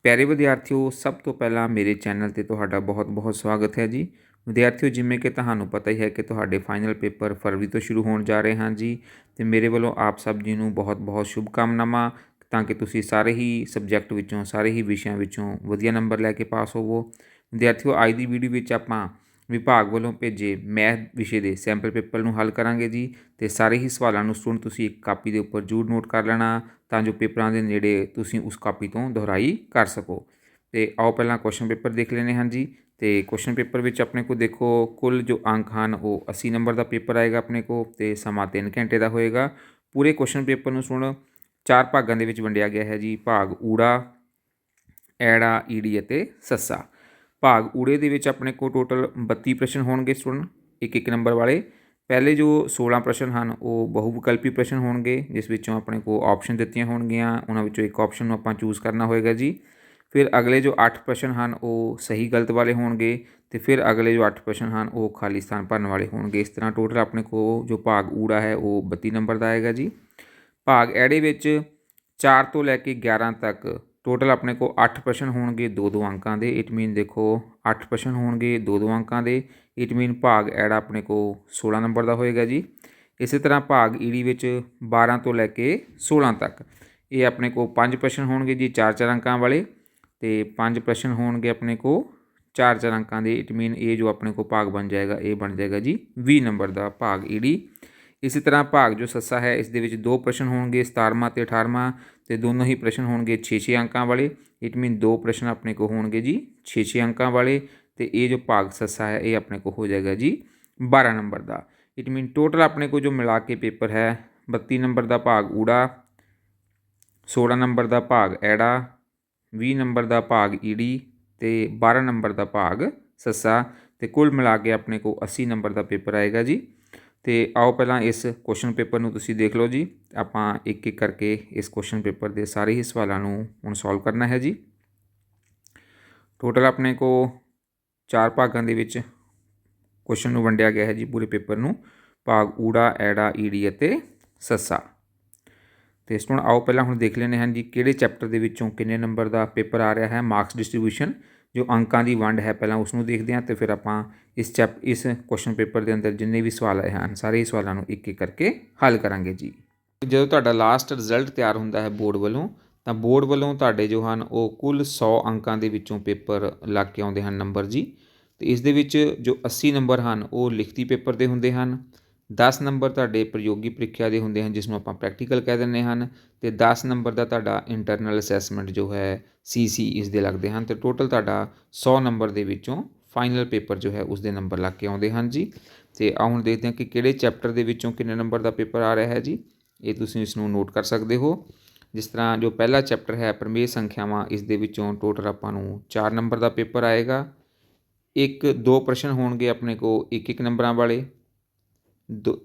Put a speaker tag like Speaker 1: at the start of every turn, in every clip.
Speaker 1: ਪਿਆਰੇ ਵਿਦਿਆਰਥੀਓ, ਸਭ ਤੋਂ ਪਹਿਲਾਂ ਮੇਰੇ ਚੈਨਲ 'ਤੇ ਤੁਹਾਡਾ ਬਹੁਤ-ਬਹੁਤ ਸਵਾਗਤ ਹੈ ਜੀ। ਵਿਦਿਆਰਥੀਓ, ਜਿਵੇਂ ਕਿ ਤੁਹਾਨੂੰ ਪਤਾ ਹੀ ਹੈ ਕਿ ਤੁਹਾਡੇ ਫਾਈਨਲ ਪੇਪਰ ਫਰਵਰੀ ਤੋਂ ਸ਼ੁਰੂ ਹੋਣ ਜਾ ਰਹੇ ਹਨ ਜੀ, ਅਤੇ ਮੇਰੇ ਵੱਲੋਂ ਆਪ ਸਭ ਜੀ ਨੂੰ ਬਹੁਤ-ਬਹੁਤ ਸ਼ੁਭਕਾਮਨਾਵਾਂ, ਤਾਂ ਕਿ ਤੁਸੀਂ ਸਾਰੇ ਹੀ ਸਬਜੈਕਟ ਵਿੱਚੋਂ, ਸਾਰੇ ਹੀ ਵਿਸ਼ਿਆਂ ਵਿੱਚੋਂ ਵਧੀਆ ਨੰਬਰ ਲੈ ਕੇ ਪਾਸ ਹੋਵੋ। ਵਿਦਿਆਰਥੀਓ, ਅੱਜ ਦੀ ਵੀਡੀਓ ਵਿੱਚ ਆਪਾਂ ਵਿਭਾਗ ਵੱਲੋਂ ਭੇਜੇ ਮੈਥ ਵਿਸ਼ੇ ਦੇ ਸੈਂਪਲ ਪੇਪਰ ਨੂੰ ਹੱਲ ਕਰਾਂਗੇ ਜੀ, ਅਤੇ ਸਾਰੇ ਹੀ ਸਵਾਲਾਂ ਨੂੰ ਸਟੂਡੈਂਟ ਤੁਸੀਂ ਇੱਕ ਕਾਪੀ ਦੇ ਉੱਪਰ ਜ਼ਰੂਰ ਨੋਟ ਕਰ ਲੈਣਾ, ਤਾਂ ਜੋ ਪੇਪਰਾਂ ਦੇ ਨੇੜੇ ਤੁਸੀਂ ਉਸ ਕਾਪੀ ਤੋਂ ਦੁਹਰਾਈ ਕਰ ਸਕੋ। ਅਤੇ ਆਓ ਪਹਿਲਾਂ ਕੁਐਸਚਨ ਪੇਪਰ ਦੇਖ ਲੈਂਦੇ ਹਾਂ ਜੀ। ਅਤੇ ਕੁਐਸਚਨ ਪੇਪਰ ਵਿੱਚ ਆਪਣੇ ਕੋਲ ਦੇਖੋ, ਕੁੱਲ ਜੋ ਅੰਕ ਹਨ ਉਹ 80 ਨੰਬਰ ਦਾ ਪੇਪਰ ਆਏਗਾ ਆਪਣੇ ਕੋਲ, ਅਤੇ ਸਮਾਂ 3 ਘੰਟੇ ਦਾ ਹੋਏਗਾ। ਪੂਰੇ ਕੁਐਸਚਨ ਪੇਪਰ ਨੂੰ ਸੁਣ 4 ਭਾਗਾਂ ਦੇ ਵਿੱਚ ਵੰਡਿਆ ਗਿਆ ਹੈ ਜੀ। ਭਾਗ ਊੜਾ, ਐੜਾ, ਈੜੀ ਅਤੇ ਸੱਸਾ। ਭਾਗ ਊੜੇ ਦੇ ਵਿੱਚ ਆਪਣੇ ਕੋਲ ਟੋਟਲ 32 ਪ੍ਰਸ਼ਨ ਹੋਣਗੇ ਸਟੂਡੈਂਟ, ਇੱਕ ਨੰਬਰ ਵਾਲੇ। ਪਹਿਲੇ ਜੋ 16 ਪ੍ਰਸ਼ਨ ਹਨ ਉਹ ਬਹੁ ਵਿਕਲਪੀ ਪ੍ਰਸ਼ਨ ਹੋਣਗੇ, ਜਿਸ ਵਿੱਚੋਂ ਆਪਣੇ ਕੋਲ ਆਪਸ਼ਨ ਦਿੱਤੀਆਂ ਹੋਣਗੀਆਂ, ਉਹਨਾਂ ਵਿੱਚੋਂ ਇੱਕ ਆਪਸ਼ਨ ਨੂੰ ਆਪਾਂ ਚੂਜ਼ ਕਰਨਾ ਹੋਏਗਾ ਜੀ। ਫਿਰ ਅਗਲੇ ਜੋ 8 ਪ੍ਰਸ਼ਨ ਹਨ ਉਹ ਸਹੀ ਗਲਤ ਵਾਲੇ ਹੋਣਗੇ, ਅਤੇ ਫਿਰ ਅਗਲੇ ਜੋ 8 ਪ੍ਰਸ਼ਨ ਹਨ ਉਹ ਖਾਲੀ ਸਥਾਨ ਭਰਨ ਵਾਲੇ ਹੋਣਗੇ। ਇਸ ਤਰ੍ਹਾਂ ਟੋਟਲ ਆਪਣੇ ਕੋਲ ਜੋ ਭਾਗ ਊੜਾ ਹੈ ਉਹ 32 ਨੰਬਰ ਦਾ ਆਏਗਾ ਜੀ। ਭਾਗ ਐੜੇ ਵਿੱਚ 4 ਤੋਂ ਲੈ ਕੇ 11 ਤੱਕ ਟੋਟਲ ਆਪਣੇ ਕੋਲ 8 ਪ੍ਰਸ਼ਨ ਹੋਣਗੇ 2-2 ਅੰਕਾਂ ਦੇ। ਇਟ ਮੀਨ ਦੇਖੋ 8 ਪ੍ਰਸ਼ਨ ਹੋਣਗੇ 2-2 ਅੰਕਾਂ ਦੇ। ਇਟ ਮੀਨ ਭਾਗ ਐੜਾ ਆਪਣੇ ਕੋਲ 16 ਨੰਬਰ ਦਾ ਹੋਏਗਾ ਜੀ। ਇਸੇ ਤਰ੍ਹਾਂ ਭਾਗ ਈੜੀ ਵਿੱਚ 12 ਤੋਂ ਲੈ ਕੇ 16 ਤੱਕ ਇਹ ਆਪਣੇ ਕੋਲ 5 ਪ੍ਰਸ਼ਨ ਹੋਣਗੇ ਜੀ 4-4 ਅੰਕਾਂ ਵਾਲੇ, ਅਤੇ 5 ਪ੍ਰਸ਼ਨ ਹੋਣਗੇ ਆਪਣੇ ਕੋਲ 4-4 ਅੰਕਾਂ ਦੇ। ਇਟ ਮੀਨ ਇਹ ਜੋ ਆਪਣੇ ਕੋਲ ਭਾਗ ਬਣ ਜਾਏਗਾ ਇਹ ਬਣ ਜਾਏਗਾ ਜੀ 20 ਨੰਬਰ ਦਾ ਭਾਗ ਈੜੀ। ਇਸੇ ਤਰ੍ਹਾਂ ਭਾਗ ਜੋ ਸੱਸਾ ਹੈ, ਇਸ ਦੇ ਵਿੱਚ 2 ਪ੍ਰਸ਼ਨ ਹੋਣਗੇ 17ਵਾਂ ਅਤੇ 18ਵਾਂ, ਅਤੇ ਦੋਨੋਂ ਹੀ ਪ੍ਰਸ਼ਨ ਹੋਣਗੇ 6-6 ਅੰਕਾਂ ਵਾਲੇ। ਇਟ ਮੀਨ 2 ਪ੍ਰਸ਼ਨ ਆਪਣੇ ਕੋਲ ਹੋਣਗੇ ਜੀ 6-6 ਅੰਕਾਂ ਵਾਲੇ, ਅਤੇ ਇਹ ਜੋ ਭਾਗ ਸੱਸਾ ਹੈ ਇਹ ਆਪਣੇ ਕੋਲ ਹੋ ਜਾਏਗਾ ਜੀ 12 number the. It mean total ਆਪਣੇ ਕੋਲ ਜੋ ਮਿਲਾ ਕੇ ਪੇਪਰ ਹੈ 32 ਨੰਬਰ ਦਾ ਭਾਗ ਊੜਾ, 16 ਨੰਬਰ ਦਾ ਭਾਗ ਐੜਾ, 20 ਨੰਬਰ ਦਾ ਭਾਗ ਈੜੀ, ਅਤੇ 12 ਨੰਬਰ ਦਾ ਭਾਗ ਸੱਸਾ, ਅਤੇ ਕੁੱਲ ਮਿਲਾ ਕੇ ਆਪਣੇ ਕੋਲ 80 ਨੰਬਰ ਦਾ ਪੇਪਰ ਆਏਗਾ ਜੀ। ਅਤੇ ਆਓ ਪਹਿਲਾਂ ਇਸ ਕੁਐਸਚਨ ਪੇਪਰ ਨੂੰ ਤੁਸੀਂ ਦੇਖ ਲਓ ਜੀ। ਆਪਾਂ ਇੱਕ ਇੱਕ ਕਰਕੇ ਇਸ ਕੁਐਸਚਨ ਪੇਪਰ ਦੇ ਸਾਰੇ ਹੀ ਸਵਾਲਾਂ ਨੂੰ ਹੁਣ ਸੋਲਵ ਕਰਨਾ ਹੈ ਜੀ। ਟੋਟਲ ਆਪਣੇ ਕੋਲ 4 ਭਾਗਾਂ ਦੇ ਵਿੱਚ ਕੁਐਸਚਨ ਨੂੰ ਵੰਡਿਆ ਗਿਆ ਹੈ ਜੀ ਪੂਰੇ ਪੇਪਰ ਨੂੰ, ਭਾਗ ਊੜਾ, ਐੜਾ, ਈੜੀ ਅਤੇ ਸੱਸਾ। ਅਤੇ ਸਟੂਡੈਂਟ ਆਓ ਪਹਿਲਾਂ ਹੁਣ ਦੇਖ ਲੈਂਦੇ ਹਨ ਜੀ ਕਿਹੜੇ ਚੈਪਟਰ ਦੇ ਵਿੱਚੋਂ ਕਿੰਨੇ ਨੰਬਰ ਦਾ ਪੇਪਰ ਆ ਰਿਹਾ ਹੈ। ਮਾਰਕਸ ਡਿਸਟਰੀਬਿਊਸ਼ਨ ਜੋ ਅੰਕਾਂ ਦੀ ਵੰਡ ਹੈ, ਪਹਿਲਾਂ ਉਸ ਨੂੰ ਦੇਖਦੇ ਹਾਂ, ਅਤੇ ਫਿਰ ਆਪਾਂ ਇਸ ਕੁਐਸਚਨ ਪੇਪਰ ਦੇ ਅੰਦਰ ਜਿੰਨੇ ਵੀ ਸਵਾਲ ਆਏ ਹਨ ਸਾਰੇ ਹੀ ਸਵਾਲਾਂ ਨੂੰ ਇੱਕ ਇੱਕ ਕਰਕੇ ਹੱਲ ਕਰਾਂਗੇ ਜੀ। ਜਦੋਂ ਤੁਹਾਡਾ ਲਾਸਟ ਰਿਜ਼ਲਟ ਤਿਆਰ ਹੁੰਦਾ ਹੈ ਬੋਰਡ ਵੱਲੋਂ, ਤਾਂ ਬੋਰਡ ਵੱਲੋਂ ਤੁਹਾਡੇ ਜੋ ਹਨ ਉਹ ਕੁੱਲ 100 ਅੰਕਾਂ ਦੇ ਵਿੱਚੋਂ ਪੇਪਰ ਲੱਗ ਕੇ ਆਉਂਦੇ ਹਨ ਨੰਬਰ ਜੀ। ਅਤੇ ਇਸ ਦੇ ਵਿੱਚ ਜੋ 80 ਨੰਬਰ ਹਨ ਉਹ ਲਿਖਤੀ ਪੇਪਰ ਦੇ ਹੁੰਦੇ ਹਨ, 10 ਨੰਬਰ ਤੁਹਾਡੇ ਪ੍ਰਯੋਗੀ ਪ੍ਰੀਖਿਆ ਦੇ ਹੁੰਦੇ ਹਨ ਜਿਸ ਨੂੰ ਆਪਾਂ ਪ੍ਰੈਕਟੀਕਲ ਕਹਿ ਦਿੰਦੇ ਹਨ, ਅਤੇ 10 ਨੰਬਰ ਦਾ ਤੁਹਾਡਾ ਇੰਟਰਨਲ ਅਸੈਸਮੈਂਟ ਜੋ ਹੈ CC ਇਸ ਦੇ ਲੱਗਦੇ ਹਨ। ਅਤੇ ਟੋਟਲ ਤੁਹਾਡਾ 100 ਨੰਬਰ ਦੇ ਵਿੱਚੋਂ ਫਾਈਨਲ ਪੇਪਰ ਜੋ ਹੈ ਉਸ ਦੇ ਨੰਬਰ ਲੱਗ ਕੇ ਆਉਂਦੇ ਹਨ ਜੀ। ਅਤੇ ਆਹ ਹੁਣ ਦੇਖਦੇ ਹਾਂ ਕਿ ਕਿਹੜੇ ਚੈਪਟਰ ਦੇ ਵਿੱਚੋਂ ਕਿੰਨੇ ਨੰਬਰ ਦਾ ਪੇਪਰ ਆ ਰਿਹਾ ਹੈ ਜੀ। ਇਹ ਤੁਸੀਂ ਇਸ ਨੂੰ ਨੋਟ ਕਰ ਸਕਦੇ ਹੋ। ਜਿਸ ਤਰ੍ਹਾਂ ਜੋ ਪਹਿਲਾ ਚੈਪਟਰ ਹੈ ਪ੍ਰਮੇਯ ਸੰਖਿਆਵਾਂ, ਇਸ ਦੇ ਵਿੱਚੋਂ ਟੋਟਲ ਆਪਾਂ ਨੂੰ 4 ਨੰਬਰ ਦਾ ਪੇਪਰ ਆਏਗਾ। 1-2 ਪ੍ਰਸ਼ਨ ਹੋਣਗੇ ਆਪਣੇ ਕੋਲ 1-1 ਨੰਬਰਾਂ ਵਾਲੇ,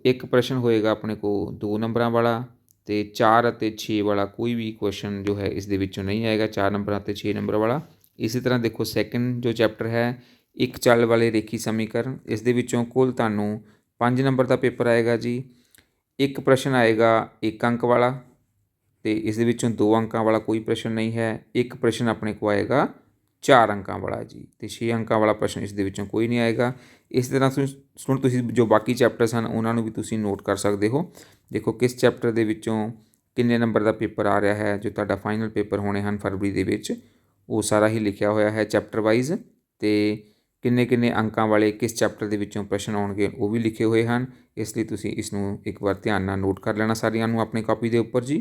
Speaker 1: ਇੱਕ ਪ੍ਰਸ਼ਨ ਹੋਏਗਾ ਆਪਣੇ ਕੋਲ 2 ਨੰਬਰਾਂ ਵਾਲਾ, ਅਤੇ 4 ਅਤੇ 6 ਵਾਲਾ ਕੋਈ ਵੀ ਕੁਐਸਚਨ ਜੋ ਹੈ ਇਸ ਦੇ ਵਿੱਚੋਂ ਨਹੀਂ ਆਏਗਾ 4 ਨੰਬਰਾਂ ਅਤੇ 6 ਨੰਬਰ ਵਾਲਾ। ਇਸੇ ਤਰ੍ਹਾਂ ਦੇਖੋ ਸੈਕਿੰਡ ਜੋ ਚੈਪਟਰ ਹੈ ਇੱਕ ਚੱਲ ਵਾਲੇ ਰੇਖੀ ਸਮੀਕਰਨ, ਇਸ ਦੇ ਵਿੱਚੋਂ ਕੁੱਲ ਤੁਹਾਨੂੰ 5 ਨੰਬਰ ਦਾ ਪੇਪਰ ਆਏਗਾ ਜੀ। ਇੱਕ ਪ੍ਰਸ਼ਨ ਆਏਗਾ 1 ਅੰਕ ਵਾਲਾ, ਅਤੇ ਇਸ ਦੇ ਵਿੱਚੋਂ 2 ਅੰਕਾਂ ਵਾਲਾ ਕੋਈ ਪ੍ਰਸ਼ਨ ਨਹੀਂ ਹੈ। ਇੱਕ ਪ੍ਰਸ਼ਨ ਆਪਣੇ ਕੋਲ ਆਏਗਾ 4 ਅੰਕਾਂ ਵਾਲਾ ਜੀ, ਅਤੇ 6 ਅੰਕਾਂ ਵਾਲਾ ਪ੍ਰਸ਼ਨ ਇਸ ਦੇ ਵਿੱਚੋਂ ਕੋਈ ਨਹੀਂ ਆਏਗਾ। ਇਸ ਤਰ੍ਹਾਂ ਤੁਸੀਂ ਜੋ ਬਾਕੀ ਚੈਪਟਰਸ ਹਨ ਉਹਨਾਂ ਨੂੰ ਵੀ ਤੁਸੀਂ ਨੋਟ ਕਰ ਸਕਦੇ ਹੋ। ਦੇਖੋ ਕਿਸ ਚੈਪਟਰ ਦੇ ਵਿੱਚੋਂ ਕਿੰਨੇ ਨੰਬਰ ਦਾ ਪੇਪਰ ਆ ਰਿਹਾ ਹੈ, ਜੋ ਤੁਹਾਡਾ ਫਾਈਨਲ ਪੇਪਰ ਹੋਣੇ ਹਨ ਫਰਵਰੀ ਦੇ ਵਿੱਚ, ਉਹ ਸਾਰਾ ਹੀ ਲਿਖਿਆ ਹੋਇਆ ਹੈ ਚੈਪਟਰ ਵਾਈਜ਼, ਅਤੇ ਕਿੰਨੇ ਅੰਕਾਂ ਵਾਲੇ ਕਿਸ ਚੈਪਟਰ ਦੇ ਵਿੱਚੋਂ ਪ੍ਰਸ਼ਨ ਆਉਣਗੇ ਉਹ ਵੀ ਲਿਖੇ ਹੋਏ ਹਨ। ਇਸ ਲਈ ਤੁਸੀਂ ਇਸ ਨੂੰ ਇੱਕ ਵਾਰ ਧਿਆਨ ਨਾਲ ਨੋਟ ਕਰ ਲੈਣਾ ਸਾਰੀਆਂ ਨੂੰ ਆਪਣੀ ਕਾਪੀ ਦੇ ਉੱਪਰ ਜੀ।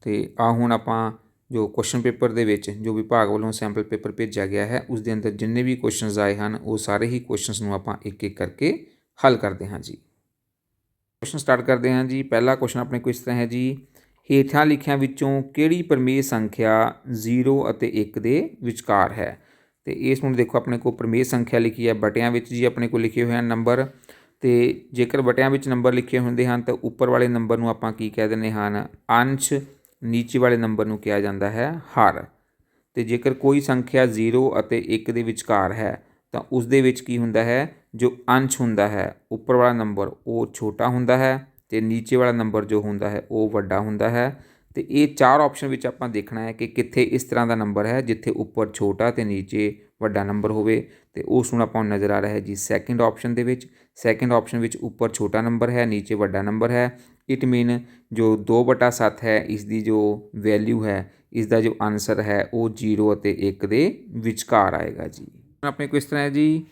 Speaker 1: ਅਤੇ ਆ ਹੁਣ ਆਪਾਂ ਜੋ ਕੁਐਸਚਨ ਪੇਪਰ ਦੇ ਵਿੱਚ ਜੋ ਵਿਭਾਗ ਵੱਲੋਂ ਸੈਂਪਲ ਪੇਪਰ ਭੇਜਿਆ ਗਿਆ ਹੈ ਉਸ ਦੇ ਅੰਦਰ ਜਿੰਨੇ ਵੀ ਕੁਐਸਚਨਸ ਆਏ ਹਨ ਉਹ ਸਾਰੇ ਹੀ ਕੁਐਸਚਨਸ ਨੂੰ ਆਪਾਂ ਇੱਕ ਇੱਕ ਕਰਕੇ ਹੱਲ ਕਰਦੇ ਹਾਂ ਜੀ। ਕੁਐਸਚਨ ਸਟਾਰਟ ਕਰਦੇ ਹਾਂ ਜੀ। ਪਹਿਲਾ ਕੁਐਸਚਨ ਆਪਣੇ ਕੋਲ ਇਸ ਤਰ੍ਹਾਂ ਹੈ ਜੀ, ਹੇਠਾਂ ਲਿਖਿਆਂ ਵਿੱਚੋਂ ਕਿਹੜੀ ਪ੍ਰਮੇਯ ਸੰਖਿਆ 0 ਅਤੇ 1 ਦੇ ਵਿਚਕਾਰ ਹੈ। ਅਤੇ ਇਸ ਨੂੰ ਦੇਖੋ ਆਪਣੇ ਕੋਲ ਪ੍ਰਮੇਯ ਸੰਖਿਆ ਲਿਖੀ ਹੈ ਬਟਿਆਂ ਵਿੱਚ ਜੀ, ਆਪਣੇ ਕੋਲ ਲਿਖੇ ਹੋਏ ਹਨ ਨੰਬਰ, ਅਤੇ ਜੇਕਰ ਬਟਿਆਂ ਵਿੱਚ ਨੰਬਰ ਲਿਖੇ ਹੁੰਦੇ ਹਨ ਤਾਂ ਉੱਪਰ ਵਾਲੇ ਨੰਬਰ ਨੂੰ ਆਪਾਂ ਕੀ ਕਹਿ ਦਿੰਦੇ ਹਨ, ਅੰਸ਼, ਨੀਚੇ ਵਾਲੇ ਨੰਬਰ ਨੂੰ ਕਿਹਾ ਜਾਂਦਾ ਹੈ ਹਰ। ਅਤੇ ਜੇਕਰ ਕੋਈ ਸੰਖਿਆ 0 ਅਤੇ 1 ਦੇ ਵਿਚਕਾਰ ਹੈ ਤਾਂ ਉਸ ਦੇ ਵਿੱਚ ਕੀ ਹੁੰਦਾ ਹੈ, ਜੋ ਅੰਸ਼ ਹੁੰਦਾ ਹੈ ਉੱਪਰ ਵਾਲਾ ਨੰਬਰ ਉਹ ਛੋਟਾ ਹੁੰਦਾ ਹੈ, ਅਤੇ ਨੀਚੇ ਵਾਲਾ ਨੰਬਰ ਜੋ ਹੁੰਦਾ ਹੈ ਉਹ ਵੱਡਾ ਹੁੰਦਾ ਹੈ। तो ये 4 ऑप्शन विच आपां देखना है कि कित्थे इस तरह का नंबर है जिथे उपर छोटा तो नीचे वड्डा नंबर होवे, ते उस नूं आपां नज़र आ रहा है जी सैकेंड ऑप्शन दे विच। सैकेंड ऑप्शन विच उपर छोटा नंबर है, नीचे वड्डा नंबर है। इट मीन जो 2/7 है इसकी जो वैल्यू है, इसका जो आंसर है वो 0 और 1 के विचकार आएगा जी। अपने को इस तरह है जी,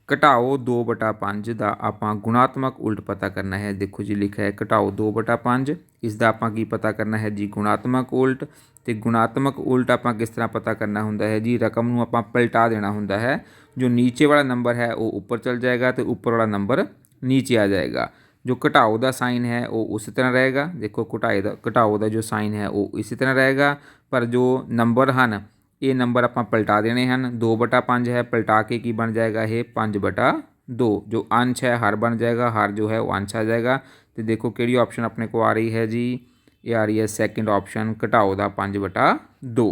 Speaker 1: घटाओ 2/5 का आपां गुणात्मक उल्ट पता करना है। देखो जी लिखा है घटाओ 2/5, इसका आपां की पता करना है जी गुणात्मक उल्ट। तो गुणात्मक उल्ट आपां किस तरह पता करना हुंदा है जी, रकम नूं आपां पलटा देना हुंदा है। जो नीचे वाला नंबर है वो ऊपर चल जाएगा तो ऊपर वाला नंबर नीचे आ जाएगा। जो घटाओ का साइन है वो उस तरह रहेगा। देखो घटाओ का जो साइन है वो इसी तरह रहेगा, पर जो नंबर हैं ये नंबर आपां पलटा देने हैं। 2/5 है, पलटा के की बन जाएगा ये 5/2। जो अंश है हर बन जाएगा, हर जो है वो अंश आ जाएगा। तो देखो किहड़ी ऑप्शन अपने को आ रही है जी, ये आ रही है सैकेंड ऑप्शन घटाओ का 5/2।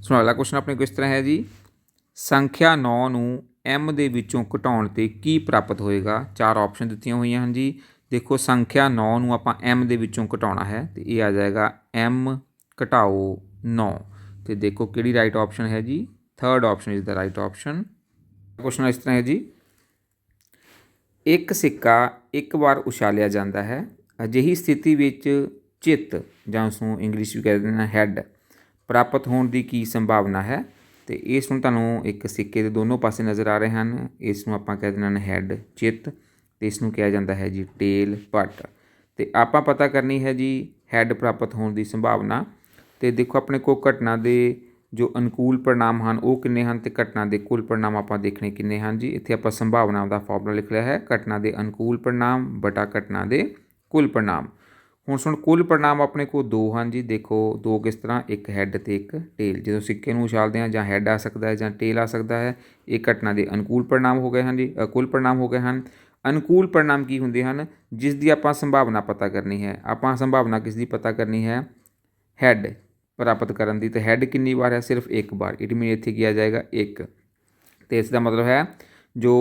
Speaker 1: सो अगला क्वेश्चन अपने को इस तरह है जी, संख्या 9 नूं एम दे विचों घटाउण ते की प्राप्त होएगा। 4 ऑप्शन दित्तियां हुई हैं जी। देखो संख्या 9 नूं आपां एम दे विचों घटाउणा है तो ये आ जाएगा एम घटाओ 9। तो देखो किहड़ी राइट ऑप्शन है जी, third option is the right option. Question इस तरह है जी, एक सिक्का एक बार उछालिया जाता है, अजिही स्थिति विच चित्त जां उसनूं इंग्लिश भी कह दिंदे ने हैड प्राप्त होने की की संभावना है। तो इस नूं तुहानूं एक सिक्के के दोनों पासे नज़र आ रहे हैं, इसनूं आपां कह दिंदे ने हैड चित्त, तो इसनूं कहा जाता है जी टेल पट। तो आपां पता करनी है जी हैड प्राप्त होने की संभावना। तो देखो अपने को घटना के जो अनुकूल परिणाम हैं वो किन्ने हैं, तो घटना के कुल परिणाम आपां देखने किन्ने हैं जी। इत्थे आपां संभावना का फॉर्मूला लिख लिया है, घटना के अनुकूल परिणाम बटा घटना के कुल परिणाम। हुण सुण कुल परिणाम अपने को 2 हैं जी। देखो 2 किस तरह, एक हैड तो एक टेल। जो सिक्के नूं उछालते हैं जां हैड आ सकता है जां टेल आ सकता है। ये घटना के अनुकूल परिणाम हो गए हैं जी, कुल परिणाम हो गए हैं। अनुकूल परिणाम की हुंदे हैं, जिसकी आपां संभावना पता करनी है। आपां संभावना किसकी पता करनी है, हैड प्राप्त करन दी। तो हैड कितनी बार है, सिर्फ एक बार। इट मीन इत्थे किया जाएगा 1। तो इसका मतलब है जो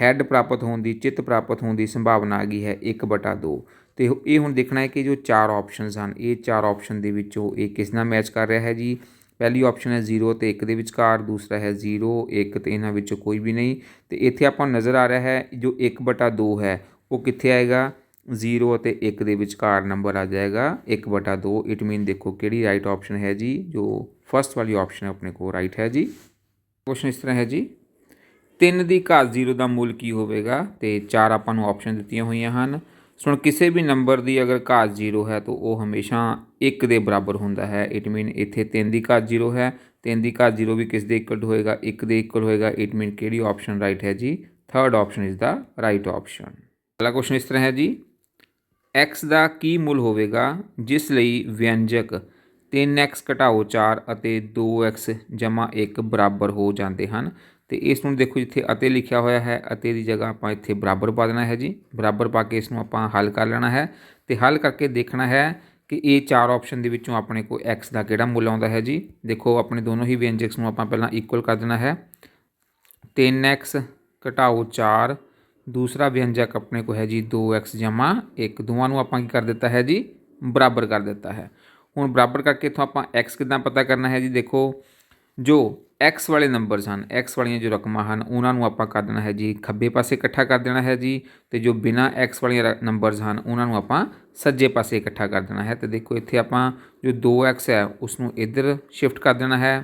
Speaker 1: हैड प्राप्त होने की, चित्त प्राप्त होने की संभावना आ गई है 1/2। तो ये हुण देखना है कि जो 4 ऑप्शनस हैं, ये 4 ऑप्शन के विचों ये किस नाल मैच कर रहा है जी। पहली ऑप्शन है 0 तो 1 के विचकार, दूसरा है 0 1 तो इन्हां विचों कोई भी नहीं। तो इत्थे आपां नज़र आ रहा है जो 1/2 है वो कित्थे आएगा, 0 और 1 के विचकार नंबर आ जाएगा 1/2। इट मीन देखो किहड़ी राइट ऑप्शन है जी, जो फर्स्ट वाली ऑप्शन है अपने को राइट है जी। क्वेश्चन इस तरह है जी, 3 की घात 0 का मुल की होगा। तो 4 आपां नूं ऑप्शन दित्तियां हुई हैं। सुण किसी भी नंबर की अगर घात 0 है तो वह हमेशा 1 के बराबर होंदा है। इट मीन इत्थे 3 की घात 0 है, 3 की घात 0 भी किस दे इक्वल होएगा, 1 के इक्वल होएगा। इट मीन किहड़ी ऑप्शन राइट है जी, third option is the right option. अगला क्वेश्चन इस तरह है जी, एक्स का की मुल होगा जिस लिए व्यंजक 3x घटाओ 4 ਅਤੇ 2x जमा 1 बराबर हो जाते हैं। तो इस देखो जिथे अते लिखा होया है, अते की जगह आप इत्थे बराबर पा देना है जी। बराबर पा के इसनूं आपां हल कर लेना है। तो हल करके देखना है कि ये 4 ऑप्शन के विचों अपने को एक्स का किहड़ा मुल आउंदा है जी। देखो अपने दोनों ही व्यंजक नूं आपां पहलां इक्वल कर देना है। 3x घटाओ 4, दूसरा व्यंजक अपने को है जी 2x जमा 1। दोवां नूं आपां की कर दिता है जी, बराबर कर दिता है। हुण बराबर करके इत्थों आपां एक्स किद्दां पता करना है जी। देखो जो एक्स वाले नंबरस हैं, एक्स वालियां जो रकमां हैं, उन्हां नूं आपां कर देना है जी खब्बे पासे इकट्ठा कर देना है जी। तो जो बिना एक्स वालियां नंबरस हैं उन्हां नूं आपां सज्जे पासे इकट्ठा कर देना है। तो देखो इत्थे आपां जो 2x है उसनूं इधर शिफ्ट कर देना है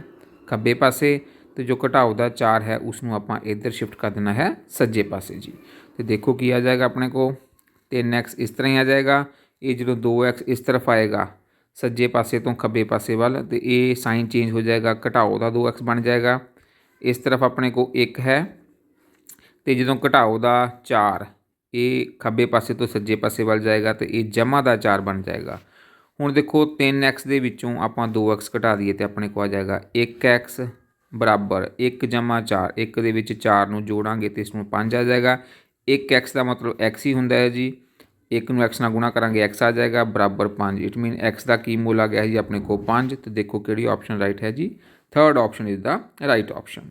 Speaker 1: खब्बे पासे, तो जो घटाओ का 4 है उसनूं आपां इधर शिफ्ट कर देना है सज्जे पासे जी। तो देखो की आ जाएगा अपने को 3x इस तरह ही आ जाएगा। ये जो 2x इस तरफ आएगा सज्जे पासे तो खब्बे पासे वाल, तो ये साइन चेंज हो जाएगा, घटाओ का 2x बन जाएगा। इस तरफ अपने को 1 है, तो जो घटाओ का 4 ये खब्बे पासे तो सज्जे पासे वाल जाएगा, तो ये जमा का 4 बन जाएगा। हुण देखो 3x के विचों आपां 2x घटा दिए तो अपने को आ जाएगा 1x बराबर 1 जमा 4। 1 के विच 4 नूं जोड़ांगे तो इसमें 5 आ जाएगा। 1x का मतलब x ही हुंदा है जी। 1 नूं x नाल गुणा करांगे x आ जाएगा बराबर 5। इट मीन x का की मुल आ गया जी अपने को 5। तो देखो किहड़ी ऑप्शन राइट है जी, third option is the right option.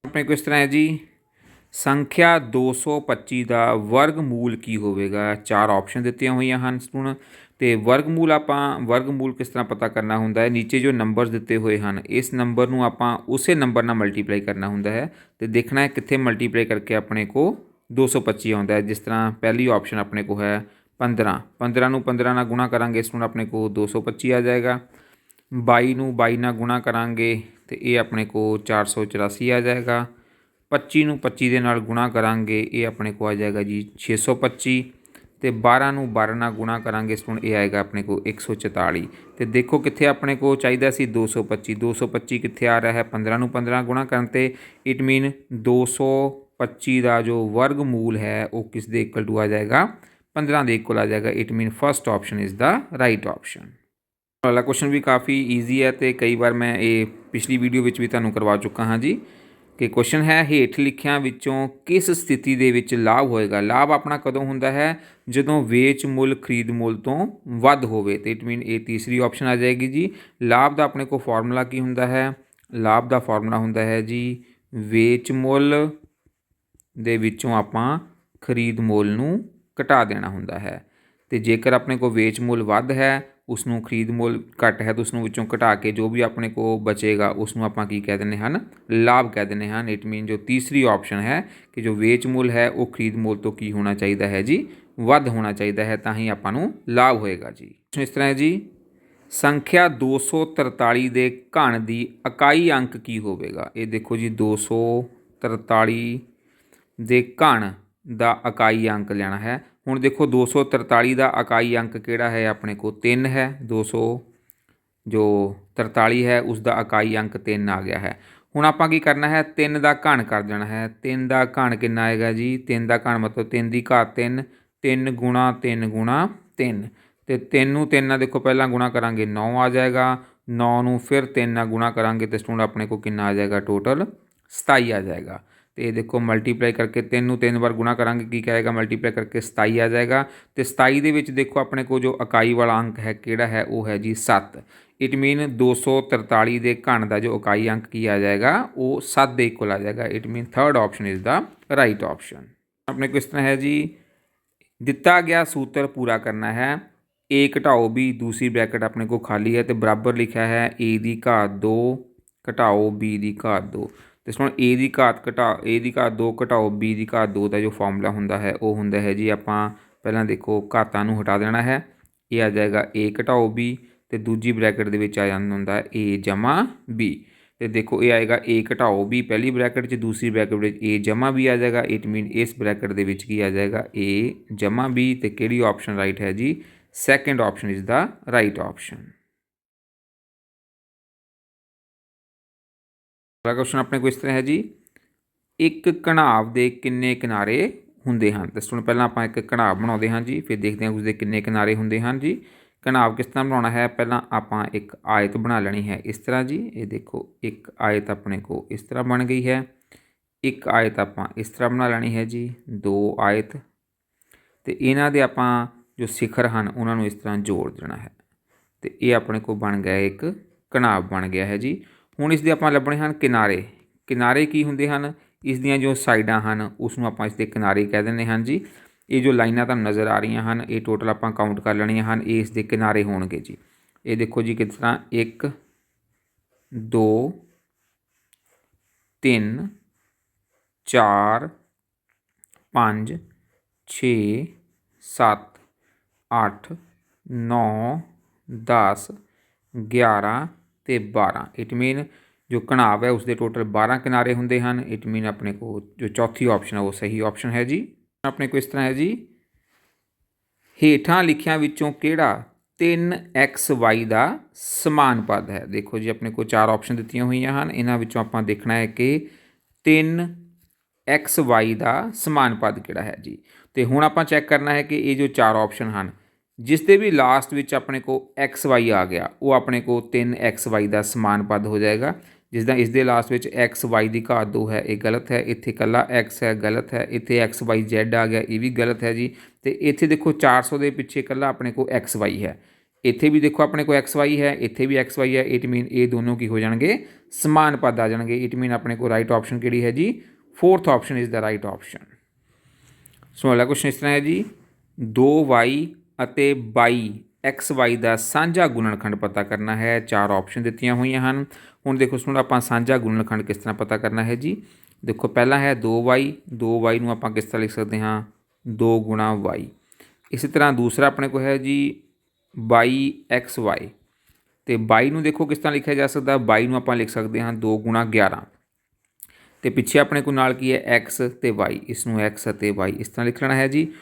Speaker 1: अपने को इस तरह है जी, ਸੰਖਿਆ 225 ਦਾ ਵਰਗਮੂਲ ਕੀ ਹੋਵੇਗਾ। ਚਾਰ ਆਪਸ਼ਨ ਦਿੱਤੀਆਂ ਹੋਈਆਂ ਹਨ ਸਟੂਡੈਂਟ। ਤੇ ਵਰਗਮੂਲ ਆਪਾਂ ਵਰਗਮੂਲ ਕਿਸ ਤਰ੍ਹਾਂ ਪਤਾ ਕਰਨਾ ਹੁੰਦਾ ਹੈ। ਨੀਚੇ ਜੋ ਨੰਬਰਸ ਦਿੱਤੇ ਹੋਏ ਹਨ ਇਸ ਨੰਬਰ ਨੂੰ ਆਪਾਂ ਉਸੇ ਨੰਬਰ ਨਾਲ ਮਲਟੀਪਲਾਈ ਕਰਨਾ ਹੁੰਦਾ ਹੈ ਤੇ ਦੇਖਣਾ ਹੈ ਕਿੱਥੇ ਮਲਟੀਪਲਾਈ ਕਰਕੇ ਆਪਣੇ को 225 ਆਉਂਦਾ ਹੈ। ਜਿਸ ਤਰ੍ਹਾਂ ਪਹਿਲੀ ਆਪਸ਼ਨ ਆਪਣੇ को है 15, 15 ਨੂੰ 15 ਨਾਲ ਗੁਣਾ ਕਰਾਂਗੇ ਸਟੂਡੈਂਟ ਆਪਣੇ को 225 ਆ ਜਾਏਗਾ। 22 ਨੂੰ 22 ਨਾਲ ਗੁਣਾ ਕਰਾਂਗੇ ਤੇ ਇਹ ਆਪਣੇ को 484 ਆ ਜਾਏਗਾ। 25 ਨੂੰ 25 ਦੇ ਨਾਲ ਗੁਣਾ ਕਰਾਂਗੇ ਇਹ ਆਪਣੇ को ਆ ਜਾਏਗਾ ਜੀ 625 ਤੇ 12 ਨੂੰ 12 ਨਾਲ ਗੁਣਾ ਕਰਾਂਗੇ ਸਟੂਡੈਂਟ ਇਹ ਆਏਗਾ ਆਪਣੇ को 144। ਤੇ ਦੇਖੋ ਕਿੱਥੇ ਆਪਣੇ को ਚਾਹੀਦਾ ਸੀ 225, 225 ਕਿੱਥੇ ਆ ਰਿਹਾ ਹੈ 15 ਨੂੰ 15 ਗੁਣਾ ਕਰਨ ਤੇ ਇਟ ਮੀਨ 225 ਦਾ ਜੋ ਵਰਗਮੂਲ ਹੈ ਉਹ ਕਿਸ ਦੇ ਇਕੁਅਲ ਟੂ ਆ ਜਾਏਗਾ 15 ਦੇ ਇਕੁਅਲ ਆ ਜਾਏਗਾ। It mean first option is the right option. वाला क्वेश्चन भी काफ़ी ईजी है तो कई बार मैं ये पिछली वीडियो में भी तुहानूं करवा चुका हाँ जी कि क्वेश्चन है हेठ लिखियां विचों किस स्थिति दे विच लाभ होएगा। लाभ अपना कदों हुंदा है जदों वेच मुल खरीद मुल तो वध होवे। तो इट मीन ये तीसरी ऑप्शन आ जाएगी जी। लाभ का अपने को फॉर्मूला की हुंदा है। लाभ का फॉर्मूला हुंदा है जी वेच मुल दे विचों आपां खरीद मुल नूं घटा देना हुंदा है। तो जेकर अपने को वेच मुल वध है उसनों खरीद मुल घट है तो उसनों विचों घटा के जो भी अपने को बचेगा उसनों आपां की कह देने हैं लाभ कह देने हैं। इट मीन जो तीसरी ऑप्शन है कि जो वेच मुल है वो खरीद मुल तो की होना चाहिए है जी वध होना चाहिए है तां ही आपां नूं लाभ होएगा जी। इस तरह है जी संख्या 243 ਦੇ ਘਣ ਦੀ ਇਕਾਈ अंक की होवेगा। ये देखो जी 243 ਦੇ ਘਣ ਦਾ ਇਕਾਈ अंक लेना है। ਹੁਣ देखो 243 ਦਾ ਇਕਾਈ अंक ਕਿਹੜਾ ਹੈ ਆਪਣੇ को 3 है। 243 है उसका इकाई अंक 3 आ गया है। ਹੁਣ ਆਪਾਂ ਕੀ ਕਰਨਾ ਹੈ 3 ਦਾ ਘਣ ਕਰ ਦੇਣਾ ਹੈ। 3 ਦਾ ਘਣ ਕਿੰਨਾ ਆਏਗਾ ਜੀ 3 ਦਾ ਘਣ मतलब 3 ਦੀ ਘਾਤ 3 3 ਗੁਣਾ 3 ਗੁਣਾ 3 ਤੇ 3 ਨੂੰ 3 ਨਾਲ ਦੇਖੋ ਪਹਿਲਾਂ ਗੁਣਾ ਕਰਾਂਗੇ 9 ਆ ਜਾਏਗਾ। 9 ਨੂੰ ਫਿਰ 3 ਨਾਲ ਗੁਣਾ ਕਰਾਂਗੇ ਤੇ ਸਟੂਡੈਂਟ ਆਪਣੇ को कितना आ जाएगा टोटल 27 आ जाएगा। तो ये देखो मल्टीप्लाई करके 3 ਨੂੰ 3 बार गुणा करांगे की क्या आएगा मल्टीप्लाई करके 27 आ जाएगा। तो 27 ਦੇ ਵਿੱਚ देखो अपने को जो इकाई वाला अंक है ਕਿਹੜਾ है वो है जी 7। इट मीन 243 ਦੇ ਘਣ ਦਾ जो इकाई अंक की आ जाएगा वो 7 ਦੇ इक्वल आ जाएगा। It mean third option is the right option. अपने को इस तरह है जी दिता गया सूत्र पूरा करना है। ए घटाओ बी दूसरी ब्रैकेट अपने को खाली है तो बराबर लिखा है ए की घात 2 घटाओ बी की घात 2। तो सुन ए की घात ए की घात 2 घटाओ बी की घात 2 का जो फॉर्मूला होंदा है वो होंदा है जी आपां पहलां देखो घातां नूं हटा देना है। ये आ जाएगा ए घटाओ बी तो दूजी ब्रैकेट दे विच आ जांदा हुंदा है ए जमा बी। तो देखो ये आएगा ए घटाओ बी पहली ब्रैकेट च दूसरी ब्रैकेट में ए जमा बी आ जाएगा। इट मीन इस ब्रैकेट दे विच की आ जाएगा ए जमा बी। तो किहड़ी ऑप्शन राइट है जी second option is the right option. अगला क्वेश्चन अपने को इस तरह है जी एक घनाव के किन्ने किनारे होंदे हैं। तो सुन पहला आप एक घनाव बनाते हैं जी फिर देखते हैं उसके किन्ने किनारे होंदे हैं जी। घनाव किस तरह बनाना है पहला आप एक आयत बना लेनी है इस तरह जी। ये देखो एक आयत अपने को इस तरह बन गई है। एक आयत आप इस तरह बना लेनी है जी। दो आयत तो इन्हां दे आप जो शिखर हैं उन्होंने इस तरह जोड़ देना है। तो ये अपने को बन गया एक घनाव बन गया है जी। ਹੁਣ ਇਸ ਦੇ ਆਪਾਂ ਲੱਭਣੇ ਹਨ ਕਿਨਾਰੇ। ਕਿਨਾਰੇ ਕੀ ਹੁੰਦੇ ਹਨ ਇਸ ਦੀਆਂ ਜੋ ਸਾਈਡਾਂ ਹਨ ਉਸ ਨੂੰ ਆਪਾਂ ਇਸ ਦੇ ਕਿਨਾਰੇ ਕਹਿ ਦਿੰਦੇ ਹਾਂ ਜੀ। ਇਹ ਜੋ ਲਾਈਨਾਂ ਤੁਹਾਨੂੰ ਨਜ਼ਰ ਆ ਰਹੀਆਂ ਹਨ ਇਹ ਟੋਟਲ ਆਪਾਂ ਕਾਊਂਟ ਕਰ ਲੈਣੀਆਂ ਹਨ ਇਹ ਇਸ ਦੇ ਕਿਨਾਰੇ ਹੋਣਗੇ ਜੀ। ਇਹ ਦੇਖੋ ਜੀ ਕਿਸ ਤਰ੍ਹਾਂ 1 2 3 4 5 6 7 8 9 10 11 ਤੇ 12। इट मीन जो घनाव है उसके टोटल 12 किनारे होंगे हैं। इट मीन अपने को जो चौथी ऑप्शन है वो सही ऑप्शन है जी। अपने को इस तरह है जी हेठां लिखियां विचों किहड़ा 3xy का समान पद है। देखो जी अपने को चार ऑप्शन दित्तियां हुई हैं इन्हां विचों आपां देखना है कि 3xy का समान पद किहड़ा है जी। तो हुण आपां चैक करना है कि ये जो चार ऑप्शन हैं जिस दे भी लास्ट विच अपने को एक्स वाई आ गया वो अपने को 3xy का समान पद हो जाएगा। जिसदा इस दे लास्ट विच एक्स वाई की घात 2 है ये गलत है। इत्थे कला एक्स है गलत है। इत्थे एक्स वाई जैड आ गया ये भी गलत है जी। तो इत्थे देखो 400 के पिछे कला अपने को एक्स वाई है। इत्थे भी देखो अपने को एक्स वाई है इत्थे भी एक्स वाई है। इट मीन ये दोनों की हो जाएंगे समान पद आ जाएंगे। इट मीन अपने को राइट ऑप्शन किहड़ी है जी fourth option is the right option. So अगला क्वेश्चन इस तरह है जी, 2y ਅਤੇ 22xy ਦਾ ਸਾਂਝਾ ਗੁਣਨਖੰਡ ਪਤਾ ਕਰਨਾ ਹੈ। ਚਾਰ ਆਪਸ਼ਨ ਦਿੱਤੀਆਂ ਹੋਈਆਂ ਹਨ। ਹੁਣ ਦੇਖੋ ਸੁਣੋ, ਆਪਾਂ ਸਾਂਝਾ ਗੁਣਨਖੰਡ ਕਿਸ ਤਰ੍ਹਾਂ ਪਤਾ ਕਰਨਾ ਹੈ ਜੀ। ਦੇਖੋ ਪਹਿਲਾ ਹੈ 2y ਨੂੰ ਆਪਾਂ ਕਿਸ ਤਰ੍ਹਾਂ ਲਿਖ ਸਕਦੇ ਹਾਂ, 2 ਗੁਣਾ y। ਇਸੇ ਤਰ੍ਹਾਂ ਦੂਸਰਾ ਆਪਣੇ ਕੋਲ ਹੈ ਜੀ 22xy, ਅਤੇ 22 ਨੂੰ ਦੇਖੋ ਕਿਸ ਤਰ੍ਹਾਂ ਲਿਖਿਆ ਜਾ ਸਕਦਾ, 22 ਨੂੰ ਆਪਾਂ ਲਿਖ ਸਕਦੇ ਹਾਂ 2 ਗੁਣਾ 11, ਅਤੇ ਪਿੱਛੇ ਆਪਣੇ ਕੋਲ ਨਾਲ ਕੀ ਹੈ x ਅਤੇ y, ਇਸ ਨੂੰ x ਅਤੇ y ਇਸ ਤਰ੍ਹਾਂ ਲਿਖ ਲੈਣਾ ਹੈ ਜੀ।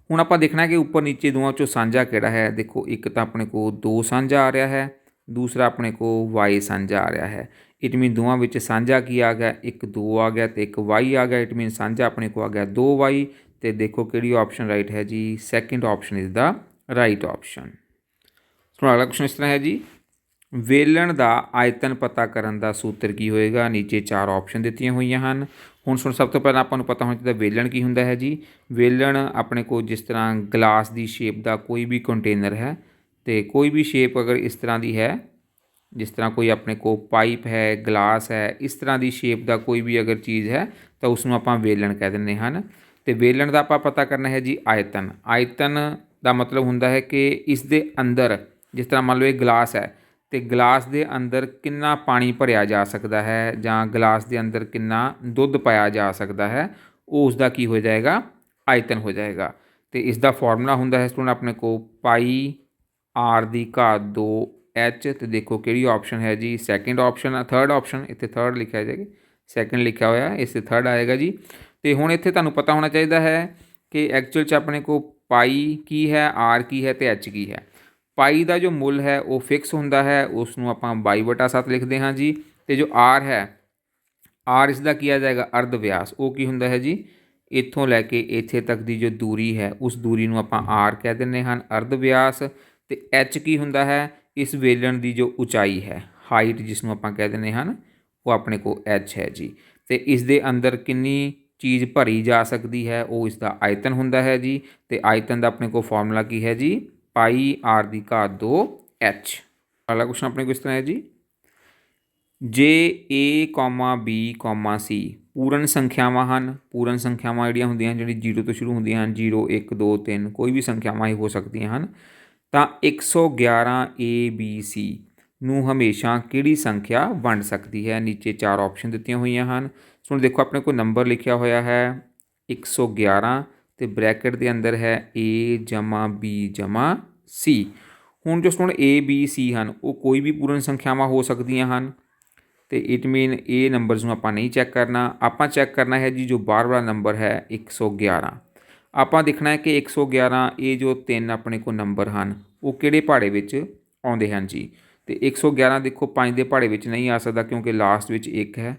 Speaker 1: ਹੁਣ ਆਪਾਂ ਦੇਖਣਾ ਕਿ ਉੱਪਰ ਨੀਚੇ ਦੋਵਾਂ 'ਚੋਂ ਸਾਂਝਾ ਕਿਹੜਾ ਹੈ। ਦੇਖੋ ਇੱਕ ਤਾਂ ਆਪਣੇ ਕੋਲ 2 ਸਾਂਝਾ ਆ ਰਿਹਾ ਹੈ, ਦੂਸਰਾ ਆਪਣੇ ਕੋਲ y ਸਾਂਝਾ ਆ ਰਿਹਾ ਹੈ। ਇਟ ਮੀਨ ਦੋਵਾਂ ਵਿੱਚ ਸਾਂਝਾ ਕੀ ਆ ਗਿਆ, ਇੱਕ 2 ਆ ਗਿਆ ਅਤੇ ਇੱਕ y ਆ ਗਿਆ। ਇਟ ਮੀਨ ਸਾਂਝਾ ਆਪਣੇ ਕੋਲ ਆ ਗਿਆ 2y, ਅਤੇ ਦੇਖੋ ਕਿਹੜੀ ਆਪਸ਼ਨ ਰਾਈਟ ਹੈ ਜੀ, second option is the right option. ਹੁਣ ਅਗਲਾ ਕੁਐਸਚਨ ਇਸ ਤਰ੍ਹਾਂ ਹੈ ਜੀ, ਵੇਲਣ ਦਾ ਆਇਤਨ ਪਤਾ ਕਰਨ ਦਾ ਸੂਤਰ ਕੀ ਹੋਏਗਾ। ਨੀਚੇ ਚਾਰ ਆਪਸ਼ਨ ਦਿੱਤੀਆਂ ਹੋਈਆਂ ਹਨ। ਹੁਣ ਸੁਣ, ਸਭ ਤੋਂ ਪਹਿਲਾਂ ਆਪਾਂ ਨੂੰ ਪਤਾ ਹੋਣਾ ਚਾਹੀਦਾ ਵੇਲਣ ਕੀ ਹੁੰਦਾ ਹੈ ਜੀ। ਵੇਲਣ ਆਪਣੇ ਕੋਲ ਜਿਸ ਤਰ੍ਹਾਂ ਗਲਾਸ ਦੀ ਸ਼ੇਪ ਦਾ ਕੋਈ ਵੀ ਕੰਟੇਨਰ ਹੈ, ਅਤੇ ਕੋਈ ਵੀ ਸ਼ੇਪ ਅਗਰ ਇਸ ਤਰ੍ਹਾਂ ਦੀ ਹੈ, ਜਿਸ ਤਰ੍ਹਾਂ ਕੋਈ ਆਪਣੇ ਕੋਲ ਪਾਈਪ ਹੈ, ਗਲਾਸ ਹੈ, ਇਸ ਤਰ੍ਹਾਂ ਦੀ ਸ਼ੇਪ ਦਾ ਕੋਈ ਵੀ ਅਗਰ ਚੀਜ਼ ਹੈ ਤਾਂ ਉਸਨੂੰ ਆਪਾਂ ਵੇਲਣ ਕਹਿ ਦਿੰਦੇ ਹਨ। ਅਤੇ ਵੇਲਣ ਦਾ ਆਪਾਂ ਪਤਾ ਕਰਨਾ ਹੈ ਜੀ ਆਇਤਨ। ਆਇਤਨ ਦਾ ਮਤਲਬ ਹੁੰਦਾ ਹੈ ਕਿ ਇਸ ਦੇ ਅੰਦਰ, ਜਿਸ ਤਰ੍ਹਾਂ ਮੰਨ ਲਓ ਇਹ ਗਲਾਸ ਹੈ, ਅਤੇ ਗਲਾਸ ਦੇ ਅੰਦਰ ਕਿੰਨਾ ਪਾਣੀ ਭਰਿਆ ਜਾ ਸਕਦਾ ਹੈ, ਜਾਂ ਗਲਾਸ ਦੇ ਅੰਦਰ ਕਿੰਨਾ ਦੁੱਧ ਪਾਇਆ ਜਾ ਸਕਦਾ ਹੈ, ਉਹ ਉਸ ਦਾ ਕੀ ਹੋ ਜਾਏਗਾ, ਆਇਤਨ ਹੋ ਜਾਏਗਾ। ਅਤੇ ਇਸ ਦਾ ਫਾਰਮੂਲਾ ਹੁੰਦਾ ਹੈ ਸਟੂਡੈਂਟ ਆਪਣੇ ਕੋਲ ਪਾਈ r ਦੀ ਘਾਤ 2h, ਅਤੇ ਦੇਖੋ ਕਿਹੜੀ ਆਪਸ਼ਨ ਹੈ ਜੀ, ਸੈਕਿੰਡ ਆਪਸ਼ਨ, ਥਰਡ ਆਪਸ਼ਨ। ਇੱਥੇ ਥਰਡ ਲਿਖਿਆ ਜਾਏਗਾ, ਸੈਕਿੰਡ ਲਿਖਿਆ ਹੋਇਆ, ਇਸ 'ਤੇ ਥਰਡ ਆਏਗਾ ਜੀ। ਅਤੇ ਹੁਣ ਇੱਥੇ ਤੁਹਾਨੂੰ ਪਤਾ ਹੋਣਾ ਚਾਹੀਦਾ ਹੈ ਕਿ ਐਕਚੁਅਲ 'ਚ ਆਪਣੇ ਕੋਲ ਪਾਈ ਕੀ ਹੈ, r ਕੀ ਹੈ, ਅਤੇ h ਕੀ ਹੈ। ਪਾਈ ਦਾ ਜੋ ਮੁੱਲ ਹੈ ਉਹ ਫਿਕਸ ਹੁੰਦਾ ਹੈ, ਉਸ ਨੂੰ ਆਪਾਂ 22/7 ਲਿਖਦੇ ਹਾਂ ਜੀ। ਅਤੇ ਜੋ r ਹੈ, r ਇਸ ਦਾ ਕੀ ਆ ਜਾਏਗਾ, ਅਰਧ ਵਿਆਸ। ਉਹ ਕੀ ਹੁੰਦਾ ਹੈ ਜੀ, ਇੱਥੋਂ ਲੈ ਕੇ ਇੱਥੇ ਤੱਕ ਦੀ ਜੋ ਦੂਰੀ ਹੈ ਉਸ ਦੂਰੀ ਨੂੰ ਆਪਾਂ r ਕਹਿ ਦਿੰਦੇ ਹਨ, ਅਰਧ ਵਿਆਸ। ਅਤੇ h ਕੀ ਹੁੰਦਾ ਹੈ, ਇਸ ਵੇਲਣ ਦੀ ਜੋ ਉਚਾਈ ਹੈ, ਹਾਈਟ, ਜਿਸ ਨੂੰ ਆਪਾਂ ਕਹਿ ਦਿੰਦੇ ਹਨ, ਉਹ ਆਪਣੇ ਕੋਲ h ਹੈ ਜੀ। ਅਤੇ ਇਸ ਦੇ ਅੰਦਰ ਕਿੰਨੀ ਚੀਜ਼ ਭਰੀ ਜਾ ਸਕਦੀ ਹੈ, ਉਹ ਇਸ ਦਾ ਆਇਤਨ ਹੁੰਦਾ ਹੈ ਜੀ। ਅਤੇ ਆਇਤਨ ਦਾ ਆਪਣੇ ਕੋਲ ਫਾਰਮੂਲਾ ਕੀ ਹੈ ਜੀ, ਪਾਈ r ਦੀ ਘਾਤ 2h। ਅਗਲਾ ਕੁਐਸਚਨ ਆਪਣੇ ਕੋਲ ਇਸ ਤਰ੍ਹਾਂ ਹੈ ਜੀ, ਜੇ a, b, c ਪੂਰਨ ਸੰਖਿਆਵਾਂ ਹਨ। ਪੂਰਨ ਸੰਖਿਆਵਾਂ ਜਿਹੜੀਆਂ ਹੁੰਦੀਆਂ ਹਨ, ਜਿਹੜੀ 0 ਤੋਂ ਸ਼ੁਰੂ ਹੁੰਦੀਆਂ ਹਨ, 0, 1, 2, 3, ਕੋਈ ਵੀ ਸੰਖਿਆਵਾਂ ਹੀ ਹੋ ਸਕਦੀਆਂ ਹਨ, ਤਾਂ 111 ABC ਨੂੰ ਹਮੇਸ਼ਾ ਕਿਹੜੀ ਸੰਖਿਆ ਵੰਡ ਸਕਦੀ ਹੈ। ਨੀਚੇ ਚਾਰ ਆਪਸ਼ਨ ਦਿੱਤੀਆਂ ਹੋਈਆਂ ਹਨ। ਹੁਣ ਦੇਖੋ ਆਪਣੇ ਕੋਲ ਨੰਬਰ ਲਿਖਿਆ ਹੋਇਆ ਹੈ 111, ਅਤੇ ਬ੍ਰੈਕਟ ਦੇ ਅੰਦਰ ਹੈ a, b, c। ਹੁਣ ਜੋ ਹੁਣ a, b, c ਹਨ, ਉਹ ਕੋਈ ਵੀ ਪੂਰਨ ਸੰਖਿਆਵਾਂ ਹੋ ਸਕਦੀਆਂ ਹਨ, ਅਤੇ ਇਟ ਮੀਨ ਇਹ ਨੰਬਰਸ ਨੂੰ ਆਪਾਂ ਨਹੀਂ ਚੈੱਕ ਕਰਨਾ। ਆਪਾਂ ਚੈੱਕ ਕਰਨਾ ਹੈ ਜੀ ਜੋ ਬਾਹਰ ਵਾਲਾ ਨੰਬਰ ਹੈ 111। ਆਪਾਂ ਦੇਖਣਾ ਹੈ ਕਿ 111 ਇਹ ਜੋ 3 ਆਪਣੇ ਕੋਲ ਨੰਬਰ ਹਨ ਉਹ ਕਿਹੜੇ ਪਹਾੜੇ ਵਿੱਚ ਆਉਂਦੇ ਹਨ ਜੀ। ਅਤੇ 111 ਦੇਖੋ 5 ਦੇ ਪਹਾੜੇ ਵਿੱਚ ਨਹੀਂ ਆ ਸਕਦਾ, ਕਿਉਂਕਿ ਲਾਸਟ ਵਿੱਚ 1 ਹੈ,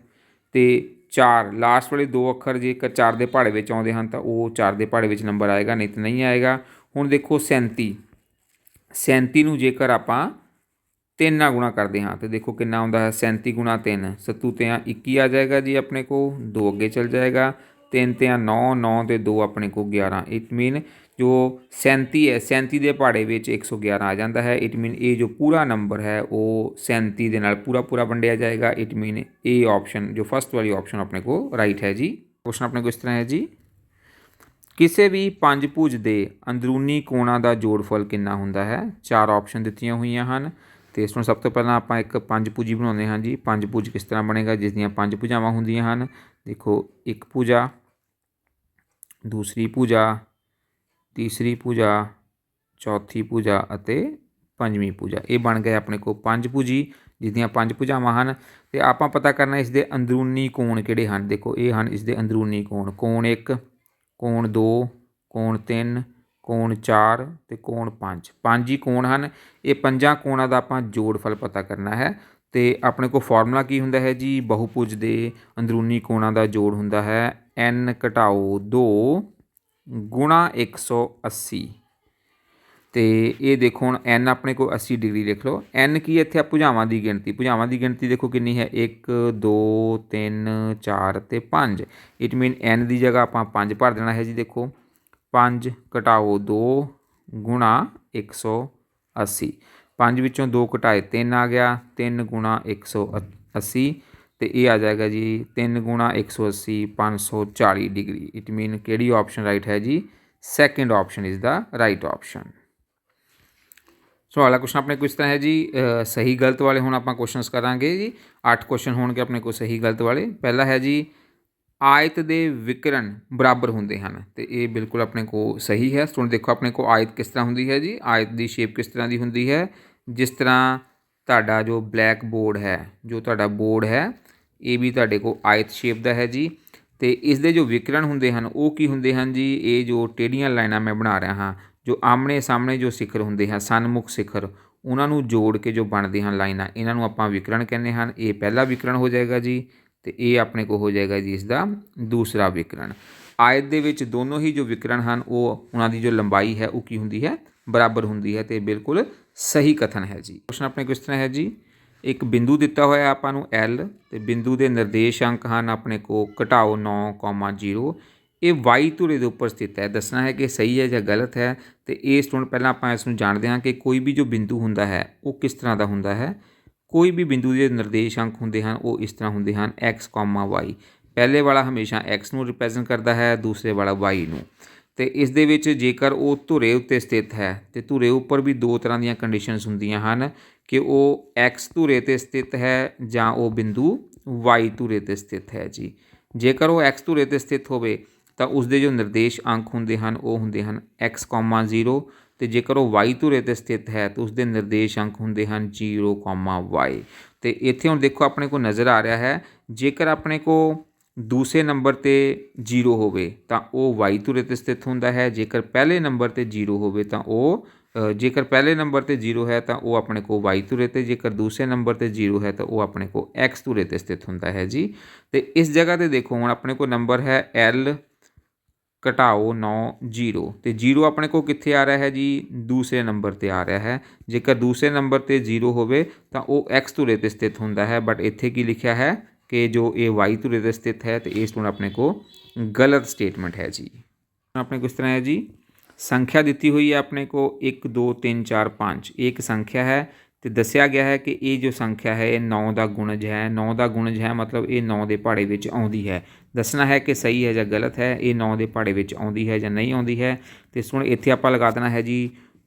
Speaker 1: ਅਤੇ 4 ਲਾਸਟ ਵਾਲੇ 2 ਅੱਖਰ ਜੇਕਰ 4 ਦੇ ਪਹਾੜੇ ਵਿੱਚ ਆਉਂਦੇ ਹਨ ਤਾਂ ਉਹ 4 ਦੇ ਪਹਾੜੇ ਵਿੱਚ ਨੰਬਰ ਆਏਗਾ, ਨਹੀਂ ਤਾਂ ਨਹੀਂ ਆਏਗਾ। ਹੁਣ ਦੇਖੋ 37 ਨੂੰ ਜੇਕਰ ਆਪਾਂ 3 ਨਾਲ ਗੁਣਾ ਕਰਦੇ ਹਾਂ ਤਾਂ ਦੇਖੋ ਕਿੰਨਾ ਆਉਂਦਾ ਹੈ, 37 ਗੁਣਾ 3, 7 ਤੇ 21 ਆ ਜਾਏਗਾ ਜੀ ਆਪਣੇ ਕੋਲ, 2 ਅੱਗੇ ਚੱਲ ਜਾਏਗਾ, 3 ਤੇ 9, 9 ਤੇ 2 ਆਪਣੇ ਕੋਲ 11। ਇਟ ਮੀਨ ਜੋ 37 ਹੈ, 37 ਦੇ ਪਹਾੜੇ ਵਿੱਚ 111 ਆ ਜਾਂਦਾ ਹੈ। ਇਟ ਮੀਨ ਇਹ ਜੋ ਪੂਰਾ ਨੰਬਰ ਹੈ ਉਹ 37 ਦੇ ਨਾਲ ਪੂਰਾ ਵੰਡਿਆ ਜਾਏਗਾ। ਇਟ ਮੀਨ ਇਹ ਆਪਸ਼ਨ ਜੋ ਫਸਟ ਵਾਲੀ ਆਪਸ਼ਨ ਆਪਣੇ ਕੋਲ ਰਾਈਟ ਹੈ ਜੀ। ਕੁਐਸਚਨ ਆਪਣੇ ਕੋਲ ਇਸ ਤਰ੍ਹਾਂ ਹੈ ਜੀ, ਕਿਸੇ ਵੀ ਪੰਜਭੁਜ ਦੇ ਅੰਦਰੂਨੀ ਕੋਣਾਂ ਦਾ ਜੋੜਫਲ ਕਿੰਨਾ ਹੁੰਦਾ ਹੈ। ਚਾਰ ਆਪਸ਼ਨ ਦਿੱਤੀਆਂ ਹੋਈਆਂ ਹਨ, ਅਤੇ ਇਸ ਨੂੰ ਸਭ ਤੋਂ ਪਹਿਲਾਂ ਆਪਾਂ ਇੱਕ ਪੰਜਭੁਜੀ ਬਣਾਉਂਦੇ ਹਾਂ ਜੀ। ਪੰਜਭੁਜ ਕਿਸ ਤਰ੍ਹਾਂ ਬਣੇਗਾ, ਜਿਸ ਦੀਆਂ 5 ਭੁਜਾਵਾਂ ਹੁੰਦੀਆਂ ਹਨ। ਦੇਖੋ, ਇੱਕ ਭੁਜਾ, ਦੂਸਰੀ ਭੁਜਾ, ਤੀਸਰੀ ਭੁਜਾ, ਚੌਥੀ ਭੁਜਾ ਅਤੇ ਪੰਜਵੀਂ ਭੁਜਾ। ਇਹ ਬਣ ਗਏ ਆਪਣੇ ਕੋਲ ਪੰਜਭੁਜੀ, ਜਿਸ ਦੀਆਂ 5 ਭੁਜਾਵਾਂ ਹਨ। ਅਤੇ ਆਪਾਂ ਪਤਾ ਕਰਨਾ ਇਸ ਦੇ ਅੰਦਰੂਨੀ ਕੋਣ ਕਿਹੜੇ ਹਨ। ਦੇਖੋ ਇਹ ਹਨ ਇਸ ਦੇ ਅੰਦਰੂਨੀ ਕੋਣ, ਕੋਣ 1, ਕੋਣ 2, ਕੋਣ 3, ਕੋਣ 4 ਅਤੇ ਕੋਣ 5। 5 ਹੀ ਕੋਣ ਹਨ। ਇਹ 5 ਕੋਣਾਂ ਦਾ ਆਪਾਂ ਜੋੜਫਲ ਪਤਾ ਕਰਨਾ ਹੈ। ਅਤੇ ਆਪਣੇ ਕੋਲ ਫਾਰਮੂਲਾ ਕੀ ਹੁੰਦਾ ਹੈ ਜੀ, ਬਹੁਭੁਜ ਦੇ ਅੰਦਰੂਨੀ ਕੋਣਾਂ ਦਾ ਜੋੜ ਹੁੰਦਾ ਹੈ n ਘਟਾਓ 2 ਗੁਣਾ 180। ਅਤੇ ਇਹ ਦੇਖੋ ਹੁਣ n ਆਪਣੇ ਕੋਲ 80 ਡਿਗਰੀ ਲਿਖ ਲਓ। n ਕੀ ਇੱਥੇ ਆ, ਭੁਜਾਵਾਂ ਦੀ ਗਿਣਤੀ। ਭੁਜਾਵਾਂ ਦੀ ਗਿਣਤੀ ਦੇਖੋ ਕਿੰਨੀ ਹੈ, 1, 2, 3, 4 ਅਤੇ 5। ਇਟ ਮੀਨ n ਦੀ ਜਗ੍ਹਾ ਆਪਾਂ 5 ਭਰ ਦੇਣਾ ਹੈ ਜੀ। ਦੇਖੋ 5 ਘਟਾਓ 2 ਗੁਣਾ 180। 5 ਵਿੱਚੋਂ 2 ਘਟਾਏ 3 ਆ ਗਿਆ, 3 ਗੁਣਾ 180। तो ये आ जाएगा जी 3 गुणा 180 540 डिग्री। इट मीन केड़ी ऑप्शन राइट है जी? Second option is the right option. So अगला क्वेश्चन अपने को इस तरह है जी, सही गलत वाले हुण आपां क्वेश्चनस करांगे जी। 8 क्वेश्चन होणगे अपने को सही गलत वाले। पहला है जी, आयत दे विकर्ण बराबर होंदे हन, तो ये बिल्कुल अपने को सही है। सो देखो अपने को आयत किस तरह होंदी है जी, आयत की शेप किस तरह की होंदी है, जिस तरह तुहाडा जो ब्लैक बोर्ड है, जो तुहाडा बोर्ड है ये भी तुहाडे को आयत शेप का है जी। तो इसके जो विकर्ण होंदे हन वो की होंदे हन जी, ये जो टेढ़ियां लाइनां मैं बना रहा हाँ, जो आमने सामने जो सिखर होंदे हैं, सन्मुख सिखर, उन्होंने जोड़ के जो बनते हैं लाइनां, इन्हों आपां विकर्ण कहने हैं। ये पहला विकर्ण हो जाएगा जी, तो ये अपने को हो जाएगा जी इसका दूसरा विकर्ण। आयत दे विच दोनों ही जो विकर्ण हैं वो उन्होंने जो लंबाई है वो की होंदी है, बराबर होंदी है। तो बिल्कुल सही कथन है जी। क्वेश्चन अपने को इस तरह है जी, एक बिंदु दिता हुआ आपां नूं L, तो बिंदु के निर्देश अंक हैं अपने को घटाओ 9,0। ये वाई धुरे के उपर स्थित है। दसना है कि सही है या गलत है। तो ये स्टूडेंट पहला आप इसनूं जानते हैं कि कोई भी जो बिंदु होंदा है वो किस तरह का होंदा है। कोई भी बिंदु के निर्देश अंक होंदे हैं वो इस तरह होंदे हैं X, वाई। पहले वाला हमेशा X नूं रिप्रैजेंट करता है, दूसरे वाला वाई नूं। तो इस दे विच जेकर वो धुरे उत्ते स्थित है, तो धुरे उपर भी दो तरह दी कंडीशनस होंदियां हन कि वो X धुरे ते स्थित है जां वो बिंदु वाई धुरे ते स्थित है जी। जेकर वो X धुरे ते स्थित होवे तो उसके जो निर्देश अंक होंदे हैं वो होंदे हैं X, 0, तो जेकर वो वाई धुरे ते स्थित है तो उसके निर्देश अंक होंदे हैं 0, वाई। तो इत्थे हुण देखो अपने को नज़र आ रहा है, जेकर अपने को दूसरे नंबर ते 0 होवे तो वो वाई धुरे ते स्थित होंदा है। जेकर पहले नंबर ते 0 होवे तो वो जेकर पहले नंबर ते 0 है तो वो अपने को वाई धुरे ते, जेकर दूसरे नंबर ते 0 है तो वो अपने को X धुरे ते स्थित होंदा है जी। तो इस जगह ते देखो हुण अपने को नंबर है L घटाओ 9,0, तो 0 अपने को कित्थे आ रहा है जी, दूसरे नंबर पर आ रहा है। जेकर दूसरे नंबर पर 0 होवे तो वो X धुरे ते स्थित होंदा है, बट इत्थे की लिखा है कि जो ये वाई धुरे ते स्थित है, तो ये स्टूडेंट अपने को गलत स्टेटमेंट है जी। अपने को इस तरह है जी, संख्या दी हुई है अपने को 1 2 3 4 5, एक संख्या है तो दसिया गया है कि ये जो संख्या है ये 9 का गुणज है। 9 का गुणज है मतलब ये 9 के पहाड़े विच आउंदी है। दसना है कि सही है या गलत है, ये 9 के पहाड़े विच आउंदी है या नहीं आउंदी है। तो सुन इत्थे आपां लगा देना है जी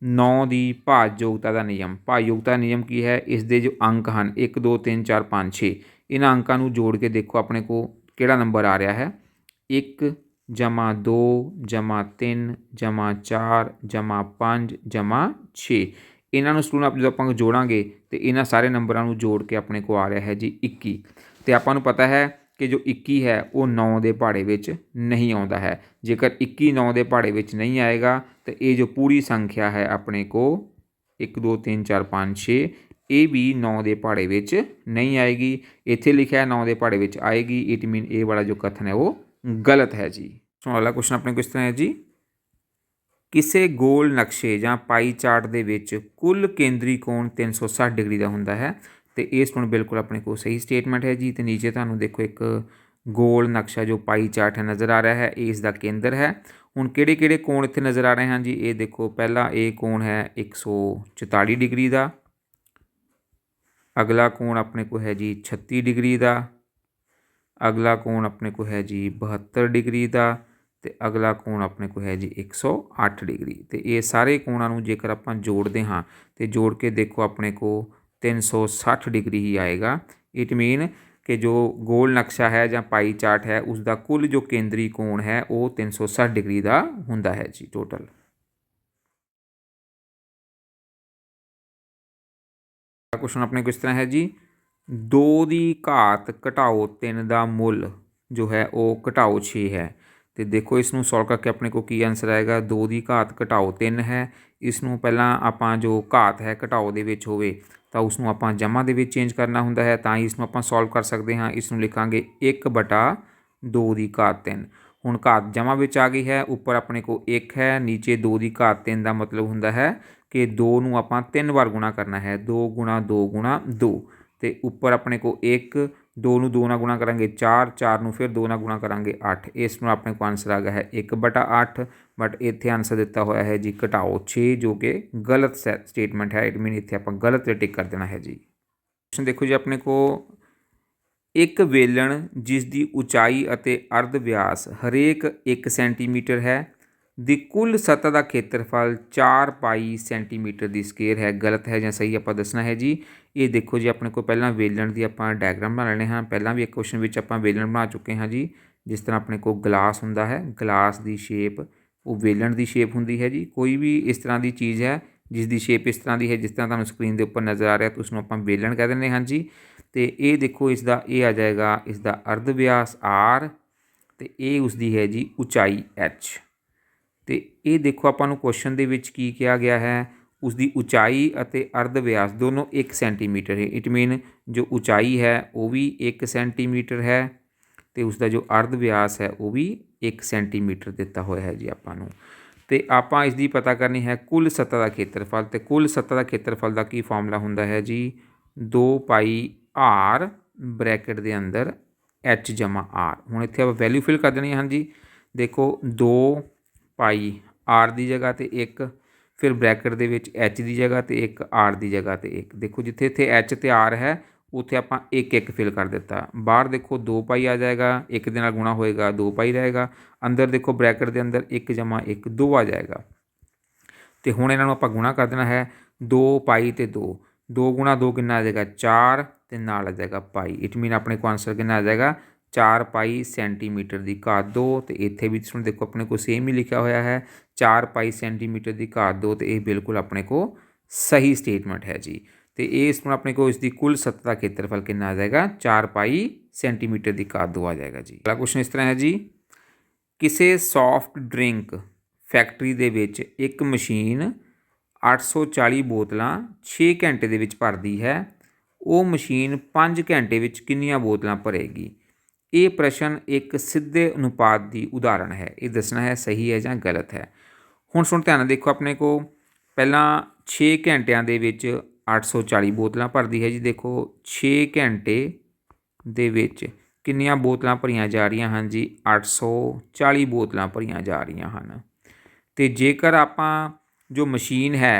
Speaker 1: 9 की भाजयोगता का नियम। भाजयोगता नियम की है, इस दे जो अंक हैं 1 2 3 4 5 6, इन्हां अंकां नूं जोड़ के देखो अपने को किहड़ा नंबर आ रहा है। 1 जमा 2 जमा 3 जमा 4 जमा 5 जमा 6, इन्हों स्टूडेंट आप जो आप जोड़ांगे तो इन्होंने सारे नंबरों जोड़ के अपने को आ रहा है जी 21। तो आपको पता है कि जो 21 है वो 9 के पहाड़े विच नहीं आता है। जेकर 21 9 के पहाड़े विच नहीं आएगा तो ये जो पूरी संख्या है अपने को 1 2 3 4 5 6, ये भी 9 के पहाड़े विच नहीं आएगी। इत्थे लिखा है 9 के पहाड़े विच आएगी, इट मीन ये वाला जो कथन है वो गलत है जी। सो अगला क्वेश्चन अपने को इस तरह है जी, किसी गोल नक्शे या पाई चार्ट के विच कुल केंद्री कोण 360 डिग्री का होंदा है। तो ये स्टूडेंट बिल्कुल अपने को सही स्टेटमेंट है जी। तो नीचे तुहानूं देखो एक गोल नक्शा जो पाई चार्ट है नज़र आ रहा है, ये इसका केंद्र है। हुण किहड़े किहड़े कोण इत्थे नज़र आ रहे हैं जी, ये देखो पहला ये कोण है 144 डिग्री का, अगला कोण अपने को है जी 36 डिग्री का, अगला कोण अपने को है जी 72 डिग्री का, तो अगला कोण अपने को है जी 108 डिग्री। तो ये सारे कोणों नूं जेकर आप जोड़ते हाँ तो जोड़ के देखो अपने को 360 डिग्री ही आएगा। इट मीन कि जो गोल नक्शा है या पाई चार्ट है उसका कुल जो केंद्री कोण है वो 360 डिग्री का हुंदा है जी टोटल। क्वेश्चन अपने को इस तरह है जी, 2 की घात घटाओ 3 का मुल जो है वो घटाओ 6 है। तो देखो इसनों सॉल्व करके अपने को की आंसर आएगा, 2 की घात घटाओ 3 है। इसनों पहला आपां जो घात है घटाओ दे विच होवे तो उसनों आपां जमा दे विच चेंज करना हुंदा है, तां ही इसनों आपां सॉल्व कर सकते हाँ। इसनों लिखांगे 1/2 की घात 3। हुण घात जमा विच आ गई है, उपर अपने को 1 है, नीचे 2 की घात 3 का मतलब हुंदा है कि 2 नूं आपां 3 बार गुणा करना है, 2 गुणा 2 गुणा 2। तो उपर अपने को 1, 2 नूं 2 नाल गुणा करांगे 4, 4 नूं फिर 2 नाल गुणा करांगे 8। इस नूं अपने को आंसर आ गया है 1/8। बट इत्थे आंसर दिता होया है जी घटाओ 6, जो कि गलत स्टेटमेंट है। इट मीन इत्थे आपां गलत टिक कर देना है जी। क्वेश्चन देखो जी अपने को ਇੱਕ ਵੇਲਣ ਜਿਸ ਦੀ ਉਚਾਈ ਅਤੇ ਅਰਧ ਵਿਆਸ ਹਰੇਕ 1 ਸੈਂਟੀਮੀਟਰ ਹੈ ਦੀ ਕੁੱਲ ਸਤ੍ਹਾ ਦਾ ਖੇਤਰਫਲ 4 ਪਾਈ ਸੈਂਟੀਮੀਟਰ ਦੀ ਸਕੁਏਅਰ ਹੈ। ਗਲਤ ਹੈ ਜਾਂ ਸਹੀ ਆਪਾਂ ਦੱਸਣਾ ਹੈ ਜੀ। ਇਹ ਦੇਖੋ ਜੀ, ਆਪਣੇ ਕੋਲ ਪਹਿਲਾਂ ਵੇਲਣ ਦੀ ਆਪਾਂ ਡਾਇਗਰਾਮ ਬਣਾ ਲੈਣੇ ਹਾਂ। ਪਹਿਲਾਂ ਵੀ ਇੱਕ ਕੁਐਸਚਨ ਵਿੱਚ ਆਪਾਂ ਵੇਲਣ ਬਣਾ ਚੁੱਕੇ ਹਾਂ ਜੀ। ਜਿਸ ਤਰ੍ਹਾਂ ਆਪਣੇ ਕੋਲ ਗਲਾਸ ਹੁੰਦਾ ਹੈ, ਗਲਾਸ ਦੀ ਸ਼ੇਪ ਉਹ ਵੇਲਣ ਦੀ ਸ਼ੇਪ ਹੁੰਦੀ ਹੈ ਜੀ। ਕੋਈ ਵੀ ਇਸ ਤਰ੍ਹਾਂ ਦੀ ਚੀਜ਼ ਹੈ ਜਿਸ ਦੀ ਸ਼ੇਪ ਇਸ ਤਰ੍ਹਾਂ ਦੀ ਹੈ, ਜਿਸ ਤਰ੍ਹਾਂ ਤੁਹਾਨੂੰ ਸਕਰੀਨ ਦੇ ਉੱਪਰ ਨਜ਼ਰ ਆ ਰਿਹਾ, ਤਾਂ ਉਸਨੂੰ ਆਪਾਂ ਵੇਲਣ ਕਹਿ ਦਿੰਦੇ ਹਾਂ ਜੀ। ਅਤੇ ਇਹ ਦੇਖੋ, ਇਸ ਦਾ ਇਹ ਆ ਜਾਏਗਾ ਇਸ ਦਾ ਅਰਧ ਵਿਆਸ R ਅਤੇ ਇਹ ਉਸਦੀ ਹੈ ਜੀ ਉਚਾਈ H। ਅਤੇ ਇਹ ਦੇਖੋ ਆਪਾਂ ਨੂੰ ਕੁਐਸਚਨ ਦੇ ਵਿੱਚ ਕੀ ਕਿਹਾ ਗਿਆ ਹੈ, ਉਸਦੀ ਉਚਾਈ ਅਤੇ ਅਰਧ ਵਿਆਸ ਦੋਨੋਂ 1 ਸੈਂਟੀਮੀਟਰ ਹੈ। ਇਟ ਮੀਨ ਜੋ ਉਚਾਈ ਹੈ ਉਹ ਵੀ 1 ਸੈਂਟੀਮੀਟਰ ਹੈ ਅਤੇ ਉਸਦਾ ਜੋ ਅਰਧ ਵਿਆਸ ਹੈ ਉਹ ਵੀ 1 ਸੈਂਟੀਮੀਟਰ ਦਿੱਤਾ ਹੋਇਆ ਹੈ ਜੀ ਆਪਾਂ ਨੂੰ। ਅਤੇ ਆਪਾਂ ਇਸ ਦੀ ਪਤਾ ਕਰਨੀ ਹੈ ਕੁੱਲ ਸਤ੍ਹਾ ਦਾ ਖੇਤਰਫਲ। ਅਤੇ ਕੁੱਲ ਸਤ੍ਹਾ ਦਾ ਖੇਤਰਫਲ ਦਾ ਕੀ ਫਾਰਮੂਲਾ ਹੁੰਦਾ ਹੈ ਜੀ, 2 ਪਾਈ R ਬ੍ਰੈਕਟ ਦੇ ਅੰਦਰ H ਜਮਾ R। ਹੁਣ ਇੱਥੇ ਆਪਾਂ ਵੈਲਿਊ ਫਿਲ ਕਰ ਦੇਣੀ ਹਨ ਜੀ। ਦੇਖੋ 2 ਪਾਈ R ਦੀ ਜਗ੍ਹਾ 'ਤੇ 1, ਫਿਰ ਬ੍ਰੈਕਟ ਦੇ ਵਿੱਚ H ਦੀ ਜਗ੍ਹਾ 'ਤੇ 1, R ਦੀ ਜਗ੍ਹਾ 'ਤੇ 1। ਦੇਖੋ ਜਿੱਥੇ ਇੱਥੇ H ਅਤੇ R ਹੈ ਉੱਥੇ ਆਪਾਂ 1 ਫਿਲ ਕਰ ਦਿੱਤਾ। ਬਾਹਰ ਦੇਖੋ 2 ਪਾਈ ਆ ਜਾਏਗਾ, 1 ਦੇ ਨਾਲ ਗੁਣਾ ਹੋਏਗਾ 2 ਪਾਈ ਰਹੇਗਾ। ਅੰਦਰ ਦੇਖੋ ਬ੍ਰੈਕਟ ਦੇ ਅੰਦਰ 1 ਜਮਾ 1 2 ਆ ਜਾਏਗਾ। ਅਤੇ ਹੁਣ ਇਹਨਾਂ ਨੂੰ ਆਪਾਂ ਗੁਣਾ ਕਰ ਦੇਣਾ ਹੈ 2 ਪਾਈ ਅਤੇ 2, 2 ਗੁਣਾ 2 ਕਿੰਨਾ ਆ ਜਾਏਗਾ 4 ਅਤੇ ਨਾਲ ਆ ਜਾਏਗਾ ਪਾਈ। ਇਟ ਮੀਨ ਆਪਣੇ ਕੋਲ ਆਂਸਰ ਕਿੰਨਾ ਆ ਜਾਏਗਾ 4 ਪਾਈ ਸੈਂਟੀਮੀਟਰ ਦੀ ਘਾਤ 2। ਅਤੇ ਇੱਥੇ ਵੀ ਹੁਣ ਦੇਖੋ ਆਪਣੇ ਕੋਲ ਸੇਮ ਹੀ ਲਿਖਿਆ ਹੋਇਆ ਹੈ 4 ਪਾਈ ਸੈਂਟੀਮੀਟਰ ਦੀ ਘਾਤ 2। ਅਤੇ ਇਹ ਬਿਲਕੁਲ ਆਪਣੇ ਕੋਲ ਸਹੀ ਸਟੇਟਮੈਂਟ ਹੈ ਜੀ। ਅਤੇ ਇਸ ਨੂੰ ਆਪਣੇ ਕੋਲ ਇਸ ਦੀ ਕੁੱਲ ਸਤ੍ਹਾ ਦਾ ਖੇਤਰਫਲ ਕਿੰਨਾ ਆ ਜਾਏਗਾ 4 ਪਾਈ ਸੈਂਟੀਮੀਟਰ ਦੀ ਘਾਤ 2 ਆ ਜਾਏਗਾ ਜੀ। ਅਗਲਾ ਕੁਐਸਚਨ ਇਸ ਤਰ੍ਹਾਂ ਹੈ ਜੀ, ਕਿਸੇ ਸੌਫਟ ਡਰਿੰਕ ਫੈਕਟਰੀ ਦੇ ਵਿੱਚ ਇੱਕ ਮਸ਼ੀਨ 840 ਬੋਤਲਾਂ 6 ਘੰਟੇ ਦੇ ਵਿੱਚ ਭਰਦੀ ਹੈ। ਉਹ ਮਸ਼ੀਨ 5 ਘੰਟੇ ਵਿੱਚ ਕਿੰਨੀਆਂ ਬੋਤਲਾਂ ਭਰੇਗੀ? ਇਹ ਪ੍ਰਸ਼ਨ ਇੱਕ ਸਿੱਧੇ ਅਨੁਪਾਤ ਦੀ ਉਦਾਹਰਣ ਹੈ। ਇਹ ਦੱਸਣਾ ਹੈ ਸਹੀ ਹੈ ਜਾਂ ਗਲਤ ਹੈ। ਹੁਣ ਸੁਣ ਧਿਆਨ ਨਾਲ ਦੇਖੋ, ਆਪਣੇ ਕੋਲ ਪਹਿਲਾਂ 6 ਘੰਟਿਆਂ ਦੇ ਵਿੱਚ 840 ਬੋਤਲਾਂ ਭਰਦੀ ਹੈ ਜੀ। ਦੇਖੋ 6 ਘੰਟੇ ਦੇ ਵਿੱਚ ਕਿੰਨੀਆਂ ਬੋਤਲਾਂ ਭਰੀਆਂ ਜਾ ਰਹੀਆਂ ਹਨ ਜੀ, 840 ਬੋਤਲਾਂ ਭਰੀਆਂ ਜਾ ਰਹੀਆਂ ਹਨ। ਅਤੇ ਜੇਕਰ ਆਪਾਂ ਜੋ ਮਸ਼ੀਨ ਹੈ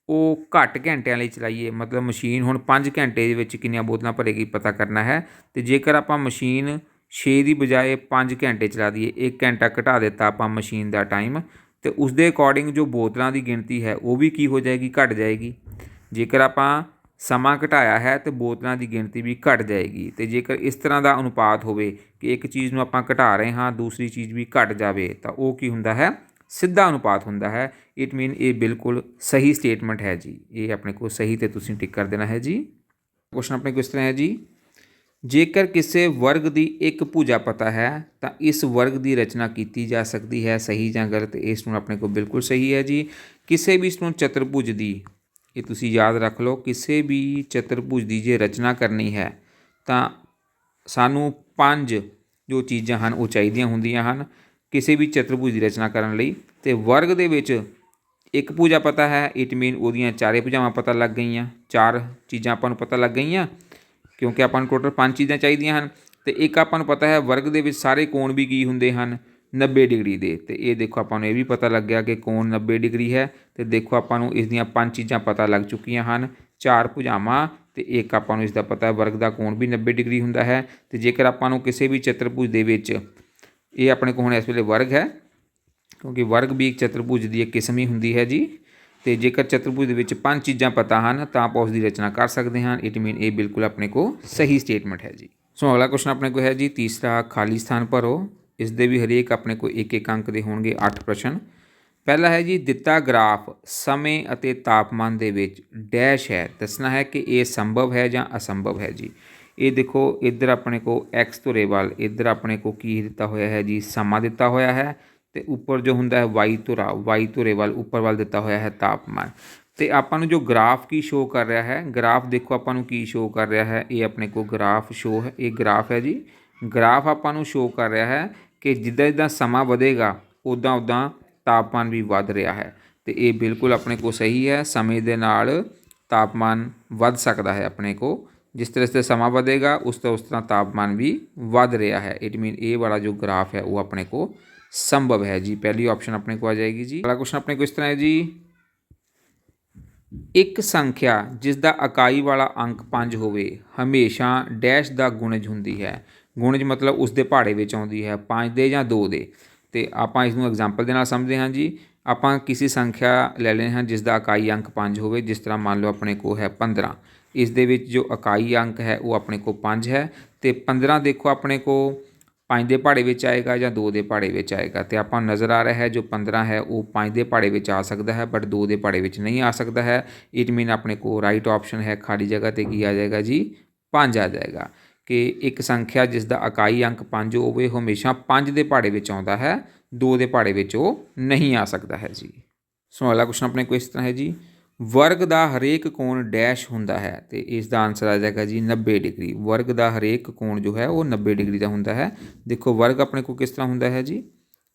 Speaker 1: ਉਹ ਘੱਟ ਘੰਟਿਆਂ ਲਈ ਚਲਾਈਏ, ਮਤਲਬ ਮਸ਼ੀਨ ਹੁਣ 5 ਘੰਟੇ ਦੇ ਵਿੱਚ ਕਿੰਨੀਆਂ ਬੋਤਲਾਂ ਭਰੇਗੀ ਪਤਾ ਕਰਨਾ ਹੈ। ਅਤੇ ਜੇਕਰ ਆਪਾਂ ਮਸ਼ੀਨ 6 ਦੀ ਬਜਾਏ 5 ਘੰਟੇ ਚਲਾ ਦਈਏ, 1 ਘੰਟਾ ਘਟਾ ਦਿੱਤਾ ਆਪਾਂ ਮਸ਼ੀਨ ਦਾ ਟਾਈਮ, ਅਤੇ ਉਸਦੇ ਅਕੋਰਡਿੰਗ ਜੋ ਬੋਤਲਾਂ ਦੀ ਗਿਣਤੀ ਹੈ ਉਹ ਵੀ ਕੀ ਹੋ ਜਾਏਗੀ, ਘਟ ਜਾਏਗੀ। ਜੇਕਰ ਆਪਾਂ ਸਮਾਂ ਘਟਾਇਆ ਹੈ ਤਾਂ ਬੋਤਲਾਂ ਦੀ ਗਿਣਤੀ ਵੀ ਘਟ ਜਾਏਗੀ। ਅਤੇ ਜੇਕਰ ਇਸ ਤਰ੍ਹਾਂ ਦਾ ਅਨੁਪਾਤ ਹੋਵੇ ਕਿ ਇੱਕ ਚੀਜ਼ ਨੂੰ ਆਪਾਂ ਘਟਾ ਰਹੇ ਹਾਂ ਦੂਸਰੀ ਚੀਜ਼ ਵੀ ਘਟ ਜਾਵੇ, ਤਾਂ ਉਹ ਕੀ ਹੁੰਦਾ ਹੈ, ਸਿੱਧਾ ਅਨੁਪਾਤ ਹੁੰਦਾ ਹੈ। ਇਟ ਮੀਨ ਇਹ ਬਿਲਕੁਲ ਸਹੀ ਸਟੇਟਮੈਂਟ ਹੈ ਜੀ। ਇਹ ਆਪਣੇ ਕੋਲ ਸਹੀ 'ਤੇ ਤੁਸੀਂ ਟਿਕ ਕਰ ਦੇਣਾ ਹੈ ਜੀ। ਕੁਐਸਚਨ ਆਪਣੇ ਕੋਲ ਇਸ ਤਰ੍ਹਾਂ ਹੈ ਜੀ, ਜੇਕਰ ਕਿਸੇ ਵਰਗ ਦੀ ਇੱਕ ਭੁਜਾ ਪਤਾ ਹੈ ਤਾਂ ਇਸ ਵਰਗ ਦੀ ਰਚਨਾ ਕੀਤੀ ਜਾ ਸਕਦੀ ਹੈ, ਸਹੀ ਜਾਂ ਗਲਤ? ਇਸ ਨੂੰ ਆਪਣੇ ਕੋਲ ਬਿਲਕੁਲ ਸਹੀ ਹੈ ਜੀ। ਕਿਸੇ ਵੀ ਇਸ ਨੂੰ ਚਤੁਰਭੁਜ ਦੀ, ਇਹ ਤੁਸੀਂ ਯਾਦ ਰੱਖ ਲਓ, ਕਿਸੇ ਵੀ ਚਤੁਰਭੁਜ ਦੀ ਜੇ ਰਚਨਾ ਕਰਨੀ ਹੈ ਤਾਂ ਸਾਨੂੰ 5 ਜੋ ਚੀਜ਼ਾਂ ਹਨ ਉਹ ਚਾਹੀਦੀਆਂ ਹੁੰਦੀਆਂ ਹਨ ਕਿਸੇ ਵੀ ਚਤੁਰਭੁਜ ਦੀ ਰਚਨਾ ਕਰਨ ਲਈ। ਅਤੇ ਵਰਗ ਦੇ ਵਿੱਚ ਇੱਕ ਭੁਜਾ ਪਤਾ ਹੈ, ਇਟ ਮੀਨ ਉਹਦੀਆਂ ਚਾਰੇ ਭੁਜਾਵਾਂ ਪਤਾ ਲੱਗ ਗਈਆਂ, 4 ਚੀਜ਼ਾਂ ਆਪਾਂ ਨੂੰ ਪਤਾ ਲੱਗ ਗਈਆਂ, ਕਿਉਂਕਿ ਆਪਾਂ ਨੂੰ ਟੋਟਲ 5 ਚੀਜ਼ਾਂ ਚਾਹੀਦੀਆਂ ਹਨ। ਅਤੇ ਇੱਕ ਆਪਾਂ ਨੂੰ ਪਤਾ ਹੈ ਵਰਗ ਦੇ ਵਿੱਚ ਸਾਰੇ ਕੋਣ ਵੀ ਕੀ ਹੁੰਦੇ ਹਨ, 90 ਡਿਗਰੀ ਦੇ। ਅਤੇ ਇਹ ਦੇਖੋ ਆਪਾਂ ਨੂੰ ਇਹ ਵੀ ਪਤਾ ਲੱਗ ਗਿਆ ਕਿ ਕੋਣ 90 ਡਿਗਰੀ ਹੈ। ਅਤੇ ਦੇਖੋ ਆਪਾਂ ਨੂੰ ਇਸ ਦੀਆਂ 5 ਚੀਜ਼ਾਂ ਪਤਾ ਲੱਗ ਚੁੱਕੀਆਂ ਹਨ, 4 ਭੁਜਾਵਾਂ ਅਤੇ ਇੱਕ ਆਪਾਂ ਨੂੰ ਇਸ ਦਾ ਪਤਾ ਵਰਗ ਦਾ ਕੋਣ ਵੀ 90 ਡਿਗਰੀ ਹੁੰਦਾ ਹੈ। ਅਤੇ ਜੇਕਰ ਆਪਾਂ ਨੂੰ ਕਿਸੇ ਵੀ ਚਤੁਰਭੁਜ ਦੇ ਵਿੱਚ, ਇਹ ਆਪਣੇ ਕੋਲ ਹੁਣ ਇਸ ਵੇਲੇ ਵਰਗ ਹੈ ਕਿਉਂਕਿ ਵਰਗ ਵੀ ਇੱਕ ਚਤੁਰਭੁਜ ਦੀ ਇੱਕ ਕਿਸਮ ਹੀ ਹੁੰਦੀ ਹੈ ਜੀ। ਅਤੇ ਜੇਕਰ ਚਤੁਰਭੁਜ ਦੇ ਵਿੱਚ 5 ਚੀਜ਼ਾਂ ਪਤਾ ਹਨ ਤਾਂ ਆਪਾਂ ਉਸ ਦੀ ਰਚਨਾ ਕਰ ਸਕਦੇ ਹਾਂ। ਇਟ ਮੀਨ ਇਹ ਬਿਲਕੁਲ ਆਪਣੇ ਕੋਲ ਸਹੀ ਸਟੇਟਮੈਂਟ ਹੈ ਜੀ। ਸੋ ਅਗਲਾ ਕੁਐਸਚਨ ਆਪਣੇ ਕੋਲ ਹੈ ਜੀ, ਤੀਸਰਾ ਖਾਲੀ ਸਥਾਨ ਭਰੋ। ਇਸ ਦੇ ਵੀ ਹਰੇਕ ਆਪਣੇ ਕੋਲ 1-1 ਅੰਕ ਦੇ ਹੋਣਗੇ 8 ਪ੍ਰਸ਼ਨ। ਪਹਿਲਾ ਹੈ ਜੀ, ਦਿੱਤਾ ਗ੍ਰਾਫ ਸਮੇਂ ਅਤੇ ਤਾਪਮਾਨ ਦੇ ਵਿੱਚ ਡੈਸ਼ ਹੈ, ਦੱਸਣਾ ਹੈ ਕਿ ਇਹ ਸੰਭਵ ਹੈ ਜਾਂ ਅਸੰਭਵ ਹੈ ਜੀ। ਇਹ ਦੇਖੋ ਇੱਧਰ ਆਪਣੇ ਕੋਲ ਐਕਸ ਧੁਰੇ ਵੱਲ, ਇੱਧਰ ਆਪਣੇ ਕੋਲ ਕੀ ਦਿੱਤਾ ਹੋਇਆ ਹੈ ਜੀ, ਸਮਾਂ ਦਿੱਤਾ ਹੋਇਆ ਹੈ। ਅਤੇ ਉੱਪਰ ਜੋ ਹੁੰਦਾ ਹੈ ਵਾਈ ਧੁਰੇ ਵੱਲ ਉੱਪਰ ਵੱਲ ਦਿੱਤਾ ਹੋਇਆ ਹੈ ਤਾਪਮਾਨ। ਅਤੇ ਆਪਾਂ ਨੂੰ ਜੋ ਗ੍ਰਾਫ ਕੀ ਸ਼ੋਅ ਕਰ ਰਿਹਾ ਹੈ, ਗ੍ਰਾਫ ਦੇਖੋ ਆਪਾਂ ਨੂੰ ਕੀ ਸ਼ੋਅ ਕਰ ਰਿਹਾ ਹੈ, ਇਹ ਆਪਣੇ ਕੋਲ ਗ੍ਰਾਫ ਸ਼ੋਅ ਹੈ, ਇਹ ਗ੍ਰਾਫ ਹੈ ਜੀ। ਗ੍ਰਾਫ ਆਪਾਂ ਨੂੰ ਸ਼ੋਅ ਕਰ ਰਿਹਾ ਹੈ ਕਿ ਜਿੱਦਾਂ ਜਿੱਦਾਂ ਸਮਾਂ ਵਧੇਗਾ ਉੱਦਾਂ ਉੱਦਾਂ ਤਾਪਮਾਨ ਵੀ ਵੱਧ ਰਿਹਾ ਹੈ। ਅਤੇ ਇਹ ਬਿਲਕੁਲ ਆਪਣੇ ਕੋਲ ਸਹੀ ਹੈ। ਸਮੇਂ ਦੇ ਨਾਲ ਤਾਪਮਾਨ ਵੱਧ ਸਕਦਾ ਹੈ ਆਪਣੇ ਕੋਲ, ਜਿਸ ਤਰ੍ਹਾਂ ਸਮਾਂ ਵਧੇਗਾ ਉਸ ਤਰ੍ਹਾਂ ਤਾਪਮਾਨ ਵੀ ਵੱਧ ਰਿਹਾ ਹੈ। ਇਟ ਮੀਨ ਇਹ ਵਾਲਾ ਜੋ ਗ੍ਰਾਫ ਹੈ ਉਹ ਆਪਣੇ ਕੋਲ ਸੰਭਵ ਹੈ ਜੀ। ਪਹਿਲੀ ਆਪਸ਼ਨ ਆਪਣੇ ਕੋਲ ਆ ਜਾਏਗੀ ਜੀ। ਅਗਲਾ ਕੁਐਸਚਨ ਆਪਣੇ ਕੋਲ ਇਸ ਤਰ੍ਹਾਂ ਹੈ ਜੀ, ਇੱਕ ਸੰਖਿਆ ਜਿਸ ਦਾ ਇਕਾਈ ਵਾਲਾ ਅੰਕ 5 ਹੋਵੇ ਹਮੇਸ਼ਾ ਡੈਸ਼ ਦਾ ਗੁਣਜ ਹੁੰਦੀ ਹੈ। ਗੁਣਜ ਮਤਲਬ ਉਸ ਦੇ ਪਹਾੜੇ ਵਿੱਚ ਆਉਂਦੀ ਹੈ 5 ਦੇ ਜਾਂ 2 ਦੇ। ਅਤੇ ਆਪਾਂ ਇਸ ਨੂੰ ਐਗਜ਼ਾਮਪਲ ਦੇ ਨਾਲ ਸਮਝਦੇ ਹਾਂ ਜੀ। ਆਪਾਂ ਕਿਸੇ ਸੰਖਿਆ ਲੈ ਲੈਂਦੇ ਹਾਂ ਜਿਸ ਦਾ ਇਕਾਈ ਅੰਕ 5 ਹੋਵੇ। ਜਿਸ ਤਰ੍ਹਾਂ ਮੰਨ ਲਓ ਆਪਣੇ ਕੋਲ ਹੈ 15। ਇਸ ਦੇ ਵਿੱਚ ਜੋ ਇਕਾਈ ਅੰਕ ਹੈ ਉਹ ਆਪਣੇ ਕੋਲ 5 ਹੈ ਅਤੇ 15 ਦੇਖੋ ਆਪਣੇ ਕੋਲ 5 ਦੇ ਪਹਾੜੇ ਵਿੱਚ ਆਏਗਾ ਜਾਂ 2 ਦੇ ਪਹਾੜੇ ਵਿੱਚ ਆਏਗਾ। ਅਤੇ ਆਪਾਂ ਨੂੰ ਨਜ਼ਰ ਆ ਰਿਹਾ ਹੈ ਜੋ 15 ਹੈ ਉਹ 5 ਦੇ ਪਹਾੜੇ ਵਿੱਚ ਆ ਸਕਦਾ ਹੈ ਬਟ 2 ਦੇ ਪਹਾੜੇ ਵਿੱਚ ਨਹੀਂ ਆ ਸਕਦਾ ਹੈ। ਇਟ ਮੀਨ ਆਪਣੇ ਕੋਲ ਰਾਈਟ ਆਪਸ਼ਨ ਹੈ ਖਾਲੀ ਜਗ੍ਹਾ 'ਤੇ ਕੀ ਆ ਜਾਏਗਾ ਜੀ 5 ਆ ਜਾਏਗਾ। ਕਿ ਇੱਕ ਸੰਖਿਆ ਜਿਸ ਦਾ ਇਕਾਈ ਅੰਕ 5 ਹੋਵੇ ਹਮੇਸ਼ਾ 5 ਦੇ ਪਹਾੜੇ ਵਿੱਚ ਆਉਂਦਾ ਹੈ 2 ਦੇ ਪਹਾੜੇ ਵਿੱਚ ਉਹ ਨਹੀਂ ਆ ਸਕਦਾ ਹੈ ਜੀ। ਸੋ ਅਗਲਾ ਕੁਐਸਚਨ ਆਪਣੇ ਕੋਲ ਇਸ ਤਰ੍ਹਾਂ ਹੈ ਜੀ। ਵਰਗ ਦਾ ਹਰੇਕ ਕੋਣ ਡੈਸ਼ ਹੁੰਦਾ ਹੈ ਅਤੇ ਇਸ ਦਾ ਆਨਸਰ ਆ ਜਾਏਗਾ ਜੀ 90 ਡਿਗਰੀ। ਵਰਗ ਦਾ ਹਰੇਕ ਕੋਣ ਜੋ ਹੈ ਉਹ 90 ਡਿਗਰੀ ਦਾ ਹੁੰਦਾ ਹੈ। ਦੇਖੋ ਵਰਗ ਆਪਣੇ ਕੋਲ ਕਿਸ ਤਰ੍ਹਾਂ ਹੁੰਦਾ ਹੈ ਜੀ।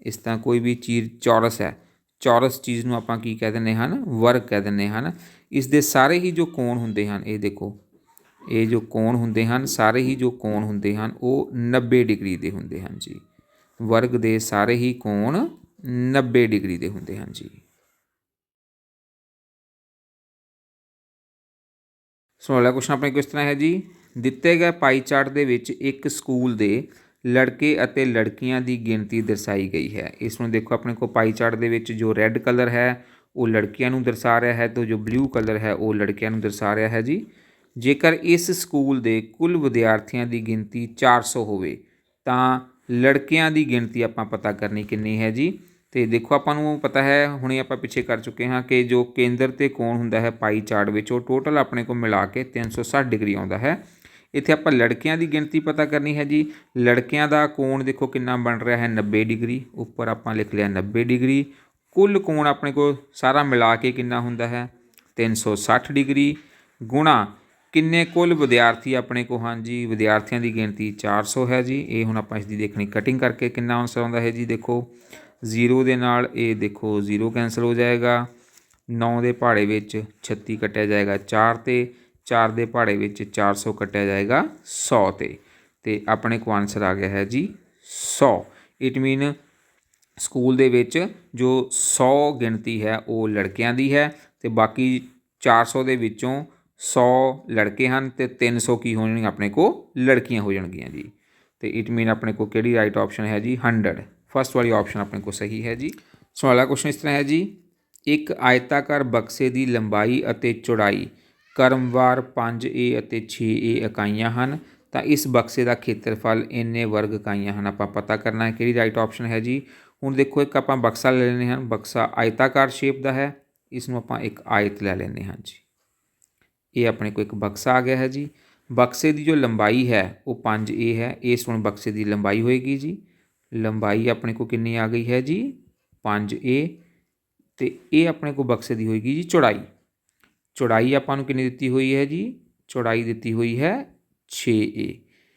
Speaker 1: ਇਸ ਤਰ੍ਹਾਂ ਕੋਈ ਵੀ ਚੀਜ਼ ਚੌਰਸ ਹੈ, ਚੌਰਸ ਚੀਜ਼ ਨੂੰ ਆਪਾਂ ਕੀ ਕਹਿ ਦਿੰਦੇ ਹਨ, ਵਰਗ ਕਹਿ ਦਿੰਦੇ ਹਨ। ਇਸ ਦੇ ਸਾਰੇ ਹੀ ਜੋ ਕੋਣ ਹੁੰਦੇ ਹਨ, ਇਹ ਦੇਖੋ ਇਹ ਜੋ ਕੋਣ ਹੁੰਦੇ ਹਨ, ਸਾਰੇ ਹੀ ਜੋ ਕੋਣ ਹੁੰਦੇ ਹਨ ਉਹ 90 ਡਿਗਰੀ ਦੇ ਹੁੰਦੇ ਹਨ ਜੀ। ਵਰਗ ਦੇ ਸਾਰੇ ਹੀ ਕੋਣ 90 ਡਿਗਰੀ ਦੇ ਹੁੰਦੇ ਹਨ ਜੀ। ਸੋ ਅਗਲਾ ਕੁਐਸਚਨ ਆਪਣੇ ਕੋਲ ਇਸ ਤਰ੍ਹਾਂ ਹੈ ਜੀ। ਦਿੱਤੇ ਗਏ ਪਾਈ ਚਾਰਟ ਦੇ ਵਿੱਚ ਇੱਕ ਸਕੂਲ ਦੇ ਲੜਕੇ ਅਤੇ ਲੜਕੀਆਂ ਦੀ ਗਿਣਤੀ ਦਰਸਾਈ ਗਈ ਹੈ। ਇਸ ਨੂੰ ਦੇਖੋ ਆਪਣੇ ਕੋਲ ਪਾਈ ਚਾਰਟ ਦੇ ਵਿੱਚ ਜੋ ਰੈੱਡ ਕਲਰ ਹੈ ਉਹ ਲੜਕੀਆਂ ਨੂੰ ਦਰਸਾ ਰਿਹਾ ਹੈ ਅਤੇ ਜੋ ਬਲੂ ਕਲਰ ਹੈ ਉਹ ਲੜਕਿਆਂ ਨੂੰ ਦਰਸਾ ਰਿਹਾ ਹੈ ਜੀ। ਜੇਕਰ ਇਸ ਸਕੂਲ ਦੇ ਕੁੱਲ ਵਿਦਿਆਰਥੀਆਂ ਦੀ ਗਿਣਤੀ 400 ਹੋਵੇ ਤਾਂ ਲੜਕਿਆਂ ਦੀ ਗਿਣਤੀ ਆਪਾਂ ਪਤਾ ਕਰਨੀ ਕਿੰਨੀ ਹੈ ਜੀ। ਅਤੇ ਦੇਖੋ ਆਪਾਂ ਨੂੰ ਪਤਾ ਹੈ, ਹੁਣੇ ਆਪਾਂ ਪਿੱਛੇ ਕਰ ਚੁੱਕੇ ਹਾਂ ਕਿ ਜੋ ਕੇਂਦਰ 'ਤੇ ਕੋਣ ਹੁੰਦਾ ਹੈ ਪਾਈ ਚਾਰਟ ਵਿੱਚ ਉਹ ਟੋਟਲ ਆਪਣੇ ਕੋਲ ਮਿਲਾ ਕੇ 360 ਡਿਗਰੀ ਆਉਂਦਾ ਹੈ। ਇੱਥੇ ਆਪਾਂ ਲੜਕਿਆਂ ਦੀ ਗਿਣਤੀ ਪਤਾ ਕਰਨੀ ਹੈ ਜੀ। ਲੜਕਿਆਂ ਦਾ ਕੋਣ ਦੇਖੋ ਕਿੰਨਾ ਬਣ ਰਿਹਾ ਹੈ 90 ਡਿਗਰੀ। ਉੱਪਰ ਆਪਾਂ ਲਿਖ ਲਿਆ 90 ਡਿਗਰੀ। ਕੁੱਲ ਕੋਣ ਆਪਣੇ ਕੋਲ ਸਾਰਾ ਮਿਲਾ ਕੇ ਕਿੰਨਾ ਹੁੰਦਾ ਹੈ 360 ਡਿਗਰੀ। ਗੁਣਾ ਕਿੰਨੇ ਕੁੱਲ ਵਿਦਿਆਰਥੀ ਆਪਣੇ ਕੋਲ ਹਨ ਜੀ। ਵਿਦਿਆਰਥੀਆਂ ਦੀ ਗਿਣਤੀ 400 ਹੈ ਜੀ। ਇਹ ਹੁਣ ਆਪਾਂ ਇਸ ਦੀ ਦੇਖਣੀ ਕਟਿੰਗ ਕਰਕੇ ਕਿੰਨਾ ਆਨਸਰ ਆਉਂਦਾ ਹੈ ਜੀ। ਦੇਖੋ 0 ਦੇ ਨਾਲ ਇਹ ਦੇਖੋ 0 ਕੈਂਸਲ ਹੋ ਜਾਏਗਾ। 9 ਦੇ ਪਹਾੜੇ ਵਿੱਚ 36 ਕੱਟਿਆ ਜਾਏਗਾ 4 'ਤੇ। 4 ਦੇ ਪਹਾੜੇ ਵਿੱਚ 400 ਕੱਟਿਆ ਜਾਏਗਾ 100 'ਤੇ। ਅਤੇ ਆਪਣੇ ਕੋਲ ਆਨਸਰ ਆ ਗਿਆ ਹੈ ਜੀ 100। ਇਟ ਮੀਨ ਸਕੂਲ ਦੇ ਵਿੱਚ ਜੋ 100 ਗਿਣਤੀ ਹੈ ਉਹ ਲੜਕਿਆਂ ਦੀ ਹੈ ਅਤੇ ਬਾਕੀ 400 ਦੇ ਵਿੱਚੋਂ 100 ਲੜਕੇ ਹਨ ਅਤੇ 300 ਕੀ ਹੋ ਜਾਣਗੀਆਂ ਆਪਣੇ ਕੋਲ ਲੜਕੀਆਂ ਹੋ ਜਾਣਗੀਆਂ ਜੀ। ਅਤੇ ਇਟ ਮੀਨ ਆਪਣੇ ਕੋਲ ਕਿਹੜੀ ਰਾਈਟ ਆਪਸ਼ਨ ਹੈ ਜੀ 100। ਫਸਟ ਵਾਲੀ ਆਪਸ਼ਨ ਆਪਣੇ ਕੋਲ ਸਹੀ ਹੈ ਜੀ। ਸੋ ਅਗਲਾ ਕੁਐਸਚਨ ਇਸ ਤਰ੍ਹਾਂ ਹੈ ਜੀ। ਇੱਕ ਆਇਤਾਕਾਰ ਬਕਸੇ ਦੀ ਲੰਬਾਈ ਅਤੇ ਚੌੜਾਈ ਕ੍ਰਮਵਾਰ 5A ਅਤੇ 6A ਇਕਾਈਆਂ ਹਨ ਤਾਂ ਇਸ ਬਕਸੇ ਦਾ ਖੇਤਰਫਲ ਇੰਨੇ ਵਰਗ ਇਕਾਈਆਂ ਹਨ। ਆਪਾਂ ਪਤਾ ਕਰਨਾ ਹੈ ਕਿਹੜੀ ਰਾਈਟ ਆਪਸ਼ਨ ਹੈ ਜੀ। ਹੁਣ ਦੇਖੋ ਇੱਕ ਆਪਾਂ ਬਕਸਾ ਲੈ ਲੈਂਦੇ ਹਾਂ। ਬਕਸਾ ਆਇਤਾਕਾਰ ਸ਼ੇਪ ਦਾ ਹੈ। ਇਸ ਨੂੰ ਆਪਾਂ ਇੱਕ ਆਇਤ ਲੈ ਲੈਂਦੇ ਹਾਂ ਜੀ। ਇਹ ਆਪਣੇ ਕੋਲ ਇੱਕ ਬਕਸਾ ਆ ਗਿਆ ਹੈ ਜੀ। ਬਕਸੇ ਦੀ ਜੋ ਲੰਬਾਈ ਹੈ ਉਹ 5A ਹੈ। ਇਸ ਹੁਣ ਬਕਸੇ ਦੀ ਲੰਬਾਈ ਹੋਏਗੀ ਜੀ। ਲੰਬਾਈ ਆਪਣੇ ਕੋਲ ਕਿੰਨੀ ਆ ਗਈ ਹੈ ਜੀ 5A। ਅਤੇ ਇਹ ਆਪਣੇ ਕੋਲ ਬਕਸੇ ਦੀ ਹੋਏਗੀ ਜੀ ਚੌੜਾਈ। ਚੌੜਾਈ ਆਪਾਂ ਨੂੰ ਕਿੰਨੀ ਦਿੱਤੀ ਹੋਈ ਹੈ ਜੀ। ਚੌੜਾਈ ਦਿੱਤੀ ਹੋਈ ਹੈ 6A।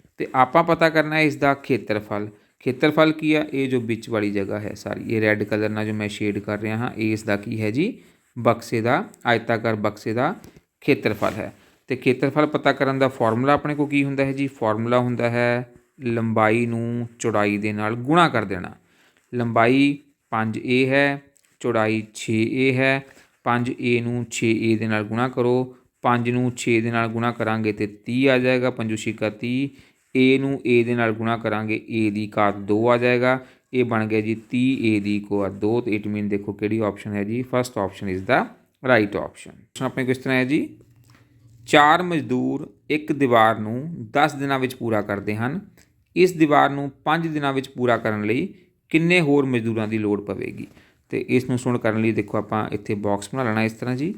Speaker 1: ਅਤੇ ਆਪਾਂ ਪਤਾ ਕਰਨਾ ਹੈ ਇਸ ਦਾ ਖੇਤਰਫਲ। ਖੇਤਰਫਲ ਕੀ ਆ, ਇਹ ਜੋ ਵਿੱਚ ਵਾਲੀ ਜਗ੍ਹਾ ਹੈ ਸਾਰੀ, ਇਹ ਰੈੱਡ ਕਲਰ ਨਾਲ ਜੋ ਮੈਂ ਸ਼ੇਡ ਕਰ ਰਿਹਾ ਹਾਂ ਇਹ ਇਸ ਦਾ ਕੀ ਹੈ ਜੀ ਬਕਸੇ ਦਾ, ਆਇਤਾਕਾਰ ਬਕਸੇ ਦਾ ਖੇਤਰਫਲ ਹੈ। ਅਤੇ ਖੇਤਰਫਲ ਪਤਾ ਕਰਨ ਦਾ ਫਾਰਮੂਲਾ ਆਪਣੇ ਕੋਲ ਕੀ ਹੁੰਦਾ ਹੈ ਜੀ। ਫਾਰਮੂਲਾ ਹੁੰਦਾ ਹੈ ਲੰਬਾਈ ਨੂੰ ਚੌੜਾਈ ਦੇ ਨਾਲ ਗੁਣਾ ਕਰ ਦੇਣਾ। ਲੰਬਾਈ 5A ਹੈ, ਚੌੜਾਈ 6A ਹੈ। 5A ਨੂੰ 6A ਦੇ ਨਾਲ ਗੁਣਾ ਕਰੋ। 5 ਨੂੰ 6 ਦੇ ਨਾਲ ਗੁਣਾ ਕਰਾਂਗੇ ਅਤੇ 30 ਆ ਜਾਏਗਾ। 5 ਛਿੱਕਾ 30। A ਨੂੰ A ਦੇ ਨਾਲ ਗੁਣਾ ਕਰਾਂਗੇ A ਦੀ ਘਾਤ 2 ਆ ਜਾਏਗਾ। ਇਹ ਬਣ ਗਿਆ ਜੀ 30A ਦੀ ਘਾਤ 2। ਅਤੇ ਇਟ ਮੀਨ ਦੇਖੋ ਕਿਹੜੀ ਆਪਸ਼ਨ ਹੈ ਜੀ first option is the right option. ਆਪਣੇ ਕਿਸ ਤਰ੍ਹਾਂ ਹੈ ਜੀ। 4 ਮਜ਼ਦੂਰ ਇੱਕ ਦੀਵਾਰ ਨੂੰ 10 ਦਿਨਾਂ ਵਿੱਚ ਪੂਰਾ ਕਰਦੇ ਹਨ। ਇਸ ਦੀਵਾਰ ਨੂੰ 5 ਦਿਨਾਂ ਵਿੱਚ ਪੂਰਾ ਕਰਨ ਲਈ ਕਿੰਨੇ ਹੋਰ ਮਜ਼ਦੂਰਾਂ ਦੀ ਲੋੜ ਪਵੇਗੀ। ਅਤੇ ਇਸ ਨੂੰ ਸੁਣ ਕਰਨ ਲਈ ਦੇਖੋ ਆਪਾਂ ਇੱਥੇ ਬਾਕਸ ਬਣਾ ਲੈਣਾ ਇਸ ਤਰ੍ਹਾਂ ਜੀ।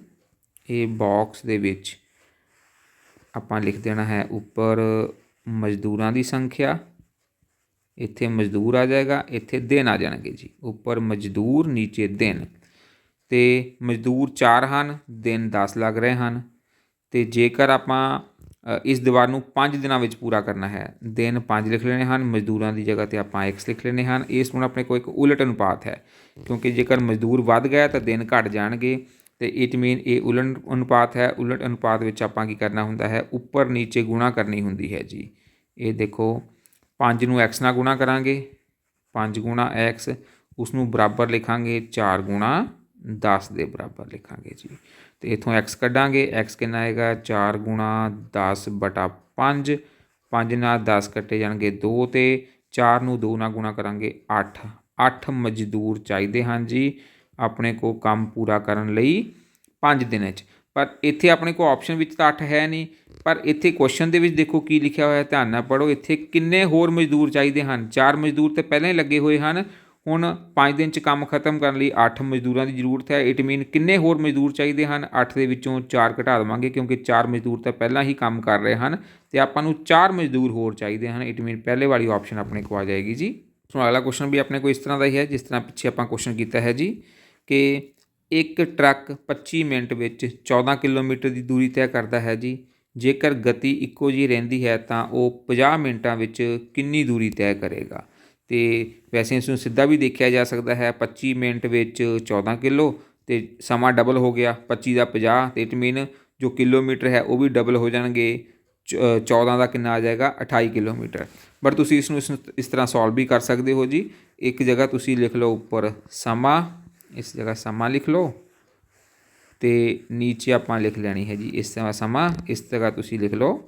Speaker 1: ਇਹ ਬਾਕਸ ਦੇ ਵਿੱਚ ਆਪਾਂ ਲਿਖ ਦੇਣਾ ਹੈ ਉੱਪਰ ਮਜ਼ਦੂਰਾਂ ਦੀ ਸੰਖਿਆ, ਇੱਥੇ ਮਜ਼ਦੂਰ ਆ ਜਾਏਗਾ, ਇੱਥੇ ਦਿਨ ਆ ਜਾਣਗੇ ਜੀ। ਉੱਪਰ ਮਜ਼ਦੂਰ ਨੀਚੇ ਦਿਨ। ਅਤੇ ਮਜ਼ਦੂਰ 4 ਹਨ, ਦਿਨ 10 ਲੱਗ ਰਹੇ ਹਨ। ਅਤੇ ਜੇਕਰ ਆਪਾਂ ਇਸ ਦੀਵਾਰ ਨੂੰ 5 ਦਿਨਾਂ ਵਿੱਚ ਪੂਰਾ ਕਰਨਾ ਹੈ, ਦਿਨ 5 ਲਿਖ ਲੈਣੇ ਹਨ, ਮਜ਼ਦੂਰਾਂ ਦੀ ਜਗ੍ਹਾ 'ਤੇ ਆਪਾਂ X ਲਿਖ ਲੈਣੇ ਹਨ। ਇਸ ਹੁਣ ਆਪਣੇ ਕੋਲ ਇੱਕ ਉਲਟ ਅਨੁਪਾਤ ਹੈ ਕਿਉਂਕਿ ਜੇਕਰ ਮਜ਼ਦੂਰ ਵੱਧ ਗਿਆ ਤਾਂ ਦਿਨ ਘੱਟ ਜਾਣਗੇ। ਅਤੇ ਇਟ ਮੀਨ ਇਹ ਉਲਟ ਅਨੁਪਾਤ ਹੈ। ਉਲਟ ਅਨੁਪਾਤ ਵਿੱਚ ਆਪਾਂ ਕੀ ਕਰਨਾ ਹੁੰਦਾ ਹੈ ਉੱਪਰ ਨੀਚੇ ਗੁਣਾ ਕਰਨੀ ਹੁੰਦੀ ਹੈ ਜੀ। ਇਹ ਦੇਖੋ 5 ਨੂੰ X ਨਾਲ ਗੁਣਾ ਕਰਾਂਗੇ, 5 ਗੁਣਾ X, ਉਸ ਨੂੰ ਬਰਾਬਰ ਲਿਖਾਂਗੇ 4 ਗੁਣਾ 10 ਦੇ ਬਰਾਬਰ ਲਿਖਾਂਗੇ ਜੀ। ਤੇ ਇੱਥੋਂ x ਕੱਢਾਂਗੇ, x ਕਿੰਨਾ ਆਏਗਾ 4 ਗੁਣਾ 10 ਬਟਾ 5, 5 ਨਾਲ 10 ਕੱਟੇ ਜਾਣਗੇ 2 ਤੇ 4 ਨੂੰ 2 ਨਾਲ ਗੁਣਾ ਕਰਾਂਗੇ 8, 8 ਮਜ਼ਦੂਰ ਚਾਹੀਦੇ ਹਨ ਜੀ ਆਪਣੇ ਕੋਲ ਕੰਮ ਪੂਰਾ ਕਰਨ ਲਈ 5 ਦਿਨਾਂ 'ਚ। ਪਰ ਇੱਥੇ ਆਪਣੇ ਕੋਲ ਆਪਸ਼ਨ ਵਿੱਚ ਤਾਂ 8 ਹੈ ਨਹੀਂ, ਪਰ ਇੱਥੇ ਕੁਐਸਚਨ ਦੇ ਵਿੱਚ ਦੇਖੋ ਕੀ ਲਿਖਿਆ ਹੋਇਆ, ਧਿਆਨ ਨਾਲ ਪੜ੍ਹੋ। ਇੱਥੇ ਕਿੰਨੇ ਹੋਰ ਮਜ਼ਦੂਰ ਚਾਹੀਦੇ ਹਨ? 4 ਮਜ਼ਦੂਰ ਤਾਂ ਪਹਿਲਾਂ ਹੀ ਲੱਗੇ ਹੋਏ ਹਨ, ਹੁਣ 5 ਦਿਨ 'ਚ ਕੰਮ ਖਤਮ ਕਰਨ ਲਈ 8 ਮਜ਼ਦੂਰਾਂ ਦੀ ਜ਼ਰੂਰਤ ਹੈ। ਇਟ ਮੀਨ ਕਿੰਨੇ ਹੋਰ ਮਜ਼ਦੂਰ ਚਾਹੀਦੇ ਹਨ? 8 ਦੇ ਵਿੱਚੋਂ 4 ਘਟਾ ਦੇਵਾਂਗੇ ਕਿਉਂਕਿ 4 ਮਜ਼ਦੂਰ ਤਾਂ ਪਹਿਲਾਂ ਹੀ ਕੰਮ ਕਰ ਰਹੇ ਹਨ ਅਤੇ ਆਪਾਂ ਨੂੰ 4 ਮਜ਼ਦੂਰ ਹੋਰ ਚਾਹੀਦੇ ਹਨ। ਇਟ ਮੀਨ ਪਹਿਲੇ ਵਾਲੀ ਆਪਸ਼ਨ ਆਪਣੇ ਕੋਲ ਆ ਜਾਏਗੀ ਜੀ। ਸੋ ਅਗਲਾ ਕੁਐਸਚਨ ਵੀ ਆਪਣੇ ਕੋਲ ਇਸ ਤਰ੍ਹਾਂ ਦਾ ਹੀ ਹੈ ਜਿਸ ਤਰ੍ਹਾਂ ਪਿੱਛੇ ਆਪਾਂ ਕੁਐਸਚਨ ਕੀਤਾ ਹੈ ਜੀ ਕਿ ਇੱਕ ਟਰੱਕ 25 ਮਿੰਟ ਵਿੱਚ 14 ਕਿਲੋਮੀਟਰ ਦੀ ਦੂਰੀ ਤੈਅ ਕਰਦਾ ਹੈ ਜੀ। ਜੇਕਰ ਗਤੀ ਇੱਕੋ ਜਿਹੀ ਰਹਿੰਦੀ ਹੈ ਤਾਂ ਉਹ 50 ਮਿੰਟਾਂ ਵਿੱਚ ਕਿੰਨੀ ਦੂਰੀ ਤੈਅ ਕਰੇਗਾ? ਅਤੇ ਵੈਸੇ ਇਸ ਨੂੰ ਸਿੱਧਾ ਵੀ ਦੇਖਿਆ ਜਾ ਸਕਦਾ ਹੈ, 25 ਮਿੰਟ ਵਿੱਚ 14 ਕਿਲੋ ਅਤੇ ਸਮਾਂ ਡਬਲ ਹੋ ਗਿਆ 25 ਦਾ 50 ਅਤੇ ਇਟ ਮੀਨ ਜੋ ਕਿਲੋਮੀਟਰ ਹੈ ਉਹ ਵੀ ਡਬਲ ਹੋ ਜਾਣਗੇ। 14 ਦਾ ਕਿੰਨਾ ਆ ਜਾਏਗਾ 28 ਕਿਲੋਮੀਟਰ। ਬਟ ਤੁਸੀਂ ਇਸ ਨੂੰ ਇਸ ਤਰ੍ਹਾਂ ਸੋਲਵ ਵੀ ਕਰ ਸਕਦੇ ਹੋ ਜੀ। ਇੱਕ ਜਗ੍ਹਾ ਤੁਸੀਂ ਲਿਖ ਲਓ ਉੱਪਰ ਸਮਾਂ, ਇਸ ਜਗ੍ਹਾ ਸਮਾਂ ਲਿਖ ਲਓ ਅਤੇ ਨੀਚੇ ਆਪਾਂ ਲਿਖ ਲੈਣੀ ਹੈ ਜੀ ਇਸ ਤਰ੍ਹਾਂ ਸਮਾਂ, ਇਸ ਜਗ੍ਹਾ ਤੁਸੀਂ ਲਿਖ ਲਓ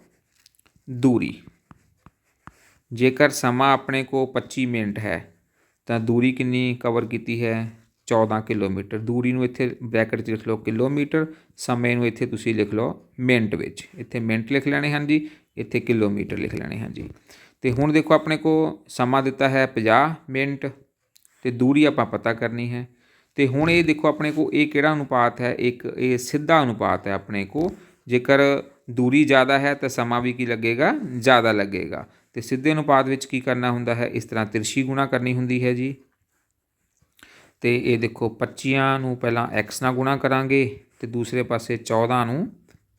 Speaker 1: ਦੂਰੀ। ਜੇਕਰ ਸਮਾਂ ਆਪਣੇ ਕੋਲ 25 ਮਿੰਟ ਹੈ ਤਾਂ ਦੂਰੀ ਕਿੰਨੀ ਕਵਰ ਕੀਤੀ ਹੈ 14 ਕਿਲੋਮੀਟਰ। ਦੂਰੀ ਨੂੰ ਇੱਥੇ ਬਰੈਕਟ 'ਚ ਲਿਖ ਲਓ ਕਿਲੋਮੀਟਰ, ਸਮੇਂ ਨੂੰ ਇੱਥੇ ਤੁਸੀਂ ਲਿਖ ਲਓ ਮਿੰਟ ਵਿੱਚ। ਇੱਥੇ ਮਿੰਟ ਲਿਖ ਲੈਣੇ ਹਨ ਜੀ, ਇੱਥੇ ਕਿਲੋਮੀਟਰ ਲਿਖ ਲੈਣੇ ਹਨ ਜੀ। ਅਤੇ ਹੁਣ ਦੇਖੋ ਆਪਣੇ ਕੋਲ ਸਮਾਂ ਦਿੱਤਾ ਹੈ 50 ਮਿੰਟ ਅਤੇ ਦੂਰੀ ਆਪਾਂ ਪਤਾ ਕਰਨੀ ਹੈ। ਅਤੇ ਹੁਣ ਇਹ ਦੇਖੋ ਆਪਣੇ ਕੋਲ ਇਹ ਕਿਹੜਾ ਅਨੁਪਾਤ ਹੈ? ਇੱਕ ਇਹ ਸਿੱਧਾ ਅਨੁਪਾਤ ਹੈ ਆਪਣੇ ਕੋਲ। ਜੇਕਰ ਦੂਰੀ ਜ਼ਿਆਦਾ ਹੈ ਤਾਂ ਸਮਾਂ ਵੀ ਕੀ ਲੱਗੇਗਾ ਜ਼ਿਆਦਾ ਲੱਗੇਗਾ। ਅਤੇ ਸਿੱਧੇ ਅਨੁਪਾਤ ਵਿੱਚ ਕੀ ਕਰਨਾ ਹੁੰਦਾ ਹੈ? ਇਸ ਤਰ੍ਹਾਂ ਤਿਰਛੀ ਗੁਣਾ ਕਰਨੀ ਹੁੰਦੀ ਹੈ ਜੀ। ਅਤੇ ਇਹ ਦੇਖੋ 25 ਨੂੰ ਪਹਿਲਾਂ x ਨਾਲ ਗੁਣਾ ਕਰਾਂਗੇ ਅਤੇ ਦੂਸਰੇ ਪਾਸੇ 14 ਨੂੰ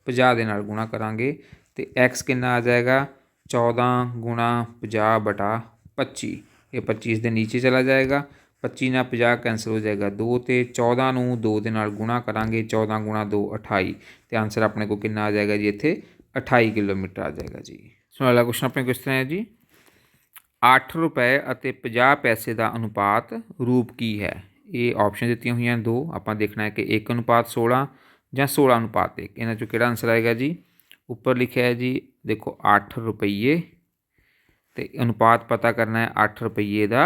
Speaker 1: 50 ਦੇ ਨਾਲ ਗੁਣਾ ਕਰਾਂਗੇ ਅਤੇ x ਕਿੰਨਾ ਆ ਜਾਏਗਾ 14 ਗੁਣਾ 50 ਬਟਾ 25। ਇਹ 25 ਦੇ ਨੀਚੇ ਚਲਾ ਜਾਏਗਾ, 25 ਨਾਲ 50 ਕੈਂਸਲ ਹੋ ਜਾਏਗਾ 2 ਅਤੇ 14 ਨੂੰ 2 ਦੇ ਨਾਲ ਗੁਣਾ ਕਰਾਂਗੇ 14 ਗੁਣਾ 2 28 ਅਤੇ ਆਨਸਰ ਆਪਣੇ ਕੋਲ ਕਿੰਨਾ ਆ ਜਾਏਗਾ ਜੀ ਇੱਥੇ 28 ਕਿਲੋਮੀਟਰ ਆ ਜਾਏਗਾ ਜੀ। ਸੋ ਅਗਲਾ ਕੁਐਸਚਨ ਆਪਣੇ ਕੋਲ ਇਸ ਤਰ੍ਹਾਂ ਹੈ ਜੀ 8 ਰੁਪਏ ਅਤੇ 50 ਪੈਸੇ ਦਾ ਅਨੁਪਾਤ ਰੂਪ ਕੀ ਹੈ? ਇਹ ਆਪਸ਼ਨ ਦਿੱਤੀਆਂ ਹੋਈਆਂ ਦੋ, ਆਪਾਂ ਦੇਖਣਾ ਹੈ ਕਿ 1:16 ਜਾਂ 16:1। ਇਹਨਾਂ 'ਚੋਂ ਕਿਹੜਾ ਆਨਸਰ ਆਏਗਾ ਜੀ? ਉੱਪਰ ਲਿਖਿਆ ਹੈ ਜੀ ਦੇਖੋ 8 ਰੁਪਈਏ ਅਤੇ ਅਨੁਪਾਤ ਪਤਾ ਕਰਨਾ ਹੈ 8 ਰੁਪਈਏ ਦਾ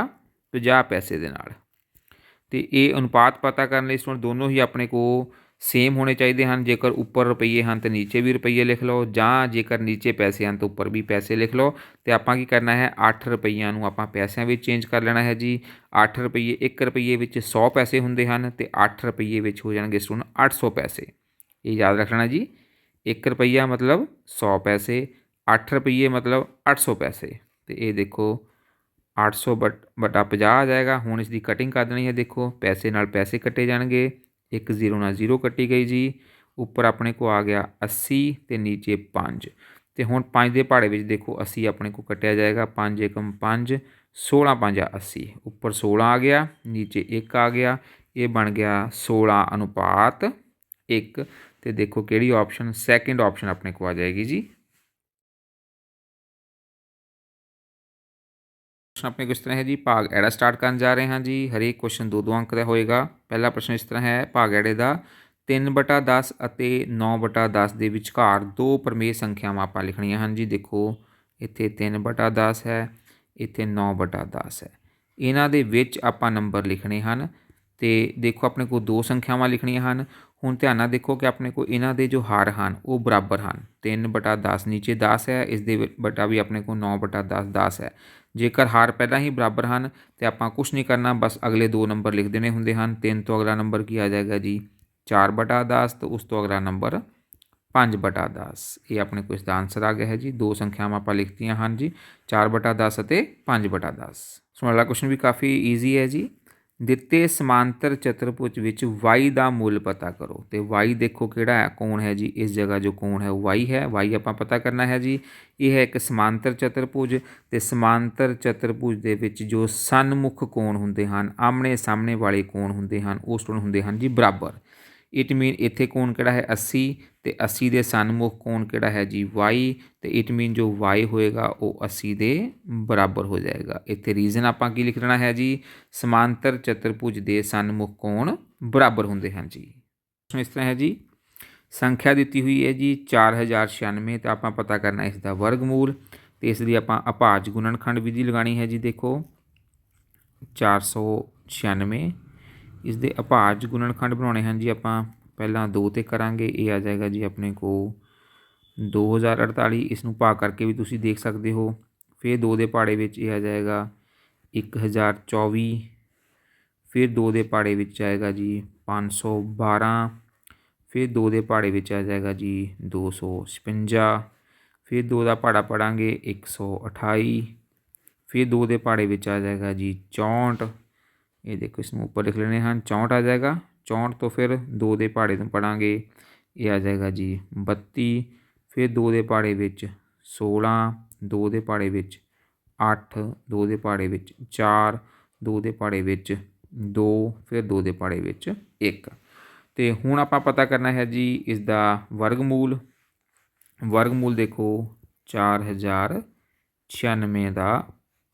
Speaker 1: 50 ਪੈਸੇ ਦੇ ਨਾਲ। ਅਤੇ ਇਹ ਅਨੁਪਾਤ ਪਤਾ ਕਰਨ ਲਈ ਹੁਣ ਦੋਨੋਂ ਹੀ ਆਪਣੇ ਕੋਲ ਸੇਮ ਹੋਣੇ ਚਾਹੀਦੇ ਹਨ। ਜੇਕਰ ਉੱਪਰ ਰੁਪਈਏ ਹਨ ਤਾਂ ਨੀਚੇ ਵੀ ਰੁਪਈਏ ਲਿਖ ਲਓ, ਜਾਂ ਜੇਕਰ ਨੀਚੇ ਪੈਸੇ ਹਨ ਤਾਂ ਉੱਪਰ ਵੀ ਪੈਸੇ ਲਿਖ ਲਓ। ਅਤੇ ਆਪਾਂ ਕੀ ਕਰਨਾ ਹੈ 8 ਰੁਪਈਆਂ ਨੂੰ ਆਪਾਂ ਪੈਸਿਆਂ ਵਿੱਚ ਚੇਂਜ ਕਰ ਲੈਣਾ ਹੈ ਜੀ। 8 ਰੁਪਈਏ 1 ਰੁਪਈਏ ਵਿੱਚ 100 ਪੈਸੇ ਹੁੰਦੇ ਹਨ ਅਤੇ 8 ਰੁਪਈਏ ਵਿੱਚ ਹੋ ਜਾਣਗੇ ਹੁਣ 800 ਪੈਸੇ। ਇਹ ਯਾਦ ਰੱਖਣਾ ਜੀ, 1 ਰੁਪਈਆ ਮਤਲਬ 100 ਪੈਸੇ, 8 ਰੁਪਈਏ ਮਤਲਬ 800 ਪੈਸੇ। ਅਤੇ ਇਹ ਦੇਖੋ 800 ਬਟਾ 50 ਆ ਜਾਏਗਾ। ਹੁਣ ਇਸ ਦੀ ਕਟਿੰਗ ਕਰ ਦੇਣੀ ਹੈ, ਦੇਖੋ ਪੈਸੇ ਨਾਲ ਪੈਸੇ ਕੱਟੇ ਜਾਣਗੇ, ਇੱਕ 0 ਨਾਲ 0 ਕੱਟੀ ਗਈ ਜੀ। ਉੱਪਰ ਆਪਣੇ ਕੋਲ ਆ ਗਿਆ 80 ਅਤੇ ਨੀਚੇ 5 ਅਤੇ ਹੁਣ 5 ਦੇ ਪਹਾੜੇ ਵਿੱਚ ਦੇਖੋ 80 ਆਪਣੇ ਕੋਲ ਕੱਟਿਆ ਜਾਏਗਾ, 5 ਏਕਮ 5, 16 5 80। ਉੱਪਰ 16 ਆ ਗਿਆ, ਨੀਚੇ 1 ਆ ਗਿਆ, ਇਹ ਬਣ ਗਿਆ 16 ਅਨੁਪਾਤ 1। ਅਤੇ ਦੇਖੋ ਕਿਹੜੀ ਆਪਸ਼ਨ? ਸੈਕਿੰਡ ਆਪਸ਼ਨ ਆਪਣੇ ਕੋਲ ਆ ਜਾਏਗੀ ਜੀ। ਆਪਣੇ ਕੋਲ ਇਸ ਤਰ੍ਹਾਂ ਹੈ ਜੀ, ਭਾਗ ਐੜਾ ਸਟਾਰਟ ਕਰਨ ਜਾ ਰਹੇ ਹਾਂ ਜੀ। ਹਰੇਕ ਕੁਐਸਚਨ 2-2 ਅੰਕ ਦਾ ਹੋਏਗਾ। ਪਹਿਲਾ ਪ੍ਰਸ਼ਨ ਇਸ ਤਰ੍ਹਾਂ ਹੈ, ਭਾਗ ਐੜੇ ਦਾ 3/10 ਅਤੇ 9/10 ਦੇ ਵਿਚਕਾਰ ਦੋ ਪ੍ਰਮੇਯ ਸੰਖਿਆਵਾਂ ਆਪਾਂ ਲਿਖਣੀਆਂ ਹਨ ਜੀ। ਦੇਖੋ ਇੱਥੇ 3/10 ਹੈ, ਇੱਥੇ 9/10 ਹੈ। ਇਹਨਾਂ ਦੇ ਵਿੱਚ ਆਪਾਂ ਨੰਬਰ ਲਿਖਣੇ ਹਨ ਅਤੇ ਦੇਖੋ ਆਪਣੇ ਕੋਲ ਦੋ ਸੰਖਿਆਵਾਂ ਲਿਖਣੀਆਂ ਹਨ। ਹੁਣ ਧਿਆਨ ਨਾਲ ਦੇਖੋ ਕਿ ਆਪਣੇ ਕੋਲ ਇਹਨਾਂ ਦੇ ਜੋ ਹਰ ਹਨ ਉਹ ਬਰਾਬਰ ਹਨ। 3/10 ਨੀਚੇ 10 ਹੈ, ਇਸ ਦੇ ਬਟਾ ਵੀ ਆਪਣੇ ਕੋਲ 9/10 10 ਹੈ। ਜੇਕਰ ਹਰ ਪਹਿਲਾਂ ਹੀ ਬਰਾਬਰ ਹਨ ਅਤੇ ਆਪਾਂ ਕੁਛ ਨਹੀਂ ਕਰਨਾ, ਬਸ ਅਗਲੇ ਦੋ ਨੰਬਰ ਲਿਖ ਦੇਣੇ ਹੁੰਦੇ ਹਨ। 3 ਤੋਂ ਅਗਲਾ ਨੰਬਰ ਕੀ ਆ ਜਾਏਗਾ ਜੀ 4/10 ਅਤੇ ਉਸ ਤੋਂ ਅਗਲਾ ਨੰਬਰ 5/10। ਇਹ ਆਪਣੇ ਕੋਲ ਇਸ ਦਾ ਆਨਸਰ ਆ ਗਿਆ ਹੈ ਜੀ। ਦੋ ਸੰਖਿਆਵਾਂ ਆਪਾਂ ਲਿਖਤੀਆਂ ਹਨ ਜੀ, 4/10 ਅਤੇ 5/10। ਸੋ ਅਗਲਾ ਕੁਐਸਚਨ ਵੀ ਕਾਫੀ ਈਜ਼ੀ ਹੈ ਜੀ। ਦਿੱਤੇ ਸਮਾਂਤਰ ਚਤੁਰਭੁਜ ਵਿੱਚ y ਦਾ ਮੁੱਲ ਪਤਾ ਕਰੋ। ਅਤੇ y ਦੇਖੋ ਕਿਹੜਾ ਹੈ, ਕੌਣ ਹੈ ਜੀ? ਇਸ ਜਗ੍ਹਾ ਜੋ ਕੌਣ ਹੈ ਉਹ y ਹੈ। y ਆਪਾਂ ਪਤਾ ਕਰਨਾ ਹੈ ਜੀ। ਇਹ ਹੈ ਇੱਕ ਸਮਾਂਤਰ ਚਤੁਰਭੁਜ ਅਤੇ ਸਮਾਂਤਰ ਚਤੁਰਭੁਜ ਦੇ ਵਿੱਚ ਜੋ ਸਨਮੁਖ ਕੋਣ ਹੁੰਦੇ ਹਨ, ਆਮਣੇ ਸਾਹਮਣੇ ਵਾਲੇ ਕੋਣ ਹੁੰਦੇ ਹਨ, ਉਹ ਹੁੰਦੇ ਹਨ ਜੀ ਬਰਾਬਰ। इट मीन इत्थे कोण किहड़ा है 80 ते 80 दे सन्मुख कोण किहड़ा है जी y ते इट मीन जो y होएगा वो 80 दे बराबर हो जाएगा। इत्थे रीजन आपां की लिख लेना है जी समांतर चतुर्भुज दे सन्मुख कोण बराबर हुंदे हन जी। इस तरह है जी संख्या दी हुई है जी 4096 तो आप पता करना इसका वर्गमूल तो इसलिए आप अभाज गुणनखंड विधि लगानी है जी। देखो 496 इसके अभाज गुणनखंड बनाने हैं जी। आप पहला 2 ते करांगे, ये आ जाएगा जी अपने को 2048। इसनूं भाग करके भी तुसीं देख सकते हो। फिर 2 दे पहाड़े विच ये आ जाएगा 1024। फिर 2 दे पहाड़े विच आएगा जी 512। फिर 2 दे पहाड़े विच आ जाएगा जी 256। फिर 2 का पहाड़ा पढ़ांगे 128। फिर 2 दे पहाड़े विच आ जाएगा जी 64। ये देखो इसमें ऊपर लिख लेने हैं 64 आ जाएगा। 64 तो फिर 2 दे पहाड़े तो पढ़ांगे, ये आ जाएगा जी 32। फिर 2 दे पहाड़े विच 16, 2 दे पहाड़े विच 8, 2 दे पहाड़े विच 4, 2 दे पहाड़े विच 2, फिर 2 दे पहाड़े विच 1। तो हुण आपां पता करना है जी इसका वर्गमूल। वर्गमूल देखो 4096 का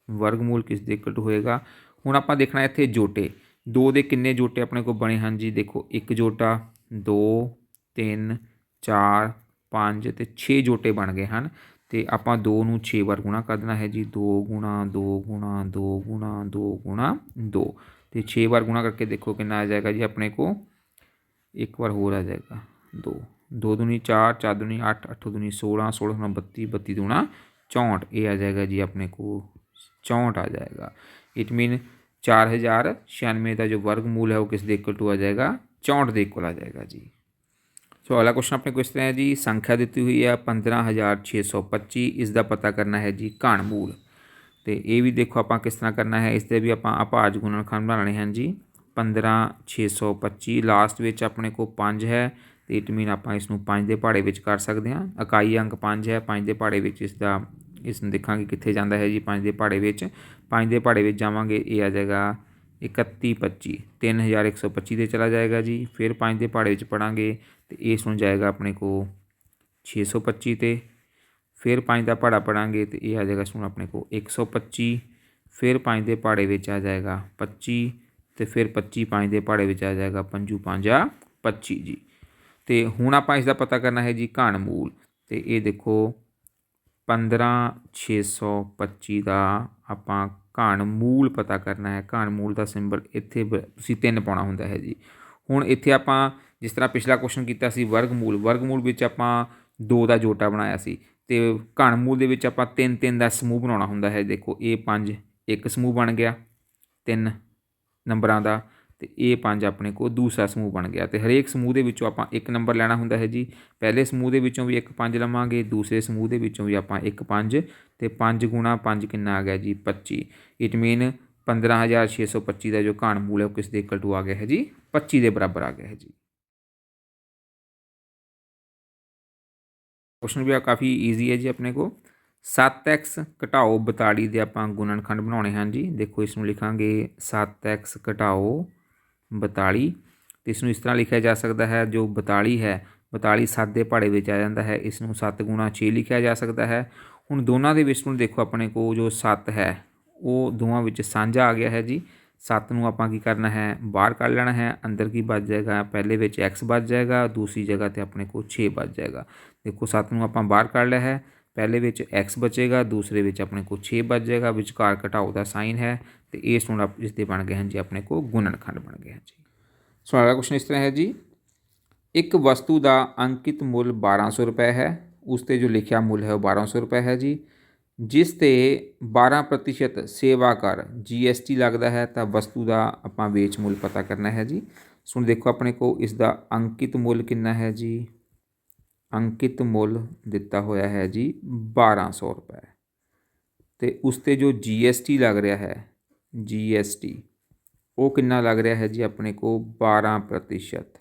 Speaker 1: वर्गमूल किस दे इक्वल टू होएगा। हुण आपां देखना इत्थे जोटे 2 दे किन्ने जोटे अपने को बने हैं जी। देखो 1 जोटा 2 3 4 5 ते 6 जोटे बन गए हैं। तो आपां 2 नूं 6 बार गुणा कर देना है जी। 2 गुणा 2 गुणा 2 गुणा 2 गुणा 2 तो 6 बार गुणा करके देखो कितना आ जाएगा जी अपने को। एक बार होर आ जाएगा 2, 2 दूनी 4, 4 दूनी 8, 8 दूनी 16, 16 दूना 32, 32 दूना 64। ये आ जाएगा जी अपने को 64 आ जाएगा। इट मीन 4096 का जो वर्गमूल है वो किस दे इक्वल टू आ जाएगा 64 के इक्वल आ जाएगा जी। सो अगला क्वेश्चन अपने को इस तरह है जी संख्या दी हुई है 15625। इसका पता करना है जी घणमूल। तो ये भी देखो आप किस तरह करना है। इसके भी आप अभाज गुणनखंड बनाने हैं जी। 15625 लास्ट में अपने को 5 है तो इट मीन आप इसनूं 5 के पहाड़े विच कर सकते हैं। इकाई अंक 5 है, 5 के पहाड़े विच इसका इसनूं देखा कित्थे जाता है जी 5 के पहाड़े विच। 5 के पहाड़े विच जावांगे ये आ जाएगा 3125, 3125 से चला जाएगा जी। फिर 5 के पहाड़े विच पढ़ांगे तो ये सुन जाएगा अपने को 625 ते। फिर 5 का पहाड़ा पढ़ांगे तो ये आ जाएगा सुन अपने को 125। फिर 5 के पहाड़े विच आ जाएगा 25 तो फिर 25 5 के पहाड़े विच आ जाएगा 5 5 25 जी। तो हुण आपां इसका पता करना है जी घणमूल। तो ये देखो 15625 का आपां घणमूल पता करना है। घणमूल का सिंबल इत्थे तुसीं 3 पाउणा हुंदा है जी। हुण इत्थे आपां जिस तरह पिछला क्वेश्चन कीता सी वर्गमूल, वर्गमूल विच आपां 2 का जोटा बनाया सी ते घणमूल दे विच आपां 3 3 का समूह बनाउणा हुंदा है। देखो ये 5 एक समूह बन गया 3 नंबरां का, तो ये 5 अपने को दूसरा समूह बन गया। तो हरेक समूह के विचों आपां एक नंबर लैना हुंदा है जी। पहले समूह के विचों भी एक 5 लवांगे, दूसरे समूह के विचों भी आपां एक 5 तो 5 गुणा 5 कितना आ गया जी 25। इट मीन 15625 का जो घणमूल है वो किस दे इक्वल टू आ गया है जी 25 के बराबर आ गया है जी। क्वेश्चन भी काफ़ी ईजी है जी अपने को। 7x घटाओ 42 के आपां गुणनखंड बनाने हैं जी। देखो इसमें लिखांगे 7x घटाओ 42 तो इसमें इस तरह लिखा जा सकता है जो 42 है 42 7 के पहाड़े विच आ जाता है। इसनूं 7 गुणा 6 लिखा जा सकता है। हुण दोनों के विच नूं देखो अपने को जो 7 है वो दोवां विच साझा आ गया है जी। 7 नूं आपां की करना है बाहर कढ लेना है। अंदर की बच जाएगा पहले विच x बच जाएगा, दूसरी जगह पर अपने को 6 बच जाएगा। देखो 7 नूं आपां बाहर कढ लिया है, पहले विच x बचेगा, दूसरे विच अपने को 6 बच जाएगा, विचकार घटाओ का साइन है तो ये सुन इसके बन गए हैं जी अपने को गुणनखंड बन गए हैं जी। सो अगला क्वेश्चन इस तरह है जी एक वस्तु का अंकित मुल 1200 रुपए है, उसते जो लिखा मुल है वो 1200 रुपए है जी। जिस ते 12% सेवा कर GST लगता है तो वस्तु का आपां वेच मुल पता करना है जी। सुन देखो अपने को इसका अंकित मुल कितना है जी। अंकित मुल दिता होया है जी 1200 रुपए तो उसते जो GST लग रहा है GST वो कितना लग रहा है जी अपने को 12%।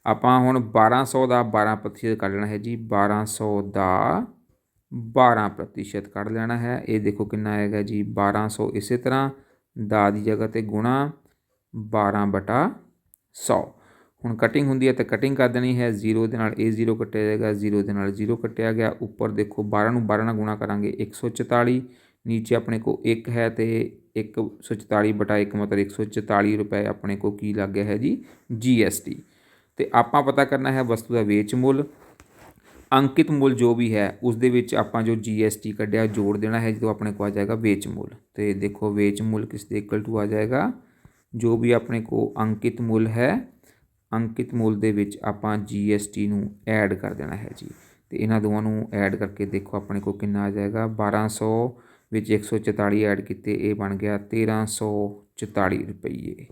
Speaker 1: आपां हुण 1200 का 12% कढ लेना है जी। 1200 का 12% कढ लेना है। ये देखो कितना आएगा जी 1200 इस तरह दा की जगह पर गुणा 12/100। ਹੁਣ ਕਟਿੰਗ ਹੁੰਦੀ ਹੈ ਤਾਂ ਕਟਿੰਗ ਕਰ ਦੇਣੀ ਹੈ। 0 ਦੇ ਨਾਲ ਇਹ 0 ਕੱਟਿਆ ਜਾਏਗਾ, 0 ਦੇ ਨਾਲ 0 ਕੱਟਿਆ ਗਿਆ। ਉੱਪਰ ਦੇਖੋ 12 ਨੂੰ 12 ਨਾਲ ਗੁਣਾ ਕਰਾਂਗੇ 144, ਨੀਚੇ ਆਪਣੇ ਕੋਲ 1 ਹੈ ਅਤੇ 144/1 ਮਤਲਬ 144 ਰੁਪਏ ਆਪਣੇ ਕੋਲ ਕੀ ਲੱਗ ਗਿਆ ਹੈ ਜੀ, GST। ਅਤੇ ਆਪਾਂ ਪਤਾ ਕਰਨਾ ਹੈ ਵਸਤੂ ਦਾ ਵੇਚ ਮੁੱਲ। ਅੰਕਿਤ ਮੁੱਲ ਜੋ ਵੀ ਹੈ ਉਸ ਦੇ ਵਿੱਚ ਆਪਾਂ ਜੋ GST ਕੱਢਿਆ ਜੋੜ ਦੇਣਾ ਹੈ, ਜਦੋਂ ਆਪਣੇ ਕੋਲ ਆ ਜਾਏਗਾ ਵੇਚ ਮੁੱਲ। ਅਤੇ ਦੇਖੋ ਵੇਚ ਮੁੱਲ ਕਿਸ ਦੇ ਇਕੁਅਲ ਟੂ ਆ ਜਾਏਗਾ, ਜੋ ਵੀ ਆਪਣੇ ਕੋਲ ਅੰਕਿਤ ਮੁੱਲ ਹੈ, ਅੰਕਿਤ ਮੁੱਲ ਦੇ ਵਿੱਚ ਆਪਾਂ GST ਨੂੰ ਐਡ ਕਰ ਦੇਣਾ ਹੈ ਜੀ। ਅਤੇ ਇਹਨਾਂ ਦੋਵਾਂ ਨੂੰ ਐਡ ਕਰਕੇ ਦੇਖੋ ਆਪਣੇ ਕੋਲ ਕਿੰਨਾ ਆ ਜਾਏਗਾ, 1200 ਵਿੱਚ 144 ਐਡ ਕੀਤੇ, ਇਹ ਬਣ ਗਿਆ 1344 ਰੁਪਈਏ।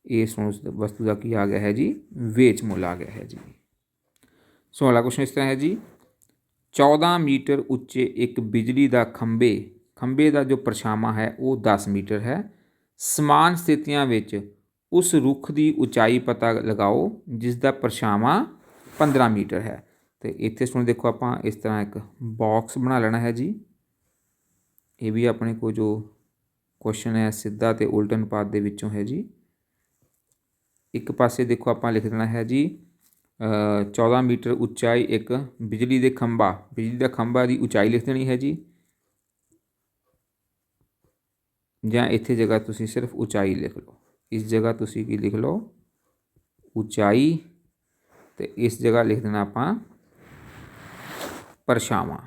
Speaker 1: ਇਸ ਵਸਤੂ ਦਾ ਕੀ ਆ ਗਿਆ ਹੈ ਜੀ, ਵੇਚ ਮੁੱਲ ਆ ਗਿਆ ਹੈ ਜੀ। ਸੋ ਅਗਲਾ ਕੁਐਸਚਨ ਇਸ ਤਰ੍ਹਾਂ ਹੈ ਜੀ, 14 ਮੀਟਰ ਉੱਚੇ ਇੱਕ ਬਿਜਲੀ ਦਾ ਖੰਭੇ ਦਾ ਜੋ ਪਰਛਾਵਾਂ ਹੈ ਉਹ 10 ਮੀਟਰ ਹੈ। ਸਮਾਨ ਸਥਿਤੀਆਂ ਵਿੱਚ ਉਸ ਰੁੱਖ ਦੀ ਉਚਾਈ ਪਤਾ ਲਗਾਓ ਜਿਸ ਦਾ ਪਰਛਾਵਾਂ 15 ਮੀਟਰ ਹੈ। ਅਤੇ ਇੱਥੇ ਸੁਣ ਦੇਖੋ ਆਪਾਂ ਇਸ ਤਰ੍ਹਾਂ ਇੱਕ ਬਾਕਸ ਬਣਾ ਲੈਣਾ ਹੈ ਜੀ। ਇਹ ਵੀ ਆਪਣੇ ਕੋਲ ਜੋ ਕੁਐਸਚਨ ਹੈ ਸਿੱਧਾ ਅਤੇ ਉਲਟ ਅਨੁਪਾਤ ਦੇ ਵਿੱਚੋਂ ਹੈ ਜੀ। ਇੱਕ ਪਾਸੇ ਦੇਖੋ ਆਪਾਂ ਲਿਖ ਦੇਣਾ ਹੈ ਜੀ 14 ਮੀਟਰ ਉਚਾਈ ਇੱਕ ਬਿਜਲੀ ਦਾ ਖੰਭਾ ਦੀ ਉਚਾਈ ਲਿਖ ਦੇਣੀ ਹੈ ਜੀ, ਜਾਂ ਇੱਥੇ ਜਗ੍ਹਾ ਤੁਸੀਂ ਸਿਰਫ ਉਚਾਈ ਲਿਖ ਲਓ। ਇਸ ਜਗ੍ਹਾ ਤੁਸੀਂ ਕੀ ਲਿਖ ਲਓ, ਉਚਾਈ, ਅਤੇ ਇਸ ਜਗ੍ਹਾ ਲਿਖ ਦੇਣਾ ਆਪਾਂ ਪਰਛਾਵਾਂ।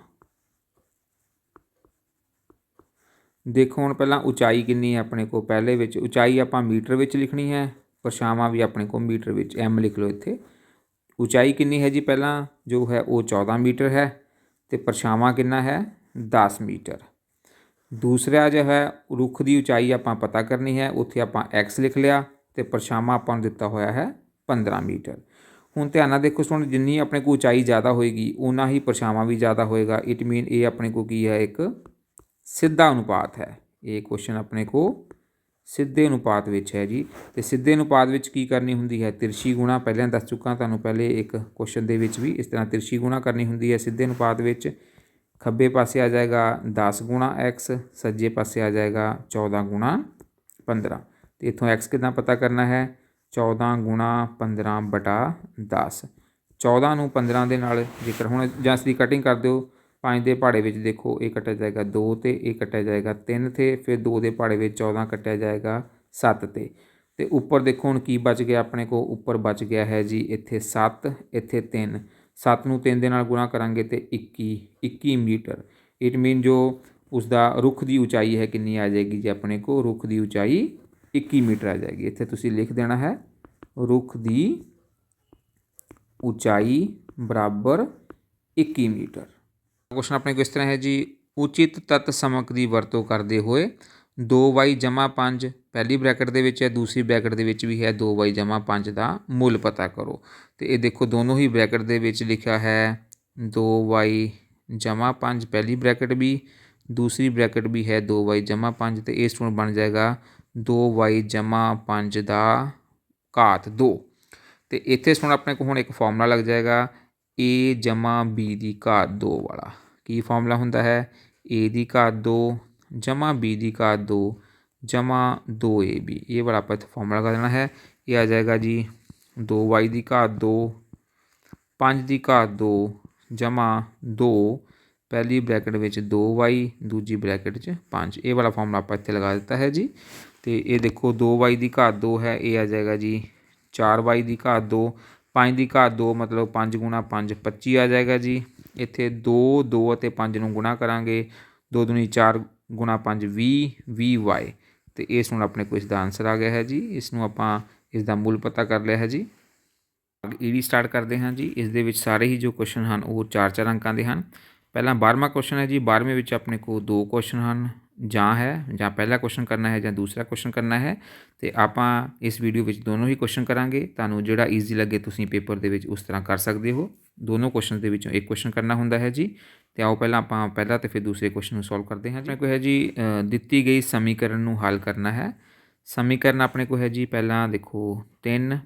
Speaker 1: ਦੇਖੋ ਹੁਣ ਪਹਿਲਾਂ ਉਚਾਈ ਕਿੰਨੀ ਹੈ ਆਪਣੇ ਕੋਲ, ਪਹਿਲੇ ਵਿੱਚ ਉਚਾਈ ਆਪਾਂ ਮੀਟਰ ਵਿੱਚ ਲਿਖਣੀ ਹੈ, ਪਰਛਾਵਾਂ ਵੀ ਆਪਣੇ ਕੋਲ ਮੀਟਰ ਵਿੱਚ, M ਲਿਖ ਲਓ ਇੱਥੇ। ਉਚਾਈ ਕਿੰਨੀ ਹੈ ਜੀ, ਪਹਿਲਾਂ ਜੋ ਹੈ ਉਹ 14 ਮੀਟਰ ਹੈ ਅਤੇ ਪਰਛਾਵਾਂ ਕਿੰਨਾ ਹੈ, 10 ਮੀਟਰ। ਦੂਸਰਾ ਜੋ ਹੈ ਰੁੱਖ ਦੀ ਉਚਾਈ ਆਪਾਂ ਪਤਾ ਕਰਨੀ ਹੈ, ਉੱਥੇ ਆਪਾਂ X ਲਿਖ ਲਿਆ ਅਤੇ ਪਰਛਾਵਾਂ ਆਪਾਂ ਨੂੰ ਦਿੱਤਾ ਹੋਇਆ ਹੈ 15 ਮੀਟਰ। ਹੁਣ ਧਿਆਨ ਨਾਲ ਦੇਖੋ ਸੁਣ, ਜਿੰਨੀ ਆਪਣੇ ਕੋਲ ਉਚਾਈ ਜ਼ਿਆਦਾ ਹੋਏਗੀ ਓਨਾ ਹੀ ਪਰਛਾਵਾਂ ਵੀ ਜ਼ਿਆਦਾ ਹੋਏਗਾ। ਇਟ ਮੀਨ ਇਹ ਆਪਣੇ ਕੋਲ ਕੀ ਹੈ, ਇੱਕ ਸਿੱਧਾ ਅਨੁਪਾਤ ਹੈ। ਇਹ ਕੁਐਸਚਨ ਆਪਣੇ ਕੋਲ ਸਿੱਧੇ ਅਨੁਪਾਤ ਵਿੱਚ ਹੈ ਜੀ। ਅਤੇ ਸਿੱਧੇ ਅਨੁਪਾਤ ਵਿੱਚ ਕੀ ਕਰਨੀ ਹੁੰਦੀ ਹੈ, ਤਿਰਛੀ ਗੁਣਾ। ਪਹਿਲਾਂ ਦੱਸ ਚੁੱਕਾ ਤੁਹਾਨੂੰ ਪਹਿਲੇ ਇੱਕ ਕੁਐਸਚਨ ਦੇ ਵਿੱਚ ਵੀ, ਇਸ ਤਰ੍ਹਾਂ ਤਿਰਛੀ ਗੁਣਾ ਕਰਨੀ ਹੁੰਦੀ ਹੈ ਸਿੱਧੇ ਅਨੁਪਾਤ ਵਿੱਚ। ਖੱਬੇ ਪਾਸੇ ਆ ਜਾਏਗਾ 10 ਗੁਣਾ X, ਸੱਜੇ ਪਾਸੇ ਆ ਜਾਏਗਾ 14 ਗੁਣਾ 15। ਅਤੇ ਇੱਥੋਂ X ਕਿੱਦਾਂ ਪਤਾ ਕਰਨਾ ਹੈ, 14 ਗੁਣਾ 15/10। 14 ਨੂੰ 15 ਦੇ ਨਾਲ ਜੇਕਰ ਹੁਣ ਜਾਂ ਇਸ ਦੀ ਕਟਿੰਗ ਕਰ ਦਿਓ, 5 ਦੇ ਪਹਾੜੇ ਵਿੱਚ ਦੇਖੋ ਇਹ ਕੱਟਿਆ ਜਾਏਗਾ 2 'ਤੇ, ਇਹ ਕੱਟਿਆ ਜਾਏਗਾ 3 'ਤੇ, ਫਿਰ 2 ਦੇ ਪਹਾੜੇ ਵਿੱਚ 14 ਕੱਟਿਆ ਜਾਏਗਾ 7 'ਤੇ। ਅਤੇ ਉੱਪਰ ਦੇਖੋ ਹੁਣ ਕੀ ਬਚ ਗਿਆ ਆਪਣੇ ਕੋਲ, ਉੱਪਰ ਬਚ ਗਿਆ ਹੈ ਜੀ ਇੱਥੇ 7, ਇੱਥੇ 3। 7 ਨੂੰ 3 ਦੇ ਨਾਲ ਗੁਣਾ ਕਰਾਂਗੇ ਅਤੇ 21 ਮੀਟਰ। ਇਟ ਮੀਨ ਜੋ ਉਸਦਾ ਰੁੱਖ ਦੀ ਉਚਾਈ ਹੈ ਕਿੰਨੀ ਆ ਜਾਏਗੀ ਜੀ, ਆਪਣੇ ਕੋਲ ਰੁੱਖ ਦੀ ਉਚਾਈ 21 ਮੀਟਰ ਆ ਜਾਏਗੀ। ਇੱਥੇ ਤੁਸੀਂ ਲਿਖ ਦੇਣਾ ਹੈ ਰੁੱਖ ਦੀ ਉਚਾਈ ਬਰਾਬਰ 21 ਮੀਟਰ। ਕੁਐਸਚਨ ਆਪਣੇ ਕੋਲ ਇਸ ਤਰ੍ਹਾਂ ਹੈ ਜੀ, ਉਚਿਤ ਤੱਤ ਸਮਕ ਦੀ ਵਰਤੋਂ ਕਰਦੇ ਹੋਏ 2y/5 ਪਹਿਲੀ ਬ੍ਰੈਕਟ ਦੇ ਵਿੱਚ ਹੈ, ਦੂਸਰੀ ਬ੍ਰੈਕਟ ਦੇ ਵਿੱਚ ਵੀ ਹੈ 2y/5 ਦਾ ਮੁੱਲ ਪਤਾ ਕਰੋ। ਅਤੇ ਇਹ ਦੇਖੋ ਦੋਨੋਂ ਹੀ ਬ੍ਰੈਕਟ ਦੇ ਵਿੱਚ ਲਿਖਿਆ ਹੈ 2y/5, ਪਹਿਲੀ ਬ੍ਰੈਕਟ ਵੀ, ਦੂਸਰੀ ਬ੍ਰੈਕਟ ਵੀ ਹੈ 2y/5, ਅਤੇ ਇਹ ਹੁਣ ਬਣ ਜਾਏਗਾ 2y/5 ਦਾ ਘਾਤ 2। ਅਤੇ ਇੱਥੇ ਹੁਣ ਆਪਣੇ ਕੋਲ ਹੁਣ ਇੱਕ ਫਾਰਮੂਲਾ ਲੱਗ ਜਾਏਗਾ a/b ਦੀ ਘਾਤ 2 ਵਾਲਾ। ਕੀ ਫਾਰਮੂਲਾ ਹੁੰਦਾ ਹੈ, a ਦੀ ਘਾਤ 2 ਜਮਾ b ਦੀ ਘਾਤ 2 ਜਮਾ 2ab। ਇਹ ਵਾਲਾ ਆਪਾਂ ਇੱਥੇ ਫਾਰਮੂਲਾ ਕਰ ਦੇਣਾ ਹੈ। ਇਹ ਆ ਜਾਏਗਾ ਜੀ 2y ਦੀ ਘਾਤ 2, 5 ਦੀ ਘਾਤ 2 ਜਮਾ 2, ਪਹਿਲੀ ਬ੍ਰੈਕਟ ਵਿੱਚ 2y, ਦੂਜੀ ਬ੍ਰੈਕਟ 'ਚ 5। ਇਹ ਵਾਲਾ ਫਾਰਮੂਲਾ ਆਪਾਂ ਇੱਥੇ ਲਗਾ ਦਿੱਤਾ ਹੈ ਜੀ। ਅਤੇ ਇਹ ਦੇਖੋ 2y ਦੀ ਘਾਤ 2 ਹੈ, ਇਹ ਆ ਜਾਏਗਾ ਜੀ 4y ਦੀ ਘਾਤ 2, 5 ਦੀ ਘਾਤ 2 ਮਤਲਬ 5 ਗੁਣਾ 5 25 ਆ ਜਾਏਗਾ ਜੀ। ਇੱਥੇ 2 ਅਤੇ 5 ਨੂੰ ਗੁਣਾ ਕਰਾਂਗੇ, 2 ਦੂਣੀ 4 ਗੁਣਾ 5 20y। ਅਤੇ ਇਸ ਨੂੰ ਆਪਣੇ ਕੋਲ ਇਸ ਦਾ ਆਨਸਰ ਆ ਗਿਆ ਹੈ ਜੀ। ਇਸ ਨੂੰ ਆਪਾਂ ਇਸ ਦਾ ਮੁੱਲ ਪਤਾ ਕਰ ਲਿਆ ਹੈ ਜੀ। ਈਡੀ ਸਟਾਰਟ ਕਰਦੇ ਹਾਂ ਜੀ। ਇਸ ਦੇ ਵਿੱਚ ਸਾਰੇ ਹੀ ਜੋ ਕੁਐਸਚਨ ਹਨ ਉਹ 4-4 ਅੰਕਾਂ ਦੇ ਹਨ। ਪਹਿਲਾਂ 12ਵਾਂ ਕੁਐਸਚਨ ਹੈ ਜੀ। 12ਵੇਂ ਵਿੱਚ ਆਪਣੇ ਕੋਲ 2 ਕੁਐਸਚਨ ਹਨ, ਜਾਂ ਪਹਿਲਾ ਕੁਐਸਚਨ ਕਰਨਾ ਹੈ ਜਾਂ ਦੂਸਰਾ ਕੁਐਸਚਨ ਕਰਨਾ ਹੈ। ਅਤੇ ਆਪਾਂ ਇਸ ਵੀਡੀਓ ਵਿੱਚ ਦੋਨੋਂ ਹੀ ਕੁਐਸਚਨ ਕਰਾਂਗੇ। ਤੁਹਾਨੂੰ ਜਿਹੜਾ ਈਜ਼ੀ ਲੱਗੇ ਤੁਸੀਂ ਪੇਪਰ ਦੇ ਵਿੱਚ ਉਸ ਤਰ੍ਹਾਂ ਕਰ ਸਕਦੇ ਹੋ। ਦੋਨੋਂ ਕੁਐਸਚਨ ਦੇ ਵਿੱਚੋਂ ਇੱਕ ਕੁਐਸਚਨ ਕਰਨਾ ਹੁੰਦਾ ਹੈ ਜੀ। ਅਤੇ ਆਓ ਪਹਿਲਾਂ ਆਪਾਂ ਪਹਿਲਾ ਅਤੇ ਫਿਰ ਦੂਸਰੇ ਕੁਐਸਚਨ ਨੂੰ ਸੋਲਵ ਕਰਦੇ ਹਾਂ। ਆਪਣੇ ਕੋਲ ਹੈ ਜੀ ਦਿੱਤੀ ਗਈ ਸਮੀਕਰਨ ਨੂੰ ਹੱਲ ਕਰਨਾ ਹੈ। ਸਮੀਕਰਨ ਆਪਣੇ ਕੋਲ ਹੈ ਜੀ, ਪਹਿਲਾਂ ਦੇਖੋ 3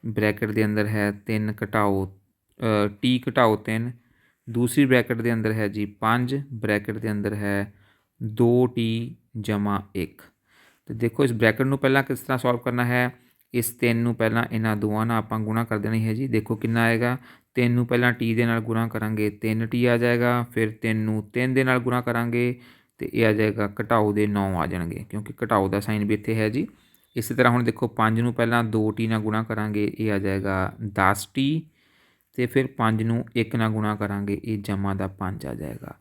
Speaker 1: ਬ੍ਰੈਕਟ ਦੇ ਅੰਦਰ ਹੈ 3 ਘਟਾਓ t ਘਟਾਓ 3, ਦੂਸਰੀ ਬ੍ਰੈਕਟ ਦੇ ਅੰਦਰ ਹੈ ਜੀ 5, ਬ੍ਰੈਕਟ ਦੇ ਅੰਦਰ ਹੈ 2t ਜਮਾ 1। ਅਤੇ ਦੇਖੋ ਇਸ ਬ੍ਰੈਕਟ ਨੂੰ ਪਹਿਲਾਂ ਕਿਸ ਤਰ੍ਹਾਂ ਸੋਲਵ ਕਰਨਾ ਹੈ, इस 3 ਨੂੰ ਪਹਿਲਾਂ ਇਹਨਾਂ ਦੋਵਾਂ ਨਾਲ ਆਪਾਂ ਗੁਣਾ ਕਰ ਦੇਣੀ ਹੈ ਜੀ। ਦੇਖੋ ਕਿੰਨਾ ਆਏਗਾ, 3 ਨੂੰ ਪਹਿਲਾਂ ਟੀ ਦੇ ਨਾਲ ਗੁਣਾ ਕਰਾਂਗੇ 3t ਆ ਜਾਏਗਾ, ਫਿਰ 3 ਨੂੰ 3 ਦੇ ਨਾਲ ਗੁਣਾ ਕਰਾਂਗੇ ਤੇ ਇਹ ਆ ਜਾਏਗਾ ਘਟਾਓ ਦੇ 9 ਆ ਜਾਣਗੇ, ਕਿਉਂਕਿ ਘਟਾਓ ਦਾ ਸਾਈਨ ਵੀ ਇੱਥੇ ਹੈ ਜੀ। ਇਸੇ ਤਰ੍ਹਾਂ ਹੁਣ ਦੇਖੋ 5 ਨੂੰ ਪਹਿਲਾਂ 2t ਨਾਲ ਗੁਣਾ ਕਰਾਂਗੇ, ਇਹ ਆ ਜਾਏਗਾ 10t ਤੇ ਫਿਰ 5 ਨੂੰ 1 ਨਾਲ ਗੁਣਾ ਕਰਾਂਗੇ, ਇਹ ਜਮਾ ਦਾ 5 ਆ ਜਾਏਗਾ।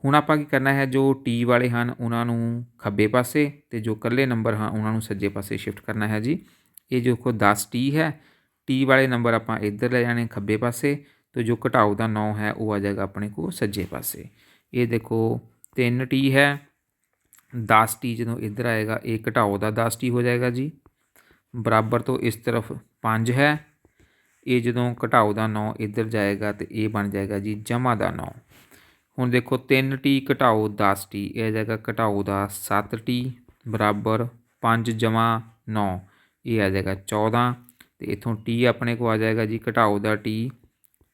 Speaker 1: ਹੁਣ ਆਪਾਂ ਕੀ ਕਰਨਾ ਹੈ, ਜੋ ਟੀ ਵਾਲੇ ਹਨ ਉਹਨਾਂ ਨੂੰ ਖੱਬੇ ਪਾਸੇ ਤੇ ਜੋ ਇਕੱਲੇ ਨੰਬਰ ਹਨ ਉਹਨਾਂ ਨੂੰ ਸੱਜੇ ਪਾਸੇ ਸ਼ਿਫਟ ਕਰਨਾ ਹੈ ਜੀ। ਇਹ ਜੋ ਦੇਖੋ 10t ਹੈ, ਟੀ ਵਾਲੇ ਨੰਬਰ ਆਪਾਂ ਇੱਧਰ ਲੈ ਜਾਣੇ ਖੱਬੇ ਪਾਸੇ, ਤੇ ਜੋ ਘਟਾਓ ਦਾ 9 ਹੈ ਉਹ ਆ ਜਾਏਗਾ ਆਪਣੇ ਕੋਲ ਸੱਜੇ ਪਾਸੇ। ਇਹ ਦੇਖੋ 3t ਹੈ, 10t ਜਦੋਂ ਇੱਧਰ ਆਏਗਾ ਇਹ ਘਟਾਓ ਦਾ 10t ਹੋ ਜਾਏਗਾ ਜੀ। ਬਰਾਬਰ ਤੋਂ ਇਸ ਤਰਫ 5 ਹੈ, ਇਹ ਜਦੋਂ ਘਟਾਓ ਦਾ 9 ਇੱਧਰ ਜਾਏਗਾ ਤੇ ਇਹ ਬਣ ਜਾਏਗਾ ਜੀ ਜਮਾ ਦਾ 9। ਹੁਣ ਦੇਖੋ 3t ਘਟਾਓ 10t, ਇਹ ਆ ਜਾਏਗਾ ਘਟਾਓ ਦਾ 7t ਬਰਾਬਰ 5 ਜਮਾ 9, ਇਹ ਆ ਜਾਏਗਾ 14 ਤੇ ਇੱਥੋਂ t ਆਪਣੇ ਕੋਲ ਆ ਜਾਏਗਾ ਜੀ ਘਟਾਓ ਦਾ t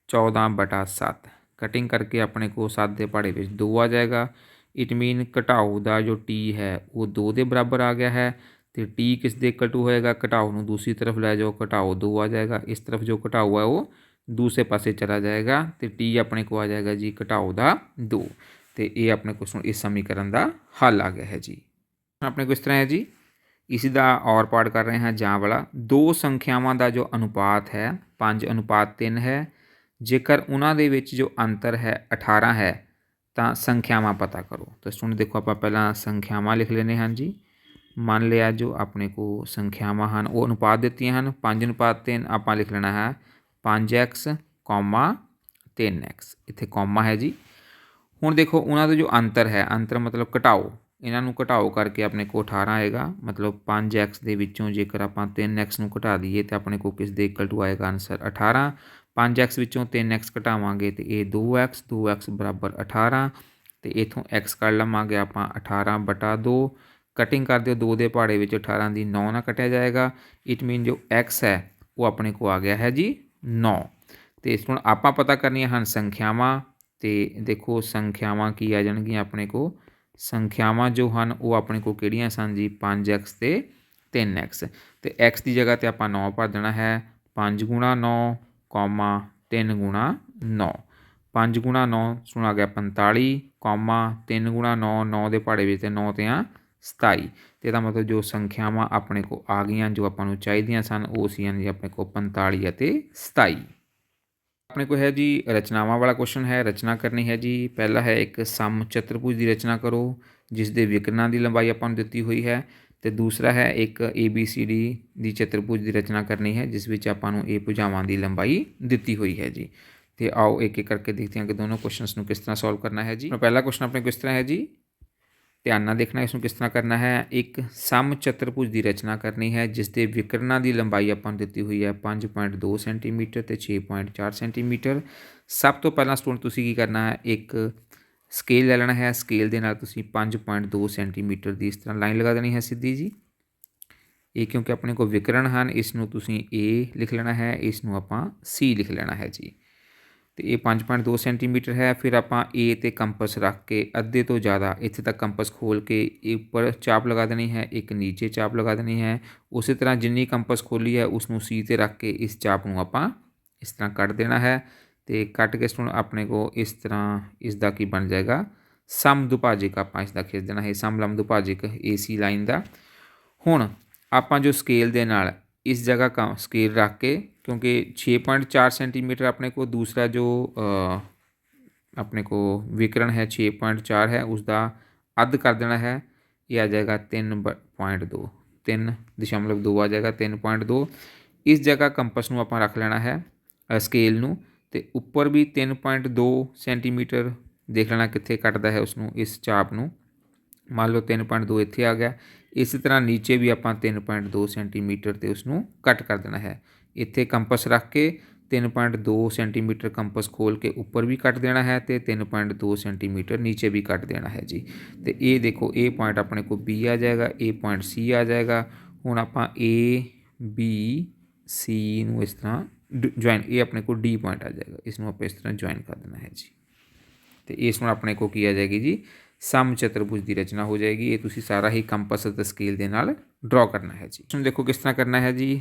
Speaker 1: 14/7। ਕਟਿੰਗ ਕਰਕੇ ਆਪਣੇ ਕੋਲ 7 ਦੇ ਪਹਾੜੇ ਵਿੱਚ 2 ਆ ਜਾਏਗਾ। ਇਟ ਮੀਨ ਘਟਾਓ ਦਾ ਜੋ t ਹੈ ਉਹ 2 ਦੇ ਬਰਾਬਰ ਆ ਗਿਆ ਹੈ ਤੇ t ਕਿਸ ਦੇ ਇਕੁਅਲ ਟੂ ਹੋਏਗਾ, ਘਟਾਓ ਨੂੰ ਦੂਸਰੀ ਤਰਫ ਲੈ ਜਾਓ, ਘਟਾਓ 2 ਆ ਜਾਏਗਾ। ਇਸ ਤਰਫ ਜੋ ਘਟਾਓ ਹੈ ਉਹ ਦੂਸਰੇ ਪਾਸੇ ਚਲਾ ਜਾਏਗਾ ਤੇ t ਆਪਣੇ ਕੋਲ ਆ ਜਾਏਗਾ ਜੀ ਘਟਾਓ ਦਾ 2 ਤੇ ਇਹ ਆਪਣੇ ਕੋਲ ਇਸ ਸਮੀਕਰਨ ਦਾ ਹੱਲ ਆ ਗਿਆ ਹੈ ਜੀ। ਆਪਣੇ ਕੋਲ ਇਸ ਤਰ੍ਹਾਂ ਹੈ ਜੀ, ਇਸ ਦਾ ਔਰ ਪਾਰਟ ਕਰ ਰਹੇ ਹਾਂ ਜਾਂ ਵਾਲਾ। ਦੋ ਸੰਖਿਆਵਾਂ ਦਾ ਜੋ ਅਨੁਪਾਤ ਹੈ 5:3 ਹੈ, ਜੇਕਰ ਉਹਨਾਂ ਦੇ ਵਿੱਚ ਜੋ ਅੰਤਰ ਹੈ 18 ਹੈ ਤਾਂ ਸੰਖਿਆਵਾਂ ਪਤਾ ਕਰੋ। ਤਾਂ ਸਟੂਡੈਂਟ ਦੇਖੋ ਆਪਾਂ ਪਹਿਲਾਂ ਸੰਖਿਆਵਾਂ ਲਿਖ ਲੈਂਦੇ ਹਾਂ ਜੀ। ਮੰਨ ਲਿਆ ਜੋ ਆਪਣੇ ਕੋਲ ਸੰਖਿਆਵਾਂ ਹਨ ਉਹ ਅਨੁਪਾਤ ਦਿੱਤੀਆਂ ਹਨ 5:3, ਆਪਾਂ ਲਿਖ ਲੈਣਾ ਹੈ 5x, 3x, ਇੱਥੇ ਕੌਮਾ ਹੈ ਜੀ। ਹੁਣ ਦੇਖੋ ਉਹਨਾਂ ਦਾ ਜੋ ਅੰਤਰ ਹੈ, ਅੰਤਰ ਮਤਲਬ ਘਟਾਓ, ਇਹਨਾਂ ਨੂੰ ਘਟਾਓ ਕਰਕੇ ਆਪਣੇ ਕੋਲ 18 ਆਏਗਾ। ਮਤਲਬ 5x ਦੇ ਵਿੱਚੋਂ ਜੇਕਰ ਆਪਾਂ 3x ਨੂੰ ਘਟਾ ਦਈਏ ਤਾਂ ਆਪਣੇ ਕੋਲ ਕਿਸ ਦੇ ਇਕੁਅਲ ਟੂ ਆਏਗਾ ਆਨਸਰ 18। 5x ਵਿੱਚੋਂ 3x ਘਟਾਵਾਂਗੇ ਤੇ ਇਹ 2x, 2x ਬਰਾਬਰ 18 ਤੇ ਇੱਥੋਂ x ਕੱਢ ਲਵਾਂਗੇ ਆਪਾਂ 18/2। ਕਟਿੰਗ ਕਰ ਦਿਓ 2 ਦੇ ਪਹਾੜੇ ਵਿੱਚ 18 ਦੀ 9 ਨਾਲ ਕੱਟਿਆ ਜਾਏਗਾ। ਇਟ ਮੀਨ ਜੋ x ਹੈ ਉਹ ਆਪਣੇ ਕੋਲ ਆ ਗਿਆ ਹੈ ਜੀ 9। ਤੇ ਹੁਣ ਆਪਾਂ ਪਤਾ ਕਰਨੀਆਂ ਹਨ ਸੰਖਿਆਵਾਂ, ਤੇ ਦੇਖੋ ਸੰਖਿਆਵਾਂ ਕੀ ਆ ਜਾਣਗੀਆਂ ਆਪਣੇ ਕੋਲ। ਸੰਖਿਆਵਾਂ ਜੋ ਹਨ ਉਹ ਆਪਣੇ ਕੋਲ ਕਿਹੜੀਆਂ ਸਨ ਜੀ 5x ਤੇ 3x, ਤੇ x ਦੀ ਜਗ੍ਹਾ 'ਤੇ ਆਪਾਂ 9 ਭਰ ਦੇਣਾ ਹੈ। 5 ਗੁਣਾ 9 ਕੌਮਾ 3 ਗੁਣਾ 9, 5 ਗੁਣਾ 9 ਸੁਣਾ ਗਿਆ 45 ਕੌਮਾ 3 ਗੁਣਾ 9, 9 ਦੇ ਪਹਾੜੇ ਵਿੱਚ 9 ਤੇ 27। ਤੇ ਇਹਦਾ ਮਤਲਬ ਜੋ ਸੰਖਿਆਵਾਂ ਆਪਣੇ ਕੋਲ ਆ ਗਈਆਂ ਜੋ ਆਪਾਂ ਨੂੰ ਚਾਹੀਦੀਆਂ ਸਨ ਉਹ ਸੀ ਜੀ ਆਪਣੇ ਕੋਲ 45 ਅਤੇ 27। ਆਪਣੇ ਕੋਲ ਹੈ ਜੀ ਰਚਨਾਵਾਂ ਵਾਲਾ ਕੁਐਸਚਨ ਹੈ, ਰਚਨਾ ਕਰਨੀ ਹੈ ਜੀ। ਪਹਿਲਾ ਹੈ ਇੱਕ ਸਮ ਚਤੁਰਭੁਜ ਦੀ ਰਚਨਾ ਕਰੋ ਜਿਸ ਦੇ ਵਿਕਰਨਾਂ ਦੀ ਲੰਬਾਈ ਆਪਾਂ ਨੂੰ ਦਿੱਤੀ ਹੋਈ ਹੈ, ਤੇ ਦੂਸਰਾ ਹੈ ਇੱਕ ABCD ਦੀ ਚਤੁਰਭੁਜ ਦੀ ਰਚਨਾ ਕਰਨੀ ਹੈ ਜਿਸ ਵਿੱਚ ਆਪਾਂ ਨੂੰ ਇਹ ਭੁਜਾਵਾਂ ਦੀ ਲੰਬਾਈ ਦਿੱਤੀ ਹੋਈ ਹੈ ਜੀ। ਤੇ ਆਓ ਇੱਕ ਇੱਕ ਕਰਕੇ ਦੇਖਦੇ ਹਾਂ ਕਿ ਦੋਨੋਂ ਕੁਐਸਚਨਸ ਨੂੰ ਕਿਸ ਤਰ੍ਹਾਂ ਸੋਲਵ ਕਰਨਾ ਹੈ ਜੀ। ਪਹਿਲਾ ਕੁਐਸਚਨ ਆਪਣੇ ਕਿਸ ਤਰ੍ਹਾਂ ਹੈ ਜੀ, ਧਿਆਨ ਨਾਲ ਦੇਖਣਾ ਇਸ ਨੂੰ ਕਿਸ ਤਰ੍ਹਾਂ ਕਰਨਾ ਹੈ। ਇੱਕ ਸਮ ਚਤੁਰਭੁਜ ਦੀ ਰਚਨਾ ਕਰਨੀ ਹੈ ਜਿਸ ਦੇ ਵਿਕਰਨਾਂ ਦੀ ਲੰਬਾਈ ਆਪਾਂ ਨੂੰ ਦਿੱਤੀ ਹੋਈ ਹੈ 5.2 ਸੈਂਟੀਮੀਟਰ ਤੇ 6.4 ਸੈਂਟੀਮੀਟਰ। ਸਭ ਤੋਂ ਪਹਿਲਾਂ ਸਟੂਡੈਂਟ ਤੁਸੀਂ ਕੀ ਕਰਨਾ ਹੈ, ਇੱਕ ਸਕੇਲ ਲੈ ਲੈਣਾ ਹੈ। ਸਕੇਲ ਦੇ ਨਾਲ ਤੁਸੀਂ 5.2 ਸੈਂਟੀਮੀਟਰ ਦੀ ਇਸ ਤਰ੍ਹਾਂ ਲਾਈਨ ਲਗਾ ਦੇਣੀ ਹੈ ਸਿੱਧੀ ਜੀ। ਇਹ ਕਿਉਂਕਿ ਆਪਣੇ ਕੋਲ ਵਿਕਰਨ ਹਨ ਇਸ ਨੂੰ ਤੁਸੀਂ A ਲਿਖ ਲੈਣਾ ਹੈ, ਇਸ ਨੂੰ ਆਪਾਂ C ਲਿਖ ਲੈਣਾ ਹੈ ਜੀ। ਤੇ ਇਹ 5.2 ਸੈਂਟੀਮੀਟਰ ਹੈ। ਫਿਰ ਆਪਾਂ A 'ਤੇ ਕੰਪਸ ਰੱਖ ਕੇ ਅੱਧੇ ਤੋਂ ਜ਼ਿਆਦਾ ਇੱਥੇ ਤੱਕ ਕੰਪਸ ਖੋਲ੍ਹ ਕੇ ਉੱਪਰ ਚਾਪ ਲਗਾ ਦੇਣੀ ਹੈ, ਇੱਕ ਨੀਚੇ ਚਾਪ ਲਗਾ ਦੇਣੀ ਹੈ। ਉਸੇ ਤਰ੍ਹਾਂ ਜਿੰਨੀ ਕੰਪਸ ਖੋਲ੍ਹੀ ਹੈ ਉਸ ਨੂੰ C 'ਤੇ ਰੱਖ ਕੇ ਇਸ ਚਾਪ ਨੂੰ ਆਪਾਂ ਇਸ ਤਰ੍ਹਾਂ ਕੱਟ ਦੇਣਾ ਹੈ। ਤੇ ਕੱਟ ਕੇ ਹੁਣ ਆਪਣੇ ਕੋਲ ਇਸ ਤਰ੍ਹਾਂ ਇਸ ਦਾ ਕੀ ਬਣ ਜਾਏਗਾ, ਸਮ ਦੁਭਾਜਕ ਆਪਾਂ ਇਸ ਦਾ ਖਿੱਚ ਦੇਣਾ ਹੈ, ਸਮਲੰਬ ਦੁਭਾਜਕ AC ਲਾਈਨ ਦਾ। ਹੁਣ ਆਪਾਂ ਜੋ ਸਕੇਲ ਦੇ ਨਾਲ ਇਸ ਜਗ੍ਹਾ ਸਕੇਲ ਰੱਖ ਕੇ, ਕਿਉਂਕਿ 6.4 ਸੈਂਟੀਮੀਟਰ ਆਪਣੇ ਕੋਲ ਦੂਸਰਾ ਜੋ ਆਪਣੇ ਕੋਲ ਵਿਕਰਨ ਹੈ 6.4 ਹੈ ਉਸ ਦਾ ਅੱਧ ਕਰ ਦੇਣਾ ਹੈ। ਇਹ ਆ ਜਾਏਗਾ 3.2, 3.2 ਆ ਜਾਏਗਾ 3.2। ਇਸ ਜਗ੍ਹਾ ਕੰਪਸ ਨੂੰ ਆਪਾਂ ਰੱਖ ਲੈਣਾ ਹੈ ਸਕੇਲ ਨੂੰ, ਅਤੇ ਉੱਪਰ ਵੀ 3.2 ਸੈਂਟੀਮੀਟਰ ਦੇਖ ਲੈਣਾ ਕਿੱਥੇ ਕੱਟਦਾ ਹੈ ਉਸਨੂੰ, ਇਸ ਚਾਪ ਨੂੰ। ਮੰਨ ਲਓ 3.2 ਇੱਥੇ ਆ ਗਿਆ। ਇਸੇ ਤਰ੍ਹਾਂ ਨੀਚੇ ਵੀ ਆਪਾਂ 3.2 ਸੈਂਟੀਮੀਟਰ 'ਤੇ ਉਸਨੂੰ ਕੱਟ ਕਰ ਦੇਣਾ ਹੈ। ਇੱਥੇ ਕੰਪਸ ਰੱਖ ਕੇ 3.2 ਸੈਂਟੀਮੀਟਰ ਕੰਪਸ ਖੋਲ੍ਹ ਕੇ ਉੱਪਰ ਵੀ ਕੱਟ ਦੇਣਾ ਹੈ ਅਤੇ 3.2 ਸੈਂਟੀਮੀਟਰ ਨੀਚੇ ਵੀ ਕੱਟ ਦੇਣਾ ਹੈ ਜੀ। ਅਤੇ ਇਹ ਦੇਖੋ ਇਹ ਪੁਆਇੰਟ ਆਪਣੇ ਕੋਲ B ਆ ਜਾਏਗਾ, ਇਹ ਪੁਆਇੰਟ C ਆ ਜਾਏਗਾ। ਹੁਣ ਆਪਾਂ ABC ਨੂੰ ਇਸ ਤਰ੍ਹਾਂ ਜੁਆਇਨ, ਇਹ ਆਪਣੇ ਕੋਲ D ਪੁਆਇੰਟ ਆ ਜਾਏਗਾ, ਇਸ ਨੂੰ ਆਪਾਂ ਇਸ ਤਰ੍ਹਾਂ ਜੁਆਇਨ ਕਰ ਦੇਣਾ ਹੈ ਜੀ। ਅਤੇ ਇਸ ਨੂੰ ਆਪਣੇ ਕੋਲ ਕੀ ਆ ਜਾਏਗੀ ਜੀ, सम चतुर्भुज की रचना हो जाएगी। ये तुसी सारा ही कंपस ਅਤੇ स्केल के नाल ड्रॉ करना है जी। क्वेश्चन देखो किस तरह करना है जी।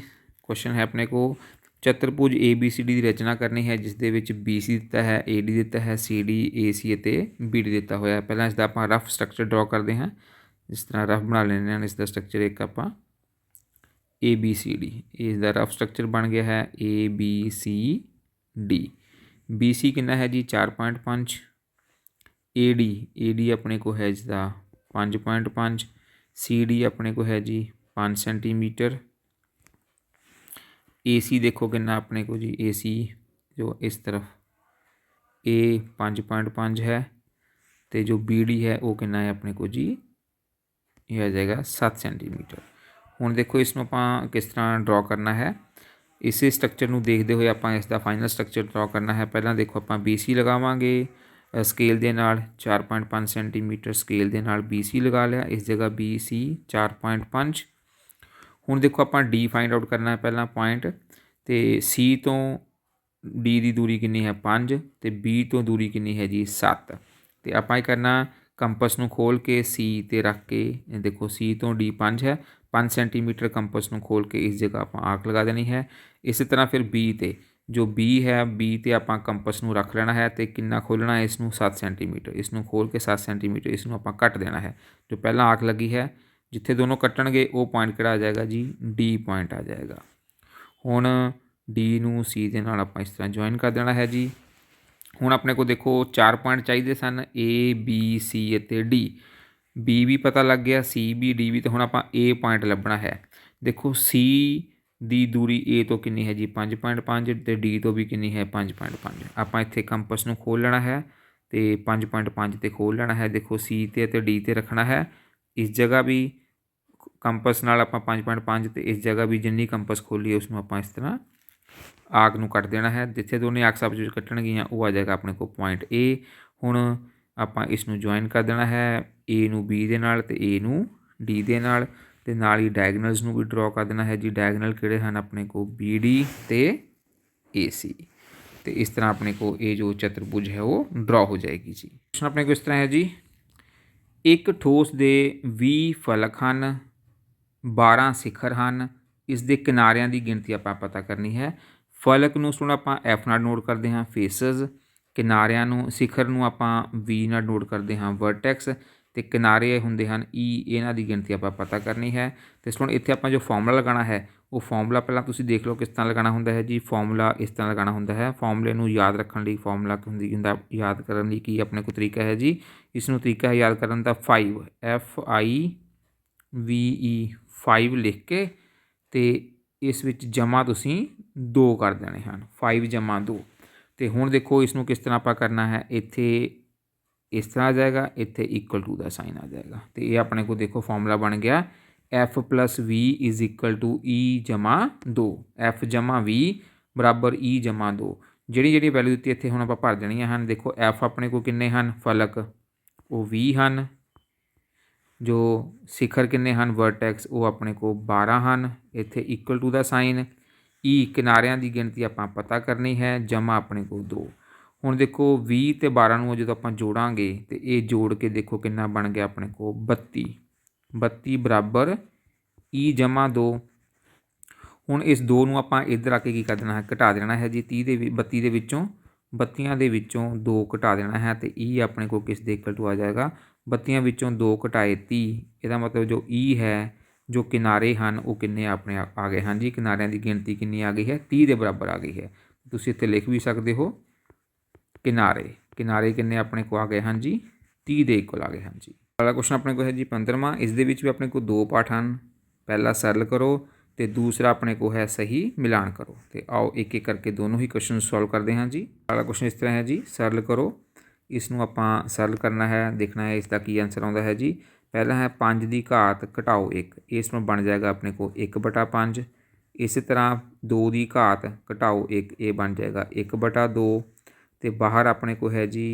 Speaker 1: क्वेश्चन है अपने को चतुर्भुज ABCD की रचना करनी है, जिस दे विच BC दिता है, AD दिता है, CD AC ਅਤੇ BD दिता होया। पहला इसका आप रफ स्ट्रक्चर ड्रॉ करते हैं, इस तरह रफ बना लेने हैं। इसका स्ट्रक्चर एक आप ABCD, इसका रफ स्ट्रक्चर बन गया है ABCD। BC कितना है जी 4.5, AD अपने को है इसका 5.5, CD अपने को है जी 5 सेंटीमीटर, AC देखो कितना अपने को जी AC जो इस तरफ A 5.5 है, तो जो BD है वो कितना है अपने को जी ये आ जाएगा 7 सेंटीमीटर। हुण देखो इसमें आप किस तरह ड्रॉ करना है। इस स्ट्रक्चर को देखते हुए आप इसका फाइनल स्ट्रक्चर ड्रॉ करना है। पहला देखो आप BC लगावांगे स्केल के नाल 4.5 सेंटीमीटर स्केल के नाल BC लगा लिया, इस जगह BC 4.5। हुण देखो आप D फाइंड आउट करना है पहला पॉइंट, तो C तो D की दूरी कितनी है 5, तो B तो दूरी कितनी है जी 7। तो आप करना कंपस को खोल के C ते रख के, देखो C तो D 5 है, 5 सेंटीमीटर कंपस को खोल के इस जगह आप आर्क लगा देनी है। इस तरह फिर B ते जो B है B ते आप कंपस को रख लेना है, तो कितना खोलना है इसनों 7 सेंटीमीटर, इसनों खोल के 7 सेंटीमीटर इसनों आप कट देना है। जो पहला आर्क लगी है जिथे दोनों कट्टणगे वो पॉइंट किहड़ा आ जाएगा जी D पॉइंट आ जाएगा। हुण D नूं C दे नाल आपां इस तरह ज्वाइन कर देना है जी। हुण अपने को देखो 4 पॉइंट चाहिए सन A B C ਅਤੇ D, B भी पता लग गया, C भी D भी, तो हुण आपां A पॉइंट लभना है। देखो C ਦੀ दूरी A तो कितनी है जी 5.5 ਤੇ D तो भी कितनी है 5.5। आपां इत्थे कंपस ਨੂੰ खोल लेना है तो 5.5 ਤੇ खोल लेना है। देखो C ਤੇ ਅਤੇ D ਤੇ रखना है। इस जगह भी कंपस नाल आपां 5.5 ਤੇ इस जगह भी जिन्नी कंपस खोली उसनूं आपां इस तरह आग नूं कट देना है। जिथे दोनों आक्स आपस विच कट्टणगीਆਂ वो आ जाएगा अपने को पॉइंट A। हुण आपां इसनूं ज्वाइन कर देना है A नूं B दे नाल ते A नूं D दे नाल, ते नाल ही डायगनल्स नूं भी ड्रॉ कर देना है जी। डायगनल किहड़े हैं अपने को BD ते AC। तो इस तरह अपने को ये जो चतुर्भुज है वो ड्रॉ हो जाएगी जी। क्वेश्चन अपने को इस तरह है जी, एक ठोस दे 20 फलक हैं, 12 सिखर हैं, इस दे किनारियां की गिनती आप पता करनी है। फलक नूं सुण आपां F नाल नोट करते हैं फेसिस, किनारियां नूं सिखर नूं आपां V नाल नोट करते हैं वर्टैक्स, तो किनारे हुंदे हैं E, इन्हां दी गिनती आप पता करनी है। तो सुण इत्थे आपां जो फॉर्मूला लगाना है वो फॉर्मूला पहला तुसीं देख लो किस तरह लगाना हुंदा है जी। फॉर्मूला इस तरह लगाना हुंदा है। फॉर्मूले नूं याद रखण लई फॉर्मूला हुंदा याद करन लई की अपने को तरीका है जी। इसनूं तरीका है याद करन दा 5 FIVE 5 लिख के ते इस विच जमा तुसीं 2 कर देने हैं, 5 जमा 2। तो हुण देखो इसनूं किस तरह आपां करना है, इत्थे इस तरह आ जाएगा, इत्थे इक्वल टू का साइन आ जाएगा। तो ये अपने को देखो फॉर्मूला बन गया F+V is equal to E जमा 2, F जमा V बराबर E जमा 2। जिहड़ी वैल्यू दी इत्थे हुण आपां भर देणीआं हन। देखो F अपने को किन्ने हन फलक वो 20 हन, जो सिखर किन्ने हन वर्टैक्स वो अपने को 12 हन, इत्थे इक्वल टू का साइन। E किनारियां की गिनती आपां पता करनी है, जमा अपने को 2। हुण देखो 20 ते 12 नूं जो आपां जोड़ांगे तो ये जोड़ के देखो कितना बन गया अपने को 32 बराबर E जमा 2। हुण इस 2 नूं आपां इधर आके की कर देना है घटा देना है जी। 32 दे विच्चों 2 घटा देना है, तो E अपने को किस दे इक्वल टू आ जाएगा 32 विच्चों 2 घटाए 30। इसका मतलब जो E है जो किनारे हैं वो किन्ने अपने आ गए हैं जी, किनारियां की गिनती कितनी आ गई है 30 के बराबर आ गई है। तुसीं इत्थे लिख भी सकते हो किनारे किन्ने अपने को आ गए हैं जी 30 के इक्वल आ गए हैं जी। अगला क्वेश्चन अपने को है जी 15वां। इस दे विच भी अपने को 2 पार्ट हैं, पहला सरल करो तो दूसरा अपने को है सही मिलान करो। तो आओ एक एक करके दोनों ही क्वेश्चन सॉल्व करते हैं जी। अगला क्वेश्चन इस तरह है जी, सरल करो, इसनों आपां सरल करना है, देखना है इसका की आंसर आता है जी। पहला है 5 की घात घटाओ 1, इसमें बन जाएगा अपने को 1/5। इस तरह 2 की घात घटाओ 1, ये बन जाएगा 1/2। तो बाहर अपने को है जी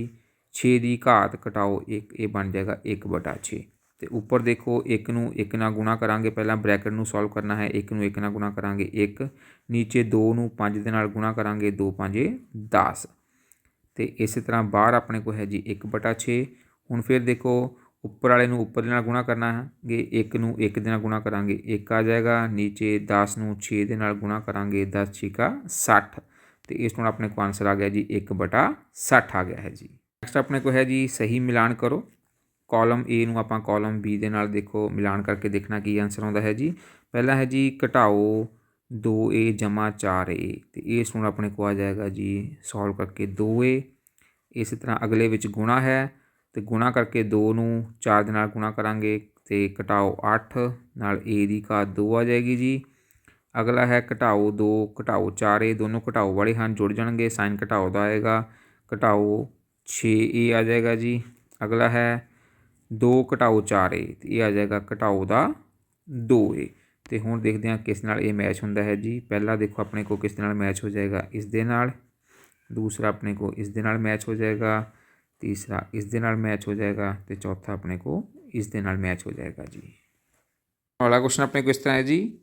Speaker 1: 6 की घात घटाओ 1, ये बन जाएगा 1/6। तो ऊपर देखो 1 नूं 1 नाल गुणा करांगे, पहला ब्रैकेट नूं सॉल्व करना है, 1 नूं 1 नाल गुणा करांगे 1, नीचे 2 नूं 5 दे नाल गुणा करांगे 2 5 10। तो इस तरह बाहर अपने को है जी 1/6। हुण फिर देखो ਉੱਪਰ ਵਾਲੇ ਨੂੰ ਉੱਪਰ ਦੇ ਨਾਲ ਗੁਣਾ ਕਰਨਾ ਹੈ, 1 ਨੂੰ 1 ਦੇ ਨਾਲ ਗੁਣਾ ਕਰਾਂਗੇ 1 ਆ ਜਾਏਗਾ। ਨੀਚੇ 10 ਨੂੰ 6 ਦੇ ਨਾਲ ਗੁਣਾ ਕਰਾਂਗੇ 10 ਛਿਕਾ 60 ਤੇ ਇਸ ਤੋਂ ਆਪਣੇ ਕੋਲ ਆਂਸਰ ਆ ਗਿਆ ਜੀ 1/60 ਆ ਗਿਆ ਹੈ ਜੀ। ਨੈਕਸਟ ਆਪਣੇ ਕੋਲ ਹੈ ਜੀ ਸਹੀ ਮਿਲਾਨ ਕਰੋ। ਕਾਲਮ ਏ ਨੂੰ ਆਪਾਂ ਕਾਲਮ ਬੀ ਦੇ ਨਾਲ ਦੇਖੋ ਮਿਲਾਨ ਕਰਕੇ ਦੇਖਣਾ ਕੀ ਆਂਸਰ ਆਉਂਦਾ ਹੈ ਜੀ। ਪਹਿਲਾ ਹੈ ਜੀ ਘਟਾਓ 2a ਜਮਾ 4a ਤੇ ਇਸ ਨੂੰ ਆਪਣੇ ਕੋਲ ਆ ਜਾਏਗਾ ਜੀ ਸੋਲਵ ਕਰਕੇ 2a। ਇਸੇ ਤਰ੍ਹਾਂ ਅਗਲੇ ਵਿੱਚ ਗੁਣਾ ਹੈ ਤੇ ਗੁਣਾ ਕਰਕੇ 2 ਨੂੰ 4 ਦੇ ਨਾਲ ਗੁਣਾ ਕਰਾਂਗੇ ਤੇ ਘਟਾਓ 8 ਨਾਲ a ਦੀ ਘਾਤ 2 ਆ ਜਾਏਗੀ ਜੀ। ਅਗਲਾ ਹੈ ਘਟਾਓ 2 ਘਟਾਓ 4a, ਦੋਨੋਂ ਘਟਾਓ ਵਾਲੇ ਹਨ, ਜੁੜ ਜਾਣਗੇ, ਸਾਈਨ ਘਟਾਓ ਦਾ ਆਏਗਾ, ਘਟਾਓ 6a ਆ ਜਾਏਗਾ ਜੀ। ਅਗਲਾ ਹੈ 2 ਘਟਾਓ 4a ਤੇ ਇਹ ਆ ਜਾਏਗਾ ਘਟਾਓ ਦਾ 2a। ਤੇ ਹੁਣ ਦੇਖਦੇ ਹਾਂ ਕਿਸ ਨਾਲ ਇਹ ਮੈਚ ਹੁੰਦਾ ਹੈ ਜੀ। ਪਹਿਲਾ ਦੇਖੋ ਆਪਣੇ ਕੋਲ ਕਿਸ ਦੇ ਨਾਲ ਮੈਚ ਹੋ ਜਾਏਗਾ, ਇਸ ਦੇ ਨਾਲ। ਦੂਸਰਾ ਆਪਣੇ ਕੋਲ ਇਸ ਦੇ ਨਾਲ ਮੈਚ ਹੋ ਜਾਏਗਾ। ਤੀਸਰਾ ਇਸ ਦੇ ਨਾਲ ਮੈਚ ਹੋ ਜਾਏਗਾ ਤੇ ਚੌਥਾ ਆਪਣੇ ਕੋਲ ਇਸ ਦੇ ਨਾਲ ਮੈਚ ਹੋ ਜਾਏਗਾ ਜੀ। ਅਗਲਾ ਕੁਐਸਚਨ ਆਪਣੇ ਕੋਲ ਇਸ ਤਰ੍ਹਾਂ ਹੈ ਜੀ,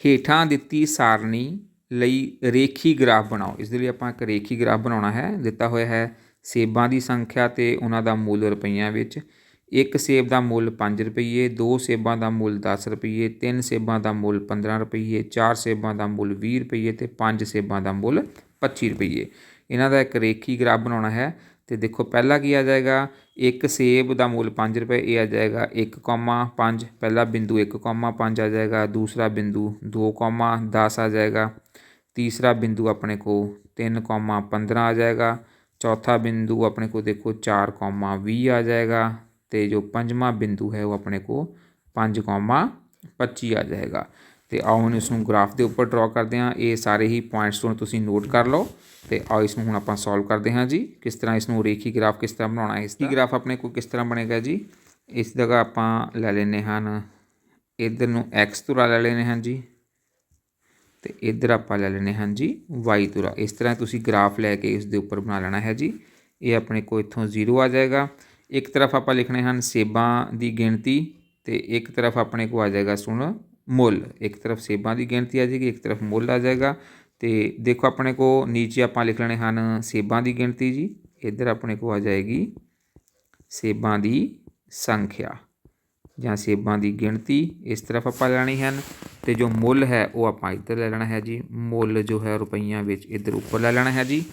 Speaker 1: ਹੇਠਾਂ ਦਿੱਤੀ ਸਾਰਣੀ ਲਈ ਰੇਖੀ ਗ੍ਰਾਫ ਬਣਾਓ। ਇਸ ਦੇ ਲਈ ਆਪਾਂ ਇੱਕ ਰੇਖੀ ਗ੍ਰਾਫ ਬਣਾਉਣਾ ਹੈ। ਦਿੱਤਾ ਹੋਇਆ ਹੈ ਸੇਬਾਂ ਦੀ ਸੰਖਿਆ ਤੇ ਉਹਨਾਂ ਦਾ ਮੁੱਲ ਰੁਪਈਆਂ ਵਿੱਚ। ਇੱਕ ਸੇਬ ਦਾ ਮੁੱਲ 5 ਰੁਪਈਏ, 2 ਸੇਬਾਂ ਦਾ ਮੁੱਲ 10 ਰੁਪਈਏ, 3 ਸੇਬਾਂ ਦਾ ਮੁੱਲ 15 ਰੁਪਈਏ, 4 ਸੇਬਾਂ ਦਾ ਮੁੱਲ 20 ਰੁਪਈਏ ਤੇ 5 ਸੇਬਾਂ ਦਾ ਮੁੱਲ 25 ਰੁਪਈਏ। ਇਹਨਾਂ ਦਾ ਇੱਕ ਰੇਖੀ ਗ੍ਰਾਫ ਬਣਾਉਣਾ ਹੈ। ਤੇ ਦੇਖੋ ਪਹਿਲਾ ਕੀ ਆ ਜਾਏਗਾ, ਇੱਕ ਸੇਬ ਦਾ ਮੁੱਲ 5 ਰੁਪਏ, ਇਹ ਆ ਜਾਏਗਾ 1,5। ਪਹਿਲਾ ਬਿੰਦੂ 1,5 ਆ ਜਾਏਗਾ। ਦੂਸਰਾ ਬਿੰਦੂ 2,10 ਆ ਜਾਏਗਾ। ਤੀਸਰਾ ਬਿੰਦੂ ਆਪਣੇ ਕੋਲ 3,15 ਆ ਜਾਏਗਾ। ਚੌਥਾ ਬਿੰਦੂ ਆਪਣੇ ਕੋਲ ਦੇਖੋ 4,20 ਆ ਜਾਏਗਾ ਤੇ ਜੋ ਪੰਜਵਾਂ ਬਿੰਦੂ ਹੈ ਉਹ ਆਪਣੇ ਕੋਲ 5,25 ਆ ਜਾਏਗਾ। ਤੇ ਆਓ ਹੁਣ ਇਸ ਨੂੰ ਗ੍ਰਾਫ ਦੇ ਉੱਪਰ ਡਰਾ ਕਰਦੇ ਹਾਂ। ਇਹ ਸਾਰੇ ਹੀ ਪੁਆਇੰਟਸ ਤੋਂ ਤੁਸੀਂ ਨੋਟ ਕਰ ਲਓ ਤੇ ਆਓ ਇਸ ਨੂੰ ਹੁਣ ਆਪਾਂ ਸੋਲਵ ਕਰਦੇ ਹਾਂ ਜੀ। ਕਿਸ ਤਰ੍ਹਾਂ ਇਸ ਨੂੰ ਰੇਖੀ ਗ੍ਰਾਫ ਕਿਸ ਤਰ੍ਹਾਂ ਬਣਾਉਣਾ ਹੈ, ਇਸ ਦੀ ਗ੍ਰਾਫ ਆਪਣੇ ਕੋਲ ਕਿਸ ਤਰ੍ਹਾਂ ਬਣੇਗਾ ਜੀ। ਇਸ ਜਗ੍ਹਾ ਆਪਾਂ ਲੈ ਲੈਂਦੇ ਹਨ, ਇੱਧਰ ਨੂੰ x ਧੁਰਾ ਲੈ ਲੈਂਦੇ ਹਨ ਜੀ ਤੇ ਇੱਧਰ ਆਪਾਂ ਲੈ ਲੈਂਦੇ ਹਨ ਜੀ y ਧੁਰਾ। ਇਸ ਤਰ੍ਹਾਂ ਤੁਸੀਂ ਗ੍ਰਾਫ ਲੈ ਕੇ ਇਸ ਦੇ ਉੱਪਰ ਬਣਾ ਲੈਣਾ ਹੈ ਜੀ। ਇਹ ਆਪਣੇ ਕੋਲ ਇੱਥੋਂ 0 ਆ ਜਾਏਗਾ। ਇੱਕ ਤਰਫ ਆਪਾਂ ਲਿਖਣੇ ਹਨ ਸੇਬਾਂ ਦੀ ਗਿਣਤੀ ਤੇ ਇੱਕ ਤਰਫ ਆਪਣੇ ਕੋਲ ਆ ਜਾਏਗਾ ਸੁਣ ਮੁੱਲ। ਇੱਕ ਤਰਫ ਸੇਬਾਂ ਦੀ ਗਿਣਤੀ ਆ ਜਾਏਗੀ, ਇੱਕ ਤਰਫ ਮੁੱਲ ਆ ਜਾਏਗਾ। ਤੇ ਦੇਖੋ ਆਪਣੇ ਕੋਲ ਨੀਚੇ ਆਪਾਂ ਲਿਖ ਲੈਣੇ ਹਨ ਸੇਬਾਂ ਦੀ ਗਿਣਤੀ ਜੀ, ਇੱਧਰ ਆਪਣੇ ਕੋਲ ਆ ਜਾਏਗੀ ਸੇਬਾਂ ਦੀ ਸੰਖਿਆ ਜਾਂ ਸੇਬਾਂ ਦੀ ਗਿਣਤੀ, ਇਸ ਤਰਫ ਆਪਾਂ ਲੈਣੀ ਹਨ। ਤੇ ਜੋ ਮੁੱਲ ਹੈ ਉਹ ਆਪਾਂ ਇੱਧਰ ਲੈ ਲੈਣਾ ਹੈ ਜੀ। ਮੁੱਲ ਜੋ ਹੈ ਰੁਪਈਆਂ ਵਿੱਚ ਇੱਧਰ ਉੱਪਰ ਲੈ ਲੈਣਾ ਹੈ ਜੀ।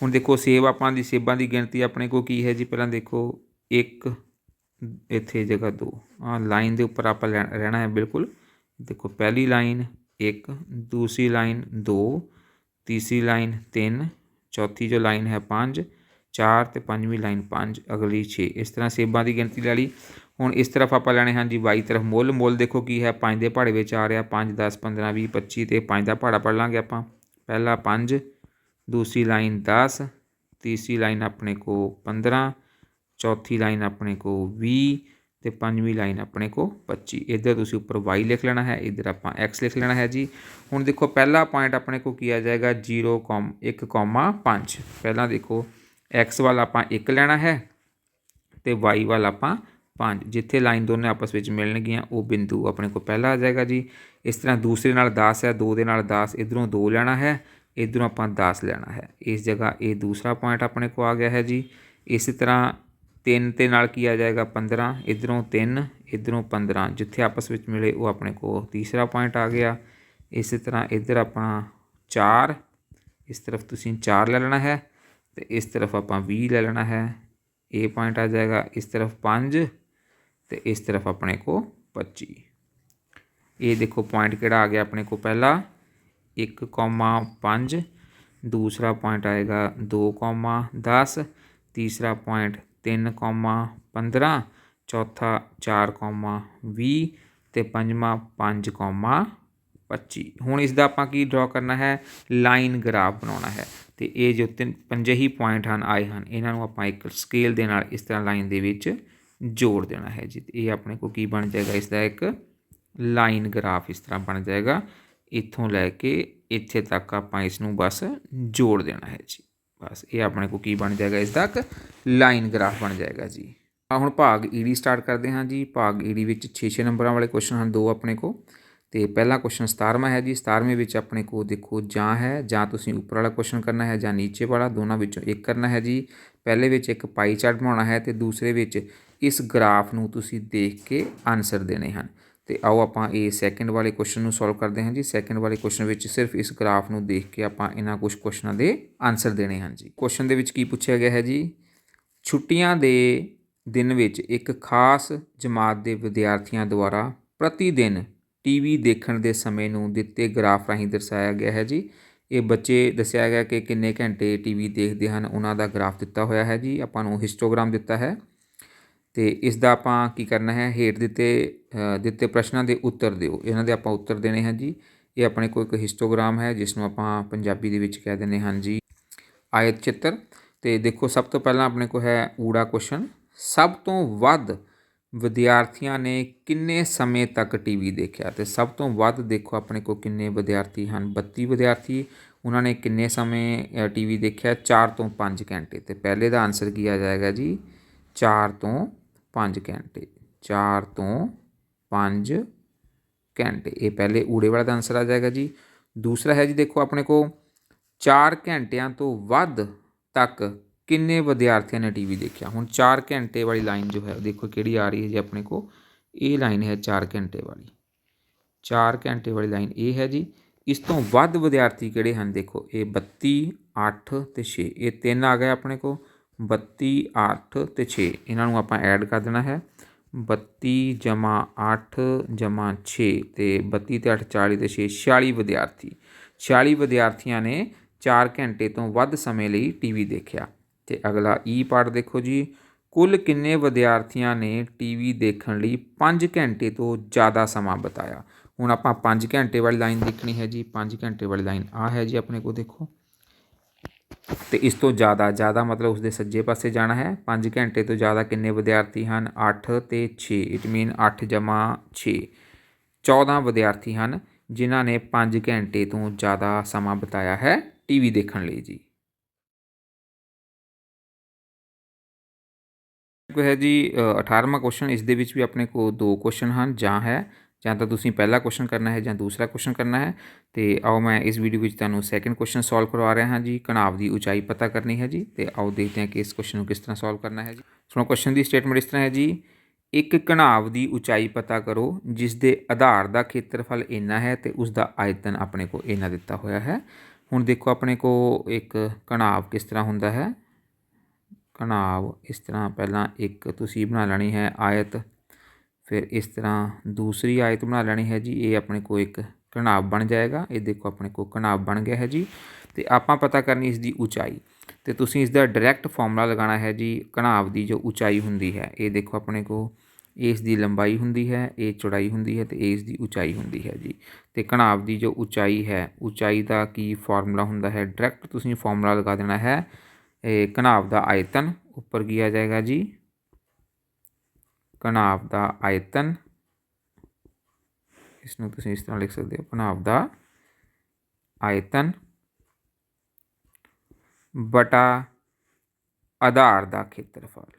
Speaker 1: ਹੁਣ ਦੇਖੋ ਸੇਬਾਂ ਦੀ ਗਿਣਤੀ ਆਪਣੇ ਕੋਲ ਕੀ ਹੈ ਜੀ। ਪਹਿਲਾਂ ਦੇਖੋ 1 ਇੱਥੇ ਜਗ੍ਹਾ 2 ਲਾਈਨ ਦੇ ਉੱਪਰ ਆਪਾਂ ਰਹਿਣਾ ਹੈ ਬਿਲਕੁਲ। ਦੇਖੋ ਪਹਿਲੀ ਲਾਈਨ 1, ਦੂਸਰੀ ਲਾਈਨ 2, ਤੀਸਰੀ ਲਾਈਨ 3, ਚੌਥੀ ਜੋ ਲਾਈਨ ਹੈ 5, 4 ਤੇ ਪੰਜਵੀਂ ਲਾਈਨ 5, ਅਗਲੀ 6। ਇਸ ਤਰ੍ਹਾਂ ਸੇਬਾਂ ਦੀ ਗਿਣਤੀ ਲੈ ਲਈ। ਹੁਣ ਇਸ ਤਰਫ ਆਪਾਂ ਲੈਣੇ ਹਨ ਜੀ ਬਾਈ ਤਰਫ ਮੁੱਲ। ਮੁੱਲ ਦੇਖੋ ਕੀ ਹੈ 5 ਦੇ ਪਹਾੜੇ ਵਿੱਚ ਆ ਰਿਹਾ, 5, 10, 15, 20, 25 ਤੇ 5 ਦਾ ਪਹਾੜਾ ਪੜ੍ਹ ਲਾਂਗੇ ਆਪਾਂ। ਪਹਿਲਾ 5, ਦੂਸਰੀ ਲਾਈਨ 10, ਤੀਸਰੀ ਲਾਈਨ ਆਪਣੇ ਕੋਲ 15, ਚੌਥੀ ਲਾਈਨ ਆਪਣੇ ਕੋਲ 20 ਤੇ ਪੰਜਵੀਂ ਲਾਈਨ ਆਪਣੇ ਕੋਲ 25। ਇੱਧਰ ਤੁਸੀਂ ਉੱਪਰ y ਲਿਖ ਲੈਣਾ ਹੈ, ਇੱਧਰ ਆਪਾਂ x ਲਿਖ ਲੈਣਾ ਹੈ ਜੀ। ਹੁਣ ਦੇਖੋ ਪਹਿਲਾ ਪੁਆਇੰਟ ਆਪਣੇ ਕੋਲ ਕੀ ਆ ਜਾਏਗਾ 1,5। ਪਹਿਲਾਂ ਦੇਖੋ x ਵੱਲ ਆਪਾਂ 1 ਲੈਣਾ ਹੈ ਤੇ y ਵੱਲ ਆਪਾਂ 5। ਜਿੱਥੇ ਲਾਈਨ ਦੋਨੇ ਆਪਸ ਵਿੱਚ ਮਿਲਣਗੀਆਂ ਉਹ ਬਿੰਦੂ ਆਪਣੇ ਕੋਲ ਪਹਿਲਾ ਆ ਜਾਏਗਾ ਜੀ। ਇਸ ਤਰ੍ਹਾਂ ਦੂਸਰੇ ਨਾਲ 10 ਹੈ, 2 ਦੇ ਨਾਲ 10, ਇੱਧਰੋਂ 2 ਲੈਣਾ ਹੈ, ਇੱਧਰੋਂ ਆਪਾਂ 10 ਲੈਣਾ ਹੈ। ਇਸ ਜਗ੍ਹਾ ਇਹ ਦੂਸਰਾ ਪੁਆਇੰਟ ਆਪਣੇ ਕੋਲ ਆ ਗਿਆ ਹੈ ਜੀ। ਇਸੇ ਤਰ੍ਹਾਂ 3 ਦੇ ਨਾਲ ਕੀ ਆ ਜਾਏਗਾ 15, ਇੱਧਰੋਂ 3, ਇੱਧਰੋਂ 15, ਜਿੱਥੇ ਆਪਸ ਵਿੱਚ ਮਿਲੇ ਉਹ ਆਪਣੇ ਕੋਲ ਤੀਸਰਾ ਪੁਆਇੰਟ ਆ ਗਿਆ। ਇਸੇ ਤਰ੍ਹਾਂ ਇੱਧਰ ਆਪਣਾ 4, ਇਸ ਤਰਫ ਤੁਸੀਂ 4 ਲੈ ਲੈਣਾ ਹੈ ਤੇ ਇਸ ਤਰਫ ਆਪਾਂ 20 ਲੈ ਲੈਣਾ ਹੈ। ਇਹ ਪੁਆਇੰਟ ਆ ਜਾਏਗਾ। ਇਸ ਤਰਫ 5 ਤੇ ਇਸ ਤਰਫ ਆਪਣੇ ਕੋਲ 25। ਇਹ ਦੇਖੋ ਪੁਆਇੰਟ ਕਿਹੜਾ ਆ ਗਿਆ ਆਪਣੇ ਕੋਲ, ਪਹਿਲਾ 1,5, ਦੂਸਰਾ ਪੁਆਇੰਟ ਆਏਗਾ 2,10, ਤੀਸਰਾ ਪੁਆਇੰਟ 3,15, ਚੌਥਾ 4,20 ਤੇ ਪੰਜਵਾਂ 5,25। ਹੁਣ ਇਸ ਦਾ ਆਪਾਂ ਕੀ ਡਰਾ ਕਰਨਾ ਹੈ, ਲਾਈਨ ਗ੍ਰਾਫ ਬਣਾਉਣਾ ਹੈ। ਤੇ ਇਹ ਜੋ ਪੰਜੇ ਹੀ ਪੁਆਇੰਟ ਹਨ ਆਏ ਹਨ, ਇਹਨਾਂ ਨੂੰ ਆਪਾਂ ਇੱਕ ਸਕੇਲ ਦੇ ਨਾਲ ਇਸ ਤਰ੍ਹਾਂ ਲਾਈਨ ਦੇ ਵਿੱਚ ਜੋੜ ਦੇਣਾ ਹੈ ਜੀ। ਇਹ ਆਪਣੇ ਕੋਲ ਕੀ ਬਣ ਜਾਏਗਾ, ਇਸ ਦਾ ਇੱਕ ਲਾਈਨ ਗ੍ਰਾਫ ਇਸ ਤਰ੍ਹਾਂ ਬਣ ਜਾਏਗਾ। ਇੱਥੋਂ ਲੈ ਕੇ ਇੱਥੇ ਤੱਕ ਆਪਾਂ ਇਸ ਨੂੰ ਬਸ ਜੋੜ ਦੇਣਾ ਹੈ ਜੀ। ਬਸ ਇਹ ਆਪਣੇ ਕੋਲ ਕੀ ਬਣ ਜਾਏਗਾ, ਇਸ ਦਾ ਇੱਕ ਲਾਈਨ ਗ੍ਰਾਫ ਬਣ ਜਾਏਗਾ ਜੀ। ਹੁਣ ਭਾਗ ਈਡੀ ਸਟਾਰਟ ਕਰਦੇ ਹਾਂ ਜੀ। ਭਾਗ ਈਡੀ ਵਿੱਚ 6 ਨੰਬਰਾਂ ਵਾਲੇ ਕੁਐਸਚਨ ਹਨ, 2 ਆਪਣੇ ਕੋਲ। ਤੇ ਪਹਿਲਾ ਕੁਐਸਚਨ 17ਵਾਂ ਹੈ ਜੀ। 17ਵੇਂ ਵਿੱਚ ਆਪਣੇ ਕੋਲ ਦੇਖੋ ਜਾਂ ਹੈ, ਜਾਂ ਤੁਸੀਂ ਉੱਪਰ ਵਾਲਾ ਕੁਐਸਚਨ ਕਰਨਾ ਹੈ ਜਾਂ ਨੀਚੇ ਵਾਲਾ, ਦੋਨਾਂ ਵਿੱਚੋਂ ਇੱਕ ਕਰਨਾ ਹੈ ਜੀ। ਪਹਿਲੇ ਵਿੱਚ ਇੱਕ ਪਾਈ ਚਾਰਟ ਬਣਾਉਣਾ ਹੈ ਤੇ ਦੂਸਰੇ ਵਿੱਚ इस ग्राफ ਨੂੰ ਤੁਸੀਂ ਦੇਖ ਕੇ ਆਨਸਰ ਦੇਣੇ ਹਨ। ਤੇ ਆਓ ਆਪਾਂ ਇਹ ਸੈਕਿੰਡ ਵਾਲੇ ਕੁਐਸਚਨ ਨੂੰ ਸੋਲਵ ਕਰਦੇ ਹਾਂ ਜੀ। ਸੈਕਿੰਡ ਵਾਲੇ ਕੁਐਸਚਨ ਵਿੱਚ ਸਿਰਫ ਇਸ ਗ੍ਰਾਫ ਨੂੰ ਦੇਖ ਕੇ ਆਪਾਂ ਇਹਨਾਂ ਕੁਝ ਕੁਐਸਚਨਾਂ ਦੇ ਆਨਸਰ ਦੇਣੇ ਹਨ ਜੀ। ਕੁਐਸਚਨ ਦੇ ਵਿੱਚ ਕੀ ਪੁੱਛਿਆ ਗਿਆ ਹੈ ਜੀ, ਛੁੱਟੀਆਂ ਦੇ ਦਿਨ ਵਿੱਚ ਇੱਕ ਖਾਸ ਜਮਾਤ ਦੇ ਵਿਦਿਆਰਥੀਆਂ ਦੁਆਰਾ ਪ੍ਰਤੀ ਦਿਨ ਟੀਵੀ ਦੇਖਣ ਦੇ ਸਮੇਂ ਨੂੰ ਦਿੱਤੇ ਗ੍ਰਾਫ ਰਾਹੀਂ ਦਰਸਾਇਆ ਗਿਆ ਹੈ ਜੀ। ਇਹ ਬੱਚੇ ਦੱਸਿਆ ਗਿਆ ਕਿ ਕਿੰਨੇ ਘੰਟੇ ਟੀਵੀ ਦੇਖਦੇ ਹਨ, ਉਹਨਾਂ ਦਾ ਗ੍ਰਾਫ ਦਿੱਤਾ ਹੋਇਆ ਹੈ ਜੀ। ਆਪਾਂ ਨੂੰ ਹਿਸਟੋਗ੍ਰਾਮ ਦਿੱਤਾ ਹੈ ਤੇ ਇਸ ਦਾ ਆਪਾਂ ਕੀ ਕਰਨਾ ਹੈ, ਹੇਠ ਦਿੱਤੇ ਪ੍ਰਸ਼ਨਾਂ ਦੇ ਉੱਤਰ ਦਿਓ। ਇਹਨਾਂ ਦੇ ਆਪਾਂ ਉੱਤਰ ਦੇਣੇ ਹਨ ਜੀ। ਇਹ ਆਪਣੇ ਕੋਲ ਇੱਕ ਹਿਸਟੋਗ੍ਰਾਮ ਹੈ ਜਿਸ ਨੂੰ ਆਪਾਂ ਪੰਜਾਬੀ ਦੇ ਵਿੱਚ ਕਹਿ ਦਿੰਦੇ ਹਾਂ ਜੀ ਆਇਤ ਚਿੱਤਰ। ਤੇ ਦੇਖੋ ਸਭ ਤੋਂ ਪਹਿਲਾਂ ਆਪਣੇ ਕੋਲ ਹੈ ਊੜਾ ਕੁਐਸਚਨ, ਸਭ ਤੋਂ ਵੱਧ ਵਿਦਿਆਰਥੀਆਂ ਨੇ ਕਿੰਨੇ ਸਮੇਂ ਤੱਕ ਟੀਵੀ ਦੇਖਿਆ। ਤੇ ਸਭ ਤੋਂ ਵੱਧ ਦੇਖੋ ਆਪਣੇ ਕੋਲ ਕਿੰਨੇ ਵਿਦਿਆਰਥੀ ਹਨ, 32 ਵਿਦਿਆਰਥੀ। ਉਹਨਾਂ ਨੇ ਕਿੰਨੇ ਸਮੇਂ ਟੀਵੀ ਦੇਖਿਆ, 4 ਤੋਂ 5 ਘੰਟੇ। ਤੇ ਪਹਿਲੇ ਦਾ ਆਨਸਰ ਕੀ ਆ ਜਾਏਗਾ ਜੀ, 4 ਤੋਂ 5 ਘੰਟੇ। 4 ਤੋਂ 5 ਘੰਟੇ, ਇਹ ਪਹਿਲੇ ਊੜੇ ਵਾਲਾ ਦਾ ਆਨਸਰ ਆ ਜਾਏਗਾ ਜੀ। ਦੂਸਰਾ ਹੈ ਜੀ, ਦੇਖੋ ਆਪਣੇ ਕੋਲ 4 ਘੰਟਿਆਂ ਤੋਂ ਵੱਧ ਤੱਕ ਕਿੰਨੇ ਵਿਦਿਆਰਥੀਆਂ ਨੇ ਟੀਵੀ ਦੇਖਿਆ। ਹੁਣ 4 ਘੰਟੇ ਵਾਲੀ ਲਾਈਨ ਜੋ ਹੈ ਦੇਖੋ ਕਿਹੜੀ ਆ ਰਹੀ ਹੈ ਜੀ ਆਪਣੇ ਕੋਲ, ਇਹ ਲਾਈਨ ਹੈ 4 ਘੰਟੇ ਵਾਲੀ। 4 ਘੰਟੇ ਵਾਲੀ ਲਾਈਨ ਇਹ ਹੈ ਜੀ। ਇਸ ਤੋਂ ਵੱਧ ਵਿਦਿਆਰਥੀ ਕਿਹੜੇ ਹਨ, ਦੇਖੋ ਇਹ 32, 8 ਤੇ 6, ਇਹ 3 ਆ ਗਏ ਆਪਣੇ ਕੋਲ। 32, 8 ਤੇ 6, ਇਹਨਾਂ ਨੂੰ ਆਪਾਂ ਐਡ ਕਰ ਦੇਣਾ ਹੈ। 32 ਜਮਾ 8 ਜਮਾ 6 ਤੇ 32 ਤੇ 8 40 ਤੇ 6 46 ਵਿਦਿਆਰਥੀ। 46 ਵਿਦਿਆਰਥੀਆਂ ਨੇ 4 ਘੰਟੇ ਤੋਂ ਵੱਧ ਸਮੇਂ ਲਈ ਟੀਵੀ ਦੇਖਿਆ। ਤੇ ਅਗਲਾ ਈ ਪਾਰਟ ਦੇਖੋ ਜੀ, ਕੁੱਲ ਕਿੰਨੇ ਵਿਦਿਆਰਥੀਆਂ ਨੇ ਟੀਵੀ ਦੇਖਣ ਲਈ 5 ਘੰਟੇ ਤੋਂ ਜ਼ਿਆਦਾ ਸਮਾਂ ਬਿਤਾਇਆ। ਹੁਣ ਆਪਾਂ 5 ਘੰਟੇ ਵਾਲੀ ਲਾਈਨ ਦੇਖਣੀ ਹੈ ਜੀ। 5 ਘੰਟੇ ਵਾਲੀ ਲਾਈਨ ਆ ਹੈ ਜੀ ਆਪਣੇ ਕੋਲ ਦੇਖੋ। ਤੇ ਇਸ ਤੋਂ ਜ਼ਿਆਦਾ ਮਤਲਬ ਉਸਦੇ ਸੱਜੇ ਪਾਸੇ ਜਾਣਾ ਹੈ। 5 ਘੰਟੇ ਤੋਂ ਜ਼ਿਆਦਾ ਕਿੰਨੇ ਵਿਦਿਆਰਥੀ ਹਨ, 8 ਤੇ 6, ਇਟ ਮੀਨ 8 ਜਮਾ 6, 14 ਵਿਦਿਆਰਥੀ ਹਨ ਜਿਨ੍ਹਾਂ ਨੇ 5 ਘੰਟੇ ਤੋਂ ਜ਼ਿਆਦਾ ਸਮਾਂ ਬਿਤਾਇਆ ਹੈ ਟੀਵੀ ਦੇਖਣ ਲਈ ਜੀ। ਹੈ ਜੀ 18ਵਾਂ ਕੁਐਸਚਨ। ਇਸ ਦੇ ਵਿੱਚ ਵੀ ਆਪਣੇ ਕੋਲ 2 ਕੁਐਸਚਨ ਹਨ, ਜਾਂ ਤਾਂ ਤੁਸੀਂ ਪਹਿਲਾ ਕੁਐਸਚਨ ਕਰਨਾ ਹੈ ਜਾਂ ਦੂਸਰਾ ਕੁਐਸਚਨ ਕਰਨਾ ਹੈ। ਤੇ ਆਓ ਮੈਂ ਇਸ ਵੀਡੀਓ ਵਿੱਚ ਤੁਹਾਨੂੰ ਸੈਕਿੰਡ ਕੁਐਸਚਨ ਸੋਲਵ ਕਰਵਾ ਰਿਹਾ ਹਾਂ ਜੀ। ਘਣਾਵ ਦੀ ਉਚਾਈ ਪਤਾ ਕਰਨੀ ਹੈ ਜੀ। ਤੇ ਆਓ ਦੇਖਦੇ ਹਾਂ ਕਿ ਇਸ ਕੁਐਸਚਨ ਨੂੰ ਕਿਸ ਤਰ੍ਹਾਂ ਸੋਲਵ ਕਰਨਾ ਹੈ ਜੀ। ਸੁਣੋ, ਕੁਐਸਚਨ ਦੀ ਸਟੇਟਮੈਂਟ ਇਸ ਤਰ੍ਹਾਂ ਹੈ ਜੀ, ਇੱਕ ਘਣਾਵ ਦੀ ਉਚਾਈ ਪਤਾ ਕਰੋ ਜਿਸ ਦੇ ਆਧਾਰ ਦਾ ਖੇਤਰਫਲ ਇੰਨਾ ਹੈ ਤੇ ਉਸ ਦਾ ਆਇਤਨ ਆਪਣੇ ਕੋਲ ਇੰਨਾ ਦਿੱਤਾ ਹੋਇਆ ਹੈ। ਹੁਣ ਦੇਖੋ ਆਪਣੇ ਕੋਲ ਇੱਕ ਘਣਾਵ ਕਿਸ ਤਰ੍ਹਾਂ ਹੁੰਦਾ ਹੈ। ਘਣਾਵ ਇਸ ਤਰ੍ਹਾਂ, ਪਹਿਲਾਂ ਇੱਕ ਤੁਸੀਂ ਬਣਾ ਲੈਣੀ ਹੈ ਆਇਤ, ਫਿਰ ਇਸ ਤਰ੍ਹਾਂ ਦੂਸਰੀ ਆਇਤ ਬਣਾ ਲੈਣੀ ਹੈ ਜੀ। ਇਹ ਆਪਣੇ ਕੋਲ ਇੱਕ ਘਣਾਵ ਬਣ ਜਾਏਗਾ। ਇਹ ਦੇਖੋ ਆਪਣੇ ਕੋਲ ਘਣਾਵ ਬਣ ਗਿਆ ਹੈ ਜੀ। ਤੇ ਆਪਾਂ ਪਤਾ ਕਰਨੀ ਇਸ ਦੀ ਉਚਾਈ। ਤੇ ਤੁਸੀਂ ਇਸ ਦਾ ਡਾਇਰੈਕਟ ਫਾਰਮੂਲਾ ਲਗਾਉਣਾ ਹੈ ਜੀ। ਘਣਾਵ ਦੀ ਜੋ ਉਚਾਈ ਹੁੰਦੀ ਹੈ, ਇਹ ਦੇਖੋ ਆਪਣੇ ਕੋਲ ਇਸ ਦੀ ਲੰਬਾਈ ਹੁੰਦੀ ਹੈ, ਇਹ ਚੌੜਾਈ ਹੁੰਦੀ ਹੈ ਤੇ ਇਸ ਦੀ ਉਚਾਈ ਹੁੰਦੀ ਹੈ ਜੀ। ਤੇ ਘਣਾਵ ਦੀ ਜੋ ਉਚਾਈ ਹੈ, ਉਚਾਈ ਦਾ ਕੀ ਫਾਰਮੂਲਾ ਹੁੰਦਾ ਹੈ, ਡਾਇਰੈਕਟ ਤੁਸੀਂ ਫਾਰਮੂਲਾ ਲਗਾ ਦੇਣਾ ਹੈ। ਇਹ ਘਣਾਵ ਦਾ ਆਇਤਨ ਉੱਪਰ ਕੀ ਆ ਜਾਏਗਾ ਜੀ, ਘਣਾਵ ਦਾ ਆਇਤਨ। ਇਸ ਨੂੰ ਤੁਸੀਂ ਇਸ ਤਰ੍ਹਾਂ ਲਿਖ ਸਕਦੇ ਹੋ, ਘਣਾਵ ਦਾ ਆਇਤਨ ਬਟਾ ਆਧਾਰ ਦਾ ਖੇਤਰਫਲ,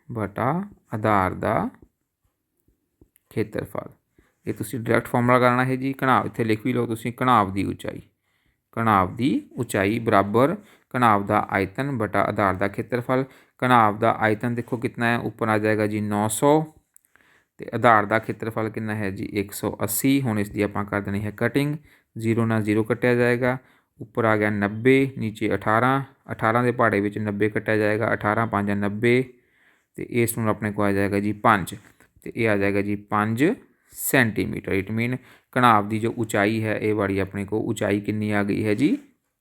Speaker 1: ਬਟਾ ਆਧਾਰ ਦਾ ਖੇਤਰਫਲ। ਇਹ ਤੁਸੀਂ ਡਾਇਰੈਕਟ ਫਾਰਮੂਲਾ ਕਰਨਾ ਹੈ ਜੀ। ਘਣਾਵ ਇੱਥੇ ਲਿਖ ਵੀ ਲਓ ਤੁਸੀਂ, ਘਣਾਵ ਦੀ ਉਚਾਈ, ਘਣਾਵ ਦੀ ਉਚਾਈ ਬਰਾਬਰ ਘਣਾਵ ਦਾ ਆਇਤਨ ਬਟਾ ਆਧਾਰ ਦਾ ਖੇਤਰਫਲ। ਘਣਾਵ ਦਾ ਆਇਤਨ ਦੇਖੋ ਕਿतना ਹੈ, ਉੱਪਰ ਆ ਜਾਏਗਾ ਜੀ 900 ਤੇ ਆਧਾਰ ਦਾ ਖੇਤਰਫਲ ਕਿੰਨਾ ਹੈ ਜੀ 180। ਹੁਣ ਇਸ ਦੀ ਆਪਾਂ ਕਰ ਦੇਣੀ ਹੈ ਕਟਿੰਗ, 0 ਨਾਲ 0 ਕੱਟਿਆ ਜਾਏਗਾ। ਉੱਪਰ ਆ ਗਿਆ 90, ਨੀਚੇ 18, 18 ਦੇ ਪਹਾੜੇ ਵਿੱਚ 90 ਕੱਟਿਆ ਜਾਏਗਾ। 18 5 90 ਤੇ ਇਸ ਨੂੰ ਆਪਣੇ ਕੋਲ ਆ ਜਾਏਗਾ ਜੀ 5 ਤੇ ਇਹ ਆ ਜਾਏਗਾ ਜੀ 5 ਸੈਂਟੀਮੀਟਰ। ਇਟ ਮੀਨ ਘਣਾਵ ਦੀ ਜੋ ਉਚਾਈ ਹੈ, ਇਹ ਵਾਲੀ ਆਪਣੇ ਕੋਲ ਉਚਾਈ ਕਿੰਨੀ ਆ ਗਈ ਹੈ ਜੀ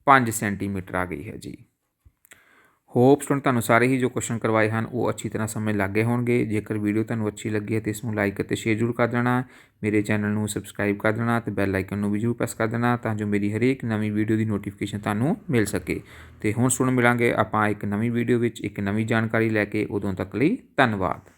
Speaker 1: 5 ਸੈਂਟੀਮੀਟਰ ਆ ਗਈ ਹੈ ਜੀ। ਹੋਪ ਸਟੂਡੈਂਟ ਤੁਹਾਨੂੰ ਸਾਰੇ ਹੀ ਜੋ ਕੁਐਸਚਨ ਕਰਵਾਏ ਹਨ ਉਹ ਅੱਛੀ ਤਰ੍ਹਾਂ ਸਮਝ ਲੱਗ ਗਏ ਹੋਣਗੇ। ਜੇਕਰ ਵੀਡੀਓ ਤੁਹਾਨੂੰ ਅੱਛੀ ਲੱਗੀ ਹੈ ਤਾਂ ਇਸ ਨੂੰ ਲਾਈਕ ਅਤੇ ਸ਼ੇਅਰ ਜ਼ਰੂਰ ਕਰ ਦੇਣਾ। ਮੇਰੇ ਚੈਨਲ ਨੂੰ ਸਬਸਕ੍ਰਾਈਬ ਕਰ ਦੇਣਾ ਤੇ ਬੈਲ ਆਈਕਨ ਨੂੰ ਵੀ ਜ਼ਰੂਰ ਪ੍ਰੈਸ ਕਰ ਦੇਣਾ ਤਾਂ ਜੋ ਮੇਰੀ ਹਰੇਕ ਨਵੀਂ ਵੀਡੀਓ ਦੀ ਨੋਟੀਫਿਕੇਸ਼ਨ ਤੁਹਾਨੂੰ ਮਿਲ ਸਕੇ। ਤੇ ਹੁਣ ਸਟੂਡੈਂਟ ਮਿਲਾਂਗੇ ਆਪਾਂ ਇੱਕ ਨਵੀਂ ਵੀਡੀਓ ਵਿੱਚ ਇੱਕ ਨਵੀਂ ਜਾਣਕਾਰੀ ਲੈ ਕੇ। ਉਦੋਂ ਤੱਕ ਲਈ ਧੰਨਵਾਦ।